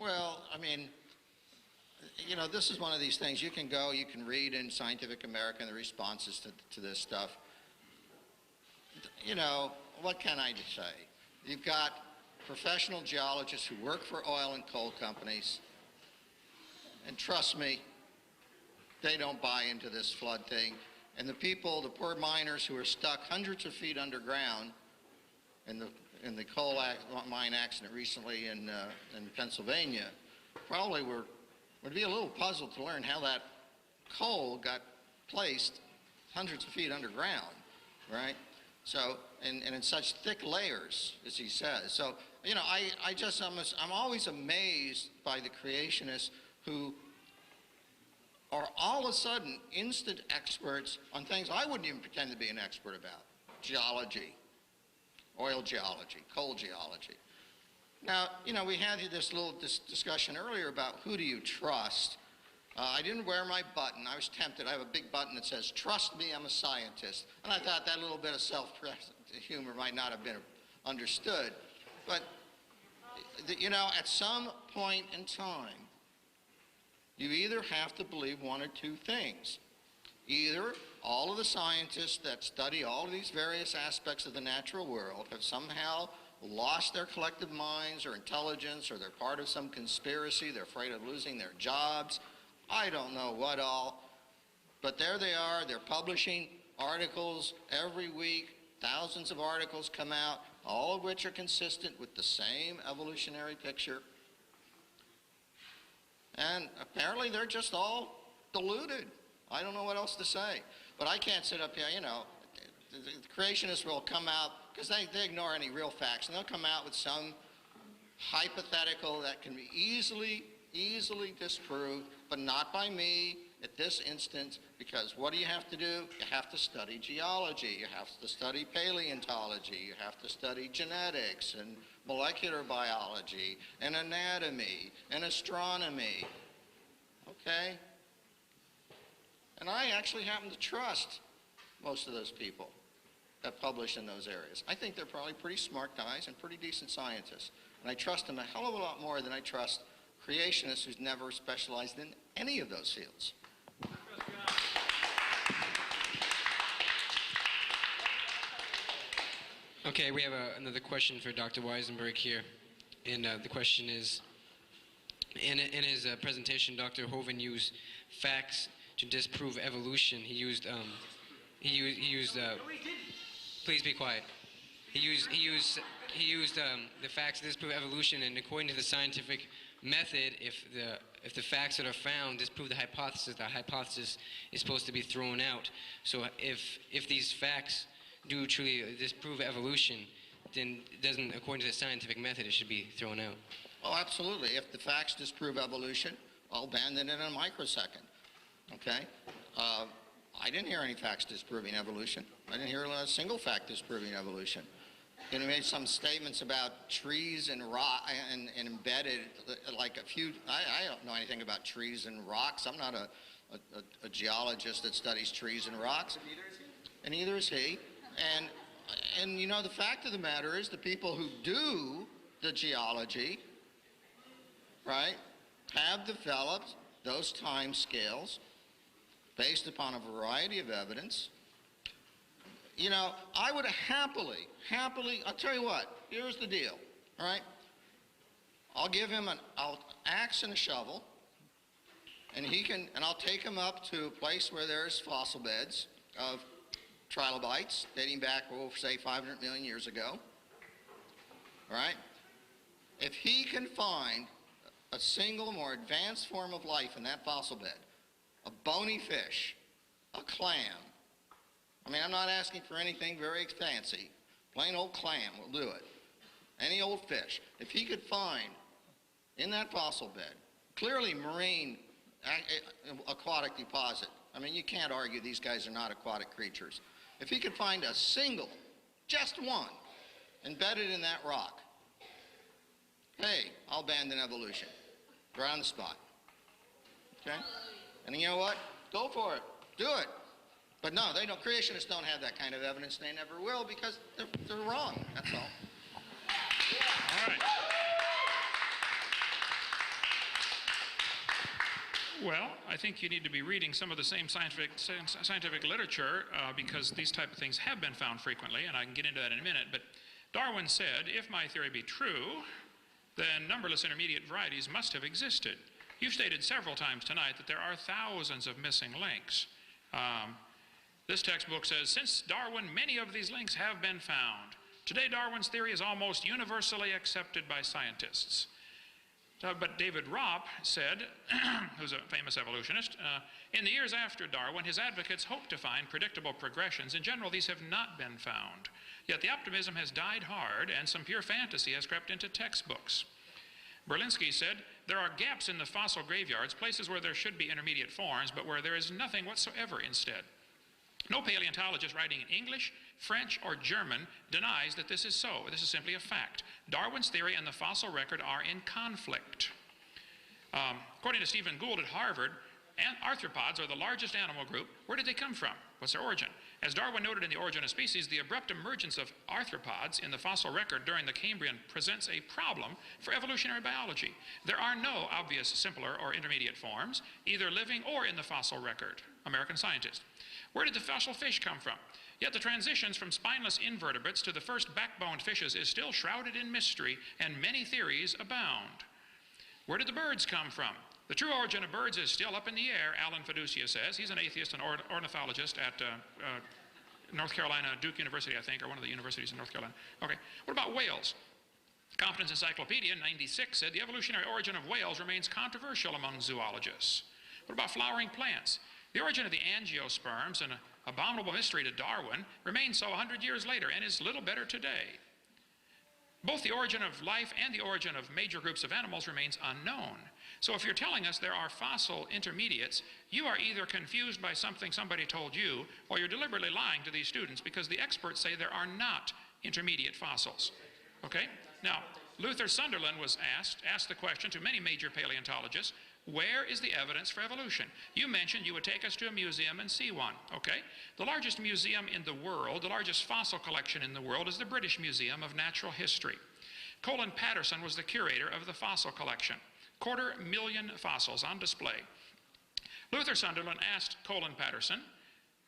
Well, I mean, this is one of these things. You can read in Scientific American the responses to this stuff. What can I say? You've got professional geologists who work for oil and coal companies, and trust me, they don't buy into this flood thing. And the poor miners who are stuck hundreds of feet underground in the coal mine accident recently in Pennsylvania, probably would be a little puzzled to learn how that coal got placed hundreds of feet underground, right? So, and in such thick layers, as he says. So, I'm always amazed by the creationists who are all of a sudden instant experts on things I wouldn't even pretend to be an expert about. Geology, oil geology, coal geology. Now, we had this little discussion earlier about who do you trust. I didn't wear my button. I was tempted. I have a big button that says, "Trust me, I'm a scientist." And I thought that little bit of self-humor might not have been understood. But, at some point in time, you either have to believe one or two things. Either all of the scientists that study all of these various aspects of the natural world have somehow lost their collective minds or intelligence, or they're part of some conspiracy, they're afraid of losing their jobs, I don't know what all, but there they are, they're publishing articles every week, thousands of articles come out, all of which are consistent with the same evolutionary picture. And apparently they're just all deluded. I don't know what else to say. But I can't sit up here, the creationists will come out, because they ignore any real facts, and they'll come out with some hypothetical that can be easily disproved, but not by me at this instance, because what do you have to do? You have to study geology, you have to study paleontology, you have to study genetics and molecular biology and anatomy and astronomy, okay? And I actually happen to trust most of those people that publish in those areas. I think they're probably pretty smart guys and pretty decent scientists. And I trust them a hell of a lot more than I trust creationists who's never specialized in any of those fields. Okay, we have another question for Dr. Weisenberg here. And the question is, in his presentation, Dr. Hovind used facts to disprove evolution. He used please be quiet. He used the facts to disprove evolution, and according to the scientific method, if the facts that are found disprove the hypothesis is supposed to be thrown out. So if these facts do truly disprove evolution, then according to the scientific method, it should be thrown out. Oh, absolutely. If the facts disprove evolution, I'll abandon it in a microsecond. Okay? I didn't hear any facts disproving evolution. I didn't hear a single fact disproving evolution. You know, made some statements about trees and rock and embedded like a few. I don't know anything about trees and rocks. I'm not a geologist that studies trees and rocks. And neither is he. And neither is he. And you know, the fact of the matter is the people who do the geology, right, have developed those time scales based upon a variety of evidence. You know, I would happily, I'll tell you what, here's the deal, all right? I'll give him an axe and a shovel, and I'll take him up to a place where there's fossil beds of trilobites dating back, we'll say 500 million years ago, all right? If he can find a single more advanced form of life in that fossil bed, a bony fish, a clam, I mean, I'm not asking for anything very fancy. Plain old clam will do it. Any old fish. If he could find in that fossil bed, clearly marine aquatic deposit. I mean, you can't argue these guys are not aquatic creatures. If he could find a single, just one, embedded in that rock, hey, I'll abandon evolution. Right on the spot. Okay? And you know what? Go for it. Do it. But no, they don't. Creationists don't have that kind of evidence. They never will because they're wrong. That's all. All right. Well, I think you need to be reading some of the same scientific literature because these type of things have been found frequently, and I can get into that in a minute. But Darwin said, if my theory be true, then numberless intermediate varieties must have existed. You've stated several times tonight that there are thousands of missing links. This textbook says, since Darwin, many of these links have been found. Today, Darwin's theory is almost universally accepted by scientists. But David Ropp said, who's a famous evolutionist, in the years after Darwin, his advocates hoped to find predictable progressions. In general, these have not been found. Yet the optimism has died hard, and some pure fantasy has crept into textbooks. Berlinski said, there are gaps in the fossil graveyards, places where there should be intermediate forms, but where there is nothing whatsoever instead. No paleontologist writing in English, French, or German denies that this is so. This is simply a fact. Darwin's theory and the fossil record are in conflict. According to Stephen Gould at Harvard, arthropods are the largest animal group. Where did they come from? What's their origin? As Darwin noted in The Origin of Species, the abrupt emergence of arthropods in the fossil record during the Cambrian presents a problem for evolutionary biology. There are no obvious simpler or intermediate forms, either living or in the fossil record. American scientist. Where did the fossil fish come from? Yet the transitions from spineless invertebrates to the first backboned fishes is still shrouded in mystery, and many theories abound. Where did the birds come from? The true origin of birds is still up in the air, Alan Fiducia says. He's an atheist and ornithologist at North Carolina, Duke University, I think, or one of the universities in North Carolina. Okay, what about whales? Competence Encyclopedia in '96 said the evolutionary origin of whales remains controversial among zoologists. What about flowering plants? The origin of the angiosperms, an abominable mystery to Darwin, remains so 100 years later and is little better today. Both the origin of life and the origin of major groups of animals remains unknown. So if you're telling us there are fossil intermediates, you are either confused by something somebody told you, or you're deliberately lying to these students because the experts say there are not intermediate fossils. Okay? Now, Luther Sunderland was asked the question to many major paleontologists, where is the evidence for evolution? You mentioned you would take us to a museum and see one, okay? The largest museum in the world, the largest fossil collection in the world is the British Museum of Natural History. Colin Patterson was the curator of the fossil collection. 250,000 fossils on display. Luther Sunderland asked Colin Patterson,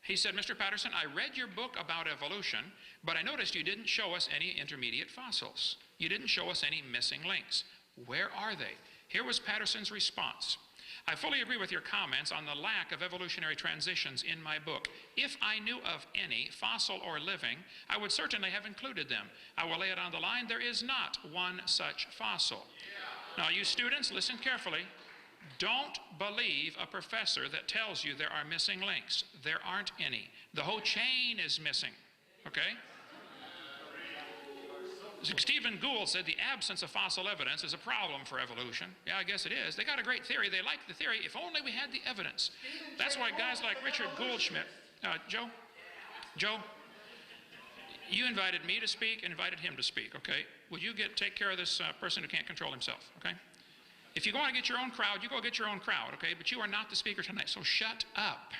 he said, Mr. Patterson, I read your book about evolution, but I noticed you didn't show us any intermediate fossils. You didn't show us any missing links. Where are they? Here was Patterson's response. I fully agree with your comments on the lack of evolutionary transitions in my book. If I knew of any, fossil or living, I would certainly have included them. I will lay it on the line, there is not one such fossil. Now, you students, listen carefully. Don't believe a professor that tells you there are missing links. There aren't any. The whole chain is missing, okay? Stephen Gould said the absence of fossil evidence is a problem for evolution. Yeah, I guess it is. They got a great theory. They like the theory if only we had the evidence. That's why guys like Richard Goldschmidt, Joe, you invited me to speak, invited him to speak, okay? Would you take care of this person who can't control himself, okay? If you want to get your own crowd, you go get your own crowd, okay? But you are not the speaker tonight, so shut up.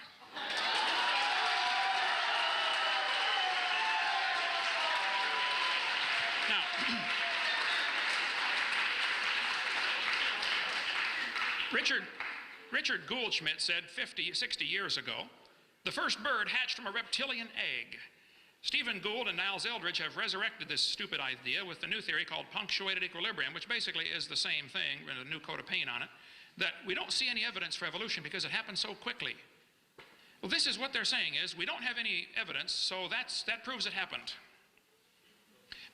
Now, Richard Goldschmidt said 60 years ago, the first bird hatched from a reptilian egg. Stephen Gould and Niles Eldredge have resurrected this stupid idea with the new theory called punctuated equilibrium, which basically is the same thing with a new coat of paint on it, that we don't see any evidence for evolution because it happened so quickly. Well, this is what they're saying is we don't have any evidence, so that proves it happened.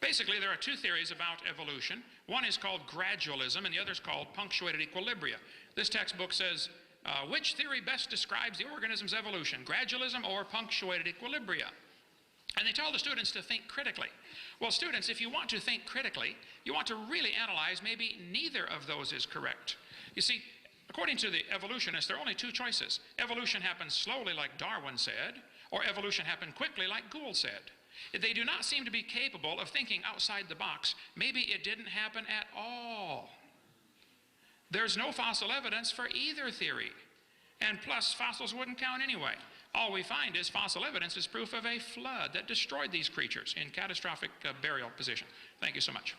Basically, there are two theories about evolution. One is called gradualism, and the other is called punctuated equilibria. This textbook says, which theory best describes the organism's evolution, gradualism or punctuated equilibria? And they tell the students to think critically. Well, students, if you want to think critically, you want to really analyze maybe neither of those is correct. You see, according to the evolutionists, there are only two choices. Evolution happens slowly, like Darwin said, or evolution happened quickly, like Gould said. They do not seem to be capable of thinking outside the box. Maybe it didn't happen at all. There's no fossil evidence for either theory. And plus, fossils wouldn't count anyway. All we find is fossil evidence is proof of a flood that destroyed these creatures in catastrophic burial position. Thank you so much.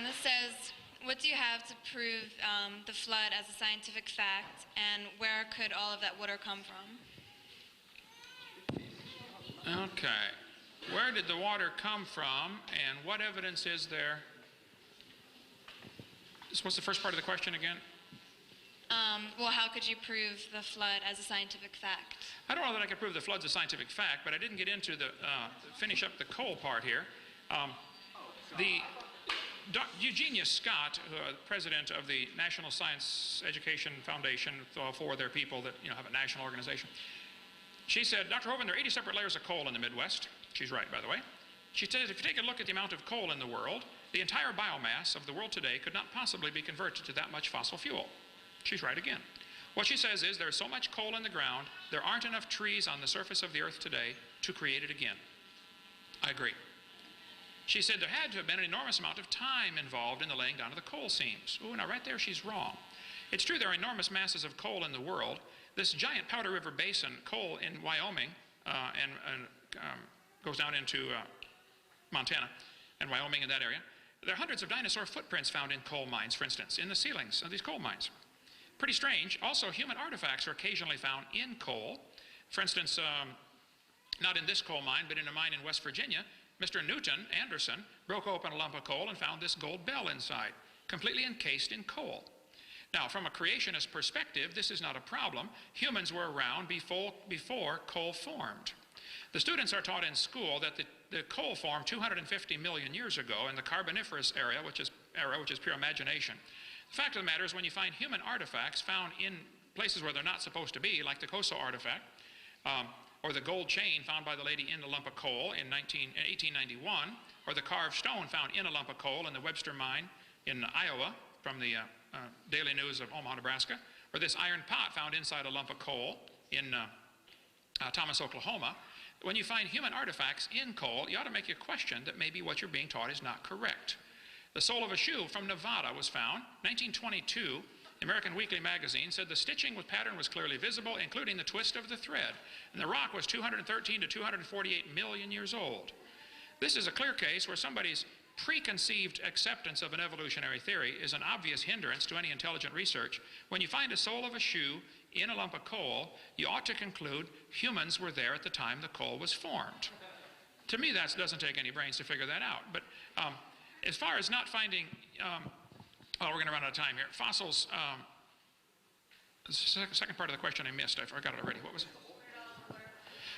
This says, what do you have to prove the flood as a scientific fact, and where could all of that water come from? Okay. Where did the water come from, and what evidence is there? What's the first part of the question again? Well, how could you prove the flood as a scientific fact? I don't know that I could prove the flood's a scientific fact, but I didn't get into the, finish up the coal part here. Eugenia Scott, president of the National Science Education Foundation for their people that have a national organization, she said, Dr. Hovind, there are 80 separate layers of coal in the Midwest. She's right, by the way. She says if you take a look at the amount of coal in the world, the entire biomass of the world today could not possibly be converted to that much fossil fuel. She's right again. What she says is there's so much coal in the ground, there aren't enough trees on the surface of the earth today to create it again. I agree. She said there had to have been an enormous amount of time involved in the laying down of the coal seams. Ooh, now right there she's wrong. It's true there are enormous masses of coal in the world. This giant Powder River Basin coal in Wyoming goes down into Montana and Wyoming in that area. There are hundreds of dinosaur footprints found in coal mines, for instance, in the ceilings of these coal mines. Pretty strange. Also, human artifacts are occasionally found in coal. For instance, not in this coal mine, but in a mine in West Virginia, Mr. Newton Anderson broke open a lump of coal and found this gold bell inside, completely encased in coal. Now, from a creationist perspective, this is not a problem. Humans were around before coal formed. The students are taught in school that the coal formed 250 million years ago in the Carboniferous era, which is pure imagination. The fact of the matter is when you find human artifacts found in places where they're not supposed to be, like the Coso artifact, or the gold chain found by the lady in the lump of coal in 1891, or the carved stone found in a lump of coal in the Webster mine in Iowa from the Daily News of Omaha, Nebraska, or this iron pot found inside a lump of coal in Thomas, Oklahoma. When you find human artifacts in coal, you ought to make you question that maybe what you're being taught is not correct. The sole of a shoe from Nevada was found. 1922, the American Weekly magazine said the stitching with pattern was clearly visible, including the twist of the thread. And the rock was 213 to 248 million years old. This is a clear case where somebody's preconceived acceptance of an evolutionary theory is an obvious hindrance to any intelligent research. When you find a sole of a shoe in a lump of coal, you ought to conclude humans were there at the time the coal was formed. To me, that doesn't take any brains to figure that out. But as far as not finding, we're going to run out of time here. Fossils, the second part of the question I missed. I forgot it already. What was it?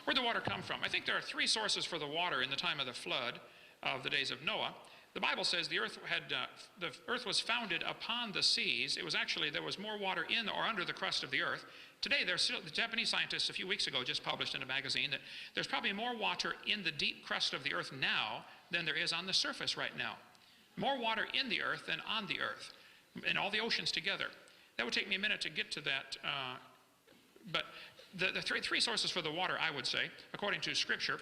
Where'd the water come from? I think there are three sources for the water in the time of the flood of the days of Noah. The Bible says the earth was founded upon the seas. It was actually, there was more water in or under the crust of the earth. Today, the Japanese scientists a few weeks ago just published in a magazine that there's probably more water in the deep crust of the earth now than there is on the surface right now. More water in the earth than on the earth, in all the oceans together. That would take me a minute to get to that, but the three sources for the water, I would say, according to Scripture,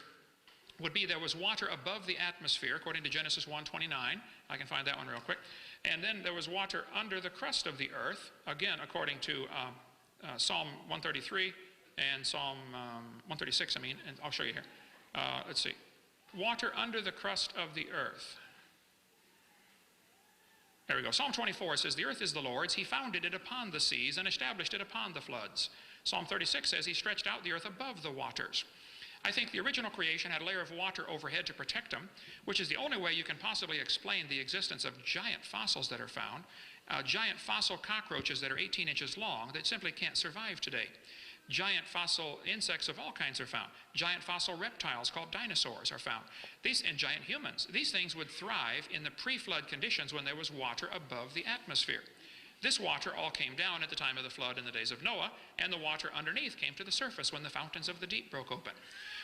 would be there was water above the atmosphere, according to Genesis 1:29. I can find that one real quick. And then there was water under the crust of the earth, again, according to Psalm 133 and Psalm 136, and I'll show you here. Let's see. Water under the crust of the earth. There we go. Psalm 24 says, the earth is the Lord's. He founded it upon the seas and established it upon the floods. Psalm 36 says he stretched out the earth above the waters. I think the original creation had a layer of water overhead to protect them, which is the only way you can possibly explain the existence of giant fossils that are found, giant fossil cockroaches that are 18 inches long that simply can't survive today. Giant fossil insects of all kinds are found. Giant fossil reptiles called dinosaurs are found. And giant humans. These things would thrive in the pre-flood conditions when there was water above the atmosphere. This water all came down at the time of the flood in the days of Noah, and the water underneath came to the surface when the fountains of the deep broke open.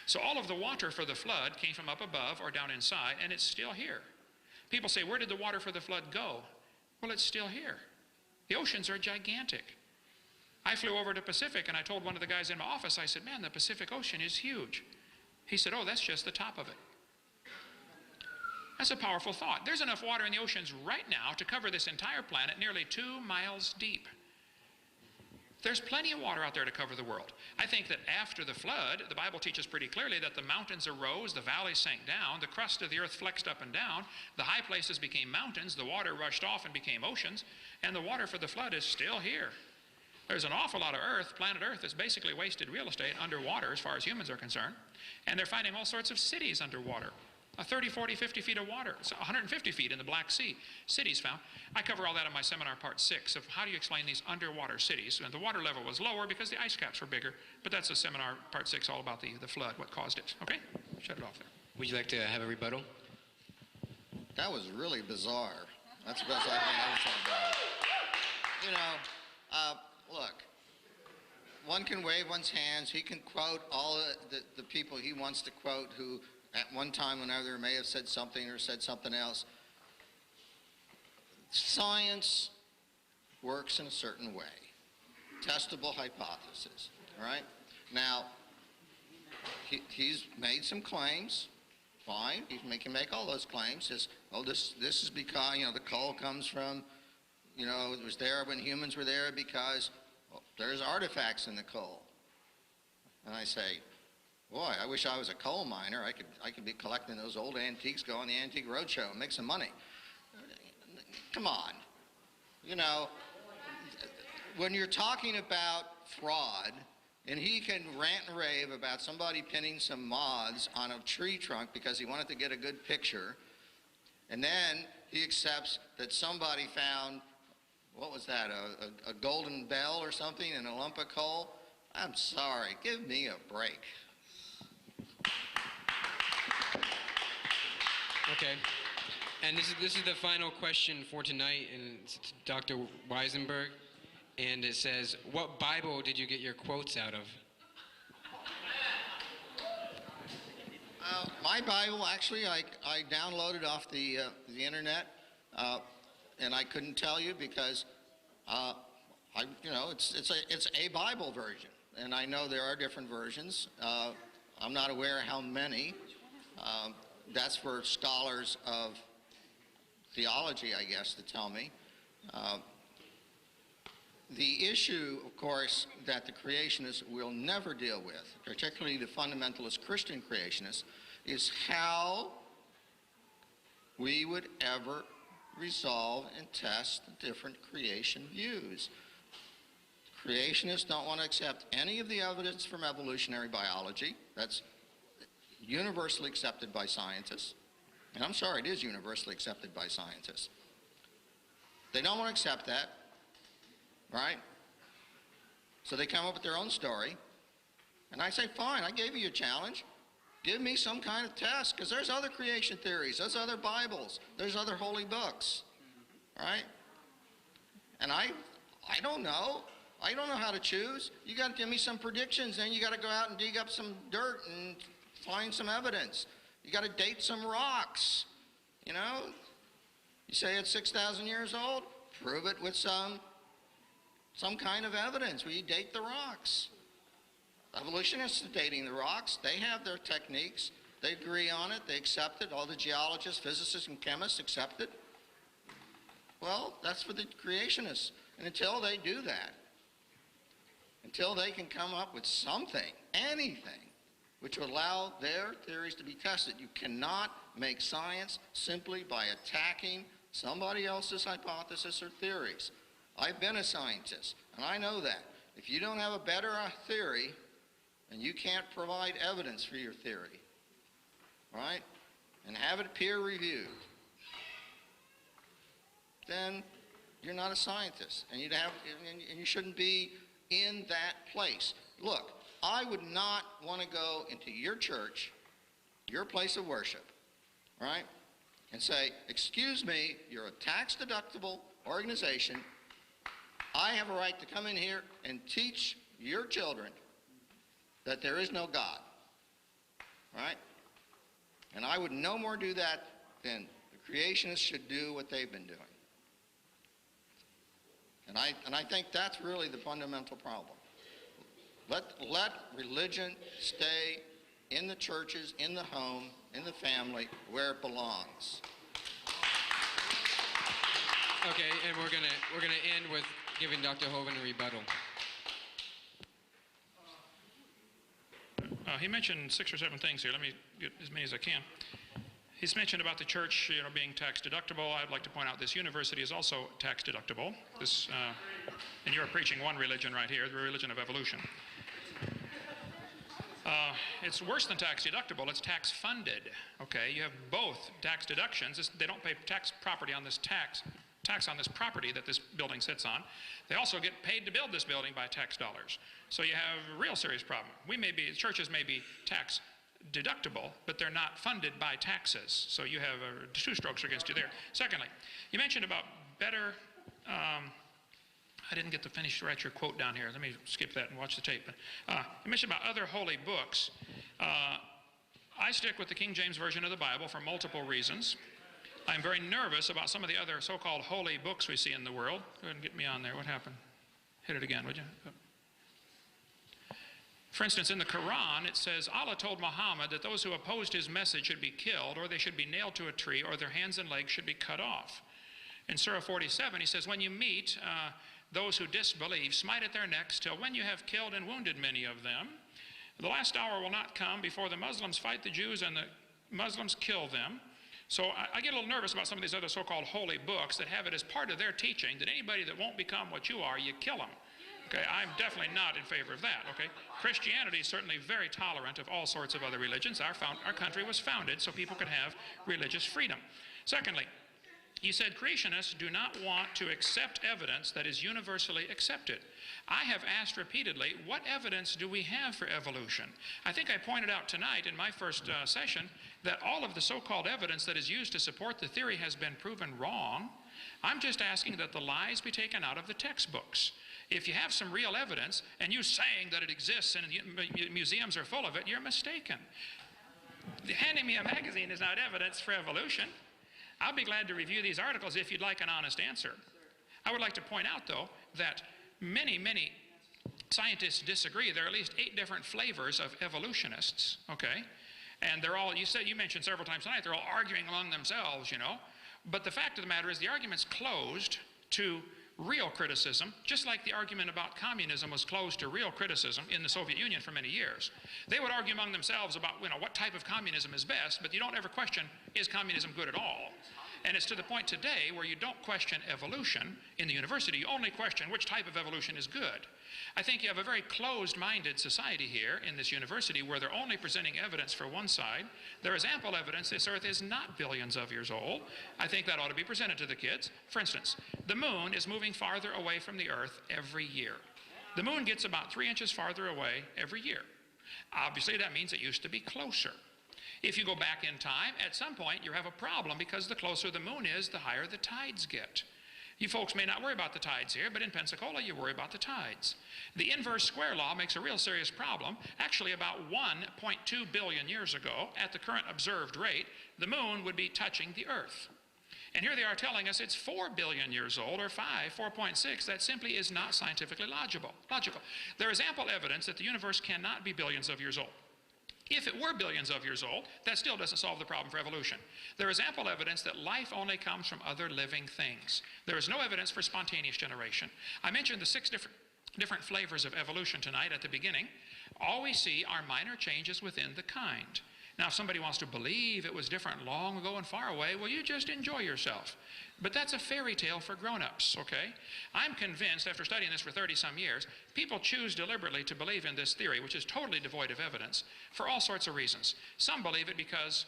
So all of the water for the flood came from up above or down inside, and it's still here. People say, where did the water for the flood go? Well, it's still here. The oceans are gigantic. I flew over to Pacific, and I told one of the guys in my office, I said, man, the Pacific Ocean is huge. He said, oh, that's just the top of it. That's a powerful thought. There's enough water in the oceans right now to cover this entire planet nearly 2 miles deep. There's plenty of water out there to cover the world. I think that after the flood, the Bible teaches pretty clearly that the mountains arose, the valleys sank down, the crust of the earth flexed up and down, the high places became mountains, the water rushed off and became oceans, and the water for the flood is still here. There's an awful lot of earth, planet Earth, that's basically wasted real estate underwater as far as humans are concerned, and they're finding all sorts of cities underwater. 30, 40, 50 feet of water, so 150 feet in the Black Sea, cities found. I cover all that in my seminar part 6 of how do you explain these underwater cities. And the water level was lower because the ice caps were bigger, but that's a seminar part 6 all about the flood, what caused it. Okay? Shut it off there. Would you like to have a rebuttal? That was really bizarre. That's the best I can understand about it. You know, look, one can wave one's hands. He can quote all the people he wants to quote who at one time or another may have said something or said something else. Science works in a certain way. Testable hypothesis, all right? Now, he's made some claims. Fine, he can make all those claims. Says, oh, this is because, you know, the coal comes from, you know, it was there when humans were there because there's artifacts in the coal. And I say, boy, I wish I was a coal miner. I could be collecting those old antiques, go on the Antique Roadshow and make some money. Come on. You know, when you're talking about fraud, and he can rant and rave about somebody pinning some moths on a tree trunk because he wanted to get a good picture, and then he accepts that somebody found, what was that, a golden bell or something in a lump of coal? I'm sorry, give me a break. Okay. And this is the final question for tonight, and it's to Dr. Weisenberg. And it says, what Bible did you get your quotes out of? My Bible, actually, I downloaded off the internet, and I couldn't tell you because, it's a Bible version, and I know there are different versions. I'm not aware how many. That's for scholars of theology, I guess, to tell me. The issue, of course, that the creationists will never deal with, particularly the fundamentalist Christian creationists, is how we would ever resolve and test the different creation views. Creationists don't want to accept any of the evidence from evolutionary biology. That's universally accepted by scientists. And I'm sorry, it is universally accepted by scientists. They don't want to accept that. Right? So they come up with their own story. And I say, fine, I gave you a challenge. Give me some kind of test, because there's other creation theories, there's other Bibles, there's other holy books, right? And I don't know. I don't know how to choose. You got to give me some predictions, then you got to go out and dig up some dirt and find some evidence. You got to date some rocks, you know? You say it's 6,000 years old, prove it with some kind of evidence where you date the rocks. Evolutionists are dating the rocks. They have their techniques. They agree on it. They accept it. All the geologists, physicists, and chemists accept it. Well, that's for the creationists. And until they do that, until they can come up with something, anything, which will allow their theories to be tested, you cannot make science simply by attacking somebody else's hypothesis or theories. I've been a scientist, and I know that. If you don't have a better theory, then you can't provide evidence for your theory, right? And have it peer-reviewed, then you're not a scientist, and you shouldn't be in that place. Look, I would not want to go into your church, your place of worship, right, and say, excuse me, you're a tax-deductible organization. I have a right to come in here and teach your children that there is no God, right? And I would no more do that than the creationists should do what they've been doing. And I think that's really the fundamental problem. Let religion stay in the churches, in the home, in the family, where it belongs. Okay, and we're gonna end with giving Dr. Hovind a rebuttal. He mentioned 6 or 7 things here. Let me get as many as I can. He's mentioned about the church, being tax deductible. I'd like to point out this university is also tax deductible. And you're preaching one religion right here, the religion of evolution. It's worse than tax deductible. It's tax funded. Okay, you have both tax deductions. They don't pay tax on this property that this building sits on. They also get paid to build this building by tax dollars. So you have a real serious problem. Churches may be tax deductible, but they're not funded by taxes. So you have 2 strokes against you there. Secondly, you mentioned about better, I didn't get to finish to write your quote down here. Let me skip that and watch the tape. You mentioned about other holy books. I stick with the King James Version of the Bible for multiple reasons. I'm very nervous about some of the other so-called holy books we see in the world. Go ahead and get me on there. What happened? Hit it again, would you? For instance, in the Quran, it says, Allah told Muhammad that those who opposed his message should be killed, or they should be nailed to a tree, or their hands and legs should be cut off. In Surah 47, he says, when you meet those who disbelieve, smite at their necks till when you have killed and wounded many of them. The last hour will not come before the Muslims fight the Jews and the Muslims kill them. So I get a little nervous about some of these other so-called holy books that have it as part of their teaching that anybody that won't become what you are, you kill them. Okay, I'm definitely not in favor of that, okay? Christianity is certainly very tolerant of all sorts of other religions. Our country was founded so people could have religious freedom. Secondly, you said creationists do not want to accept evidence that is universally accepted. I have asked repeatedly, what evidence do we have for evolution? I think I pointed out tonight in my first session that all of the so-called evidence that is used to support the theory has been proven wrong. I'm just asking that the lies be taken out of the textbooks. If you have some real evidence and you saying that it exists and museums are full of it, you're mistaken. Handing me a magazine is not evidence for evolution. I'll be glad to review these articles if you'd like an honest answer. I would like to point out, though, that many scientists disagree. There are at least 8 different flavors of evolutionists, okay? And they're all, you mentioned several times tonight, they're all arguing among themselves, But the fact of the matter is the argument's closed to real criticism, just like the argument about communism was closed to real criticism in the Soviet Union for many years. They would argue among themselves about what type of communism is best, but you don't ever question, is communism good at all? And it's to the point today where you don't question evolution in the university, you only question which type of evolution is good. I think you have a very closed-minded society here in this university where they're only presenting evidence for one side. There is ample evidence this Earth is not billions of years old. I think that ought to be presented to the kids. For instance, the moon is moving farther away from the Earth every year. The moon gets about 3 inches farther away every year. Obviously, that means it used to be closer. If you go back in time, at some point you have a problem because the closer the moon is, the higher the tides get. You folks may not worry about the tides here, but in Pensacola you worry about the tides. The inverse square law makes a real serious problem. Actually, about 1.2 billion years ago, at the current observed rate, the moon would be touching the Earth. And here they are telling us it's 4 billion years old, or 4.6. That simply is not scientifically logical. There is ample evidence that the universe cannot be billions of years old. If it were billions of years old, that still doesn't solve the problem for evolution. There is ample evidence that life only comes from other living things. There is no evidence for spontaneous generation. I mentioned the 6 different flavors of evolution tonight at the beginning. All we see are minor changes within the kind. Now, if somebody wants to believe it was different long ago and far away, well, you just enjoy yourself. But that's a fairy tale for grown-ups, okay? I'm convinced, after studying this for 30-some years, people choose deliberately to believe in this theory, which is totally devoid of evidence, for all sorts of reasons. Some believe it because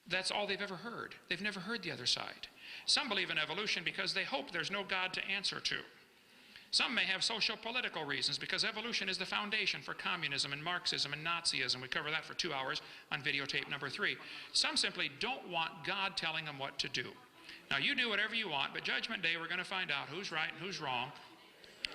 that's all they've ever heard. They've never heard the other side. Some believe in evolution because they hope there's no God to answer to. Some may have social-political reasons because evolution is the foundation for communism and Marxism and Nazism. We cover that for 2 hours on videotape number 3. Some simply don't want God telling them what to do. Now, you do whatever you want, but Judgment Day we're going to find out who's right and who's wrong.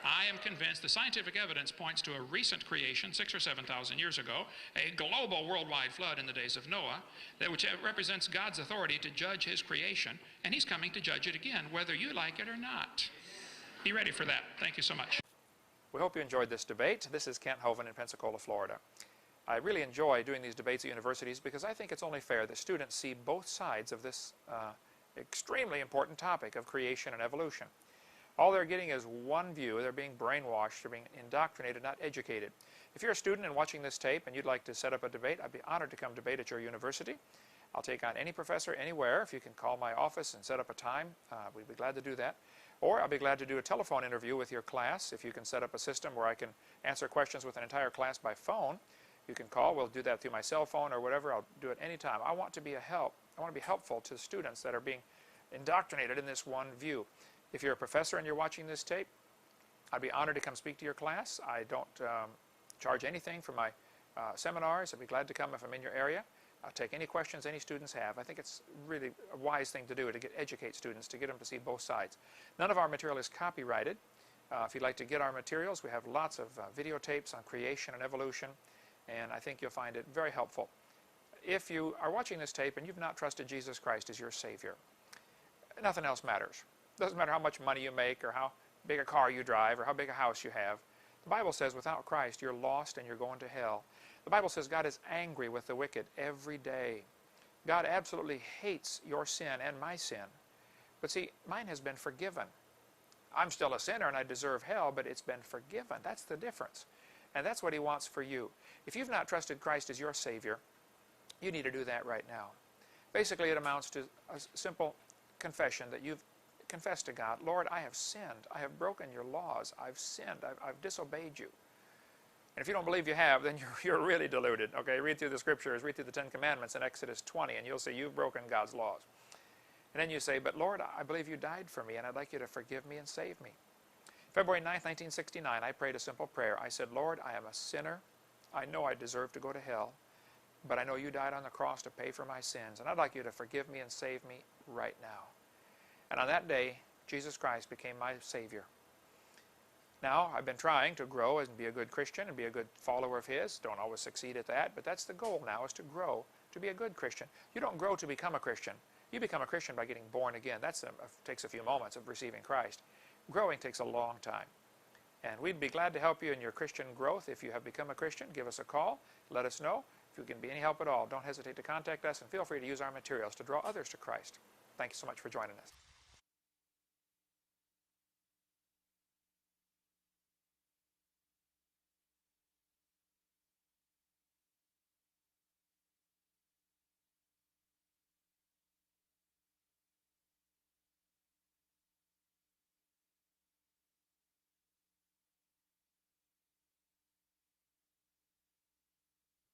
I am convinced the scientific evidence points to a recent creation 6,000 or 7,000 years ago, a global worldwide flood in the days of Noah, which represents God's authority to judge his creation, and he's coming to judge it again, whether you like it or not. Be ready for that. Thank you so much. We hope you enjoyed this debate. This is Kent Hovind in Pensacola, Florida. I really enjoy doing these debates at universities because I think it's only fair that students see both sides of this extremely important topic of creation and evolution. All they're getting is one view. They're being brainwashed. They're being indoctrinated, not educated. If you're a student and watching this tape and you'd like to set up a debate, I'd be honored to come debate at your university. I'll take on any professor anywhere. If you can call my office and set up a time, we'd be glad to do that. Or I'll be glad to do a telephone interview with your class. If you can set up a system where I can answer questions with an entire class by phone, you can call. We'll do that through my cell phone or whatever. I'll do it anytime. I want to be I want to be helpful to students that are being indoctrinated in this one view. If you're a professor and you're watching this tape, I'd be honored to come speak to your class. I don't charge anything for my seminars. I'd be glad to come if I'm in your area. I'll take any questions any students have. I think it's really a wise thing to do to educate students, to get them to see both sides. None of our material is copyrighted. If you'd like to get our materials, we have lots of videotapes on creation and evolution, and I think you'll find it very helpful. If you are watching this tape and you've not trusted Jesus Christ as your Savior, nothing else matters. It doesn't matter how much money you make or how big a car you drive or how big a house you have. The Bible says without Christ you're lost and you're going to hell. The Bible says God is angry with the wicked every day. God absolutely hates your sin and my sin. But see, mine has been forgiven. I'm still a sinner and I deserve hell, but it's been forgiven. That's the difference. And that's what he wants for you. If you've not trusted Christ as your Savior, you need to do that right now. Basically, it amounts to a simple confession that you've confessed to God, Lord, I have sinned. I have broken your laws. I've sinned. I've disobeyed you. And if you don't believe you have, then you're really deluded. Okay, read through the scriptures, read through the 10 Commandments in Exodus 20, and you'll see you've broken God's laws. And then you say, but Lord, I believe you died for me, and I'd like you to forgive me and save me. February 9th, 1969, I prayed a simple prayer. I said, Lord, I am a sinner. I know I deserve to go to hell, but I know you died on the cross to pay for my sins, and I'd like you to forgive me and save me right now. And on that day, Jesus Christ became my Savior. Now, I've been trying to grow and be a good Christian and be a good follower of His. Don't always succeed at that, but that's the goal now, is to grow, to be a good Christian. You don't grow to become a Christian. You become a Christian by getting born again. That takes a few moments of receiving Christ. Growing takes a long time. And we'd be glad to help you in your Christian growth. If you have become a Christian, give us a call. Let us know. If you can be any help at all, don't hesitate to contact us, and feel free to use our materials to draw others to Christ. Thank you so much for joining us.